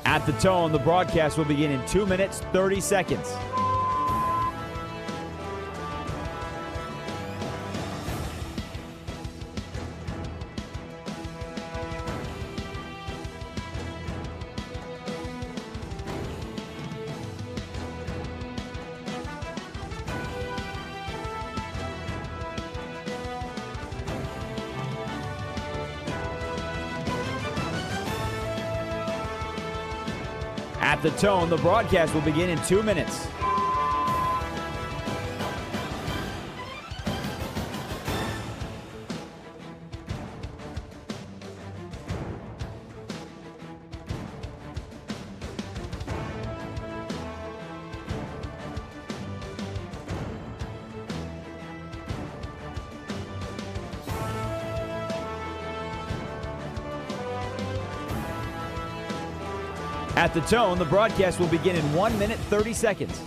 At the tone, the broadcast will begin in 2 minutes, 30 seconds. At the tone, the broadcast will begin in 2 minutes. At the tone, the broadcast will begin in 1 minute, 30 seconds.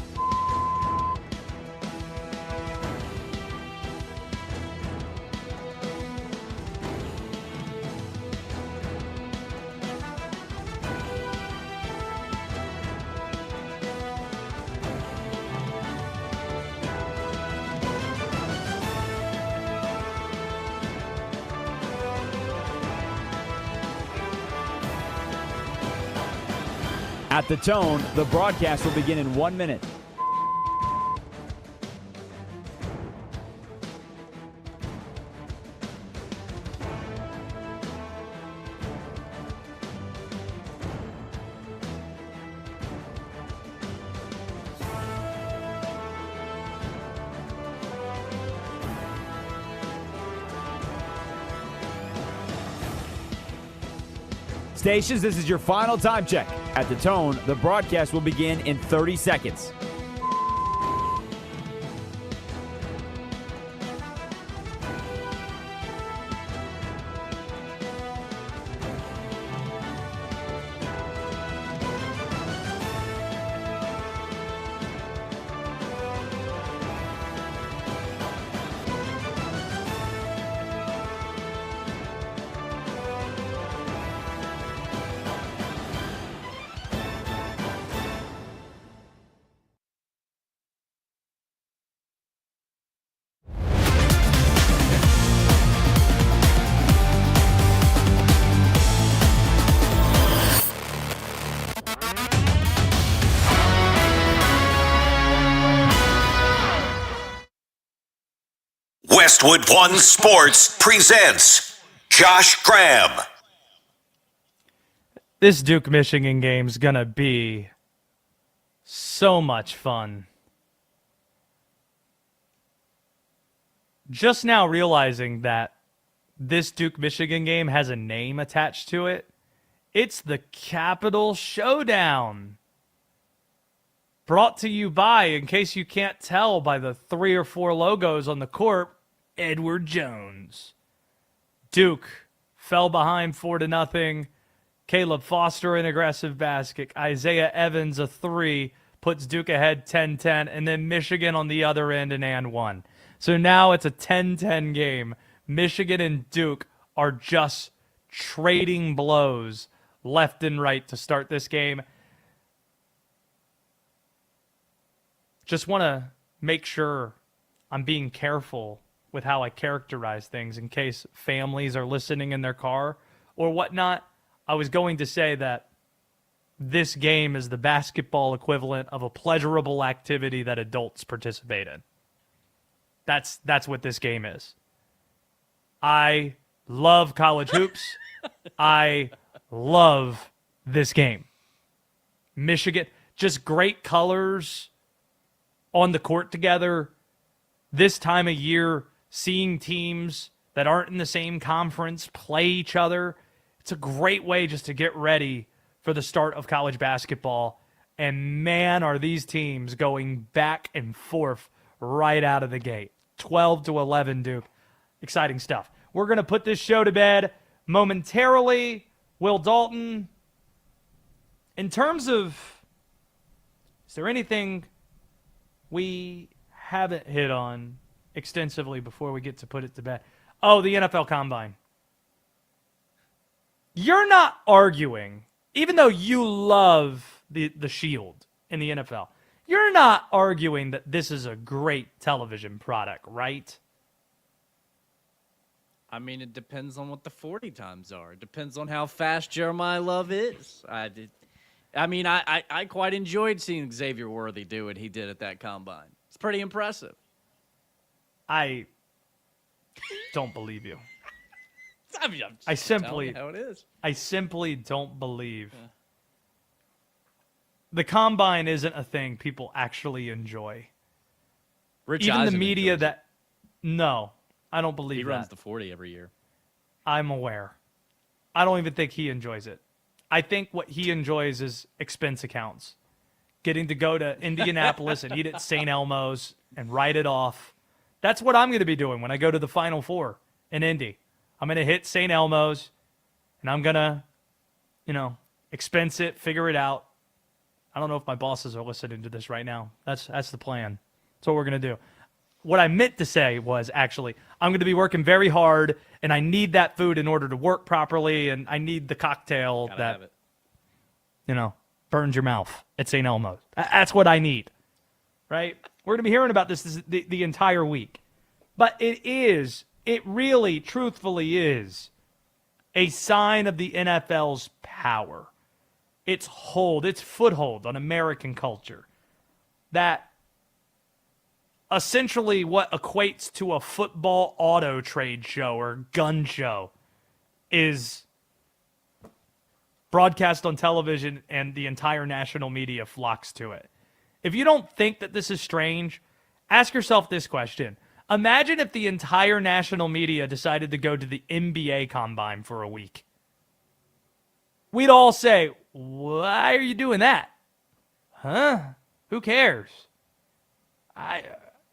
At the tone, the broadcast will begin in 1 minute. Stations, this is your final time check. At the tone, the broadcast will begin in 30 seconds. Westwood One Sports presents Josh Graham. This Duke Michigan game's gonna be so much fun. Just now realizing that this Duke Michigan game has a name attached to it. It's the Capital Showdown. Brought to you by, in case you can't tell by the 3 or 4 logos on the court, Edward Jones. Duke fell behind 4-0. Caleb Foster, an aggressive basket. Isaiah Evans, a 3, puts Duke ahead 10-10. And then Michigan on the other end, an and 1. So now it's a 10-10 game. Michigan and Duke are just trading blows left and right to start this game. Just want to make sure I'm being careful with how I characterize things in case families are listening in their car or whatnot. I was going to say that this game is the basketball equivalent of a pleasurable activity that adults participate in. That's what this game is. I love college hoops. I love this game. Michigan, just great colors on the court together. This time of year, seeing teams that aren't in the same conference play each other. It's a great way just to get ready for the start of college basketball. And man, are these teams going back and forth right out of the gate. 12-11 Duke. Exciting stuff. We're going to put this show to bed momentarily. Will Dalton, in terms of, is there anything we haven't hit on extensively before we get to put it to bed? Oh, the NFL Combine. You're not arguing, even though you love the Shield in the NFL, you're not arguing that this is a great television product, right? I mean, it depends on what the 40 times are. It depends on how fast Jeremiah Love is. I quite enjoyed seeing Xavier Worthy do what he did at that combine. It's pretty impressive. I don't believe you. I'm just telling you how it is. I simply don't believe. Yeah. The combine isn't a thing people actually enjoy. Rich Even Eisen the media enjoys that, no, I don't believe he that. runs the 40 every year. I'm aware. I don't even think he enjoys it. I think what he enjoys is expense accounts. Getting to go to Indianapolis and eat at St. Elmo's and write it off. That's what I'm going to be doing when I go to the Final Four in Indy. I'm going to hit St. Elmo's and I'm going to, expense it, figure it out. I don't know if my bosses are listening to this right now. That's the plan. That's what we're going to do. What I meant to say was actually, I'm going to be working very hard, and I need that food in order to work properly, and I need the cocktail that, burns your mouth at St. Elmo's. That's what I need, right? We're going to be hearing about this the entire week. But it really, truthfully is a sign of the NFL's power. Its foothold on American culture. That essentially what equates to a football auto trade show or gun show is broadcast on television and the entire national media flocks to it. If you don't think that this is strange, ask yourself this question. Imagine if the entire national media decided to go to the NBA Combine for a week. We'd all say, why are you doing that? Huh? Who cares?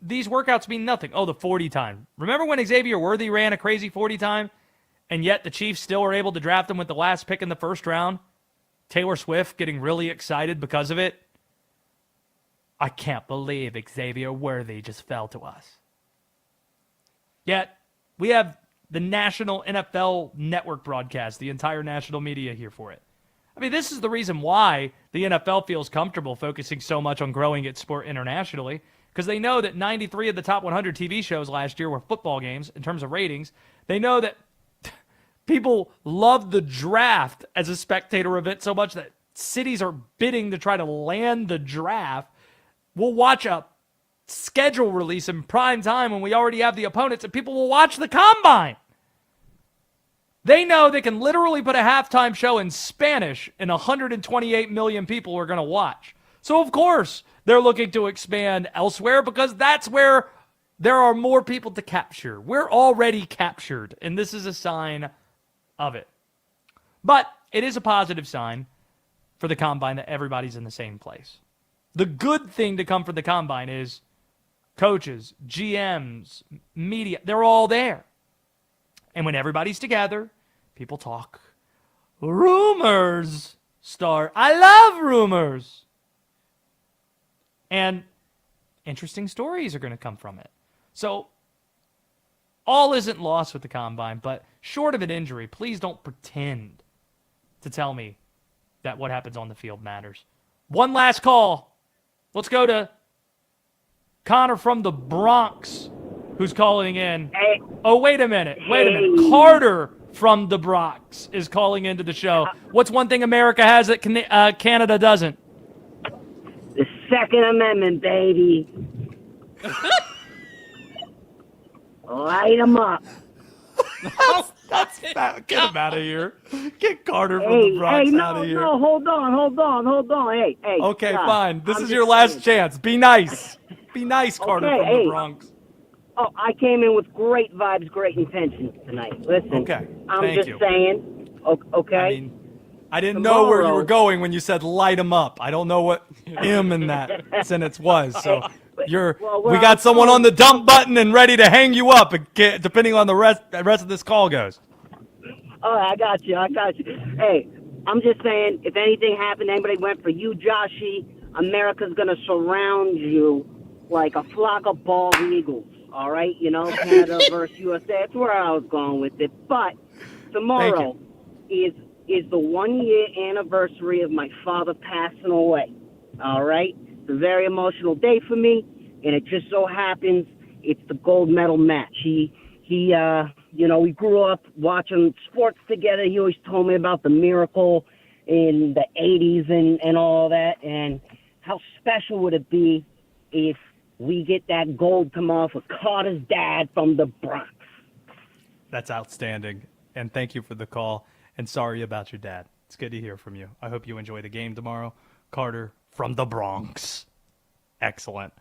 These workouts mean nothing. Oh, the 40 time. Remember when Xavier Worthy ran a crazy 40 time, and yet the Chiefs still were able to draft him with the last pick in the first round? Taylor Swift getting really excited because of it. I can't believe Xavier Worthy just fell to us. Yet, we have the national NFL network broadcast, the entire national media here for it. I mean, this is the reason why the NFL feels comfortable focusing so much on growing its sport internationally, because they know that 93 of the top 100 TV shows last year were football games in terms of ratings. They know that people love the draft as a spectator event so much that cities are bidding to try to land the draft. We'll watch a schedule release in prime time when we already have the opponents, and people will watch the combine. They know they can literally put a halftime show in Spanish and 128 million people are going to watch. So, of course, they're looking to expand elsewhere because that's where there are more people to capture. We're already captured, and this is a sign of it. But it is a positive sign for the combine that everybody's in the same place. The good thing to come from the combine is coaches, GMs, media, they're all there. And when everybody's together, people talk. Rumors start. I love rumors. And interesting stories are going to come from it. So all isn't lost with the combine, but short of an injury, please don't pretend to tell me that what happens on the field matters. One last call. Let's go to Connor from the Bronx, who's calling in. Oh, wait a minute. Carter from the Bronx is calling into the show. What's one thing America has that Canada doesn't? The Second Amendment, baby. Light 'em up. That's get him out of here. Get Carter from Hey, the Bronx hey, out of here. no, hold on. Hey. Okay, stop. fine. This I'm is just your last saying. chance. Be nice. Be nice, Carter Okay, from hey. the Bronx. Oh, I came in with great vibes, great intentions tonight. Listen, Okay, I'm thank just you. saying, okay? I mean, I didn't know where you Tomorrow- were going when you said light 'em up. I don't know what "im" in that sentence was. So we got someone on the dump button and ready to hang you up, depending on the rest of this call goes. Oh, I got you. Hey, I'm just saying, if anything happened, anybody went for you, Joshy, America's going to surround you like a flock of bald eagles, all right? You know, Canada versus USA. That's where I was going with it. But tomorrow is the 1-year anniversary of my father passing away, all right? It's a very emotional day for me, and it just so happens it's the gold medal match. We grew up watching sports together. He always told me about the miracle in the 80s and all that. And how special would it be if we get that gold tomorrow for Carter's dad from the Bronx? That's outstanding. And thank you for the call. And sorry about your dad. It's good to hear from you. I hope you enjoy the game tomorrow. Carter from the Bronx. Excellent.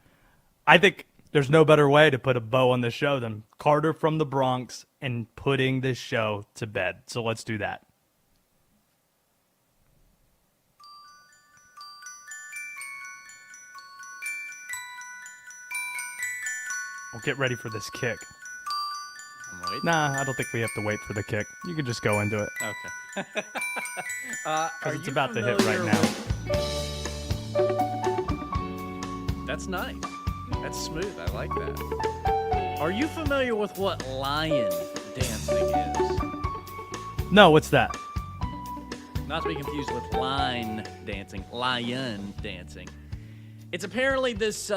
I think there's no better way to put a bow on this show than Carter from the Bronx and putting this show to bed. So let's do that. We'll get ready for this kick. Nah, I don't think we have to wait for the kick. You can just go into it. Okay. Because it's about to hit right now. That's nice. That's smooth. I like that. Are you familiar with what lion dancing is? No, what's that? Not to be confused with line dancing. Lion dancing. It's apparently this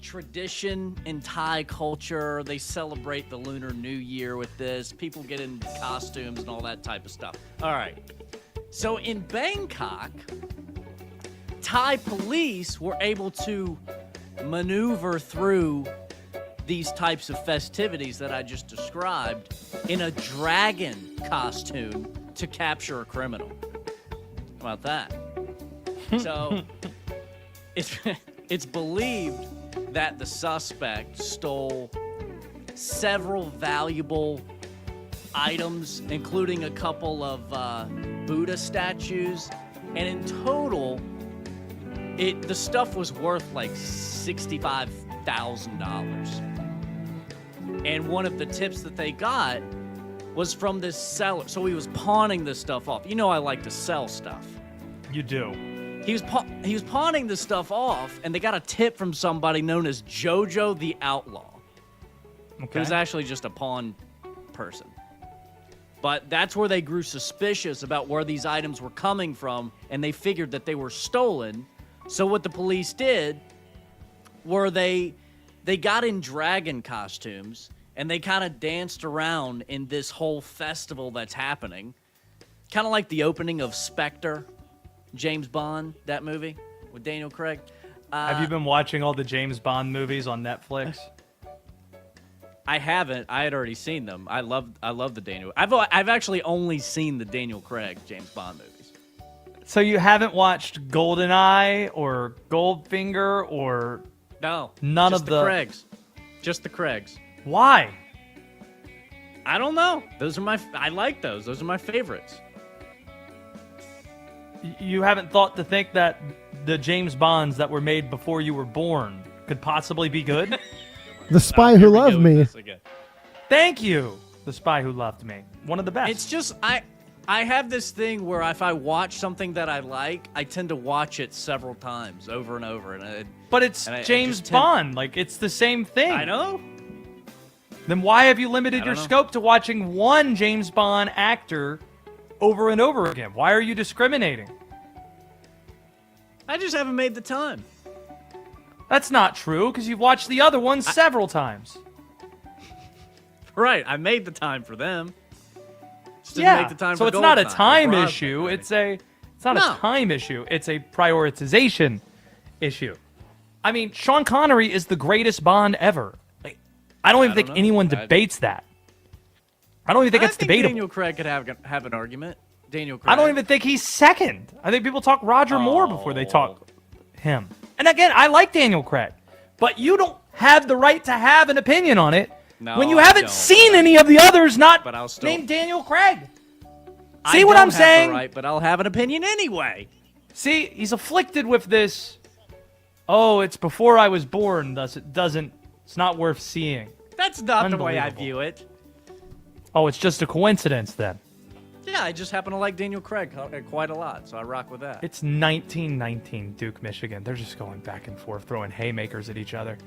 tradition in Thai culture. They celebrate the Lunar New Year with this. People get in costumes and all that type of stuff. All right. So in Bangkok, Thai police were able to maneuver through these types of festivities that I just described in a dragon costume to capture a criminal. How about that? So it's believed that the suspect stole several valuable items, including a couple of Buddha statues, and in total, the stuff was worth like $65,000. And one of the tips that they got was from this seller. So he was pawning this stuff off. You know I like to sell stuff. You do. He was pawning this stuff off, and they got a tip from somebody known as Jojo the Outlaw. Okay. He was actually just a pawn person. But that's where they grew suspicious about where these items were coming from, and they figured that they were stolen. So what the police did were they got in dragon costumes, and they kind of danced around in this whole festival that's happening. Kind of like the opening of Spectre, James Bond, that movie with Daniel Craig. Have you been watching all the James Bond movies on Netflix? I haven't. I had already seen them. I love the Daniel. I've actually only seen the Daniel Craig James Bond movies. So you haven't watched GoldenEye or Goldfinger or No, none just of the Craigs. Just the Craigs. Why? I don't know. I like those. Those are my favorites. You haven't thought to think that the James Bonds that were made before you were born could possibly be good? The Spy Who Loved Me. Thank you. The Spy Who Loved Me. One of the best. It's just I have this thing where if I watch something that I like, I tend to watch it several times over and over. But it's James Bond. Like, it's the same thing. I know. Then why have you limited your know. scope to watching one James Bond actor over and over again? Why are you discriminating? I just haven't made the time. That's not true, because you've watched the other ones several times. Right, I made the time for them. Just didn't make the time so for it's not a goal time for issue. Brosnan, It's not a time issue. It's a prioritization issue. I mean, Sean Connery is the greatest Bond ever. Like, I don't even think anyone debates that. I don't even think it's debatable. Daniel Craig could have an argument. Daniel Craig. I don't even think he's second. I think people talk Roger Moore before they talk him. And again, I like Daniel Craig, but you don't have the right to have an opinion on it when you haven't seen any of the others not named Daniel Craig. See what I'm saying? Right, but I'll have an opinion anyway. See, he's afflicted with this. Oh, it's before I was born, thus it's not worth seeing. That's not the way I view it. Oh, it's just a coincidence then. Yeah, I just happen to like Daniel Craig quite a lot, so I rock with that. It's 1919 Duke, Michigan. They're just going back and forth, throwing haymakers at each other.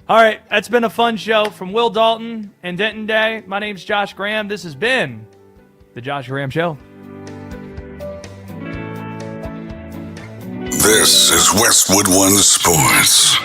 All right, that's been a fun show from Will Dalton and Denton Day. My name's Josh Graham. This has been The Josh Graham Show. This is Westwood One Sports.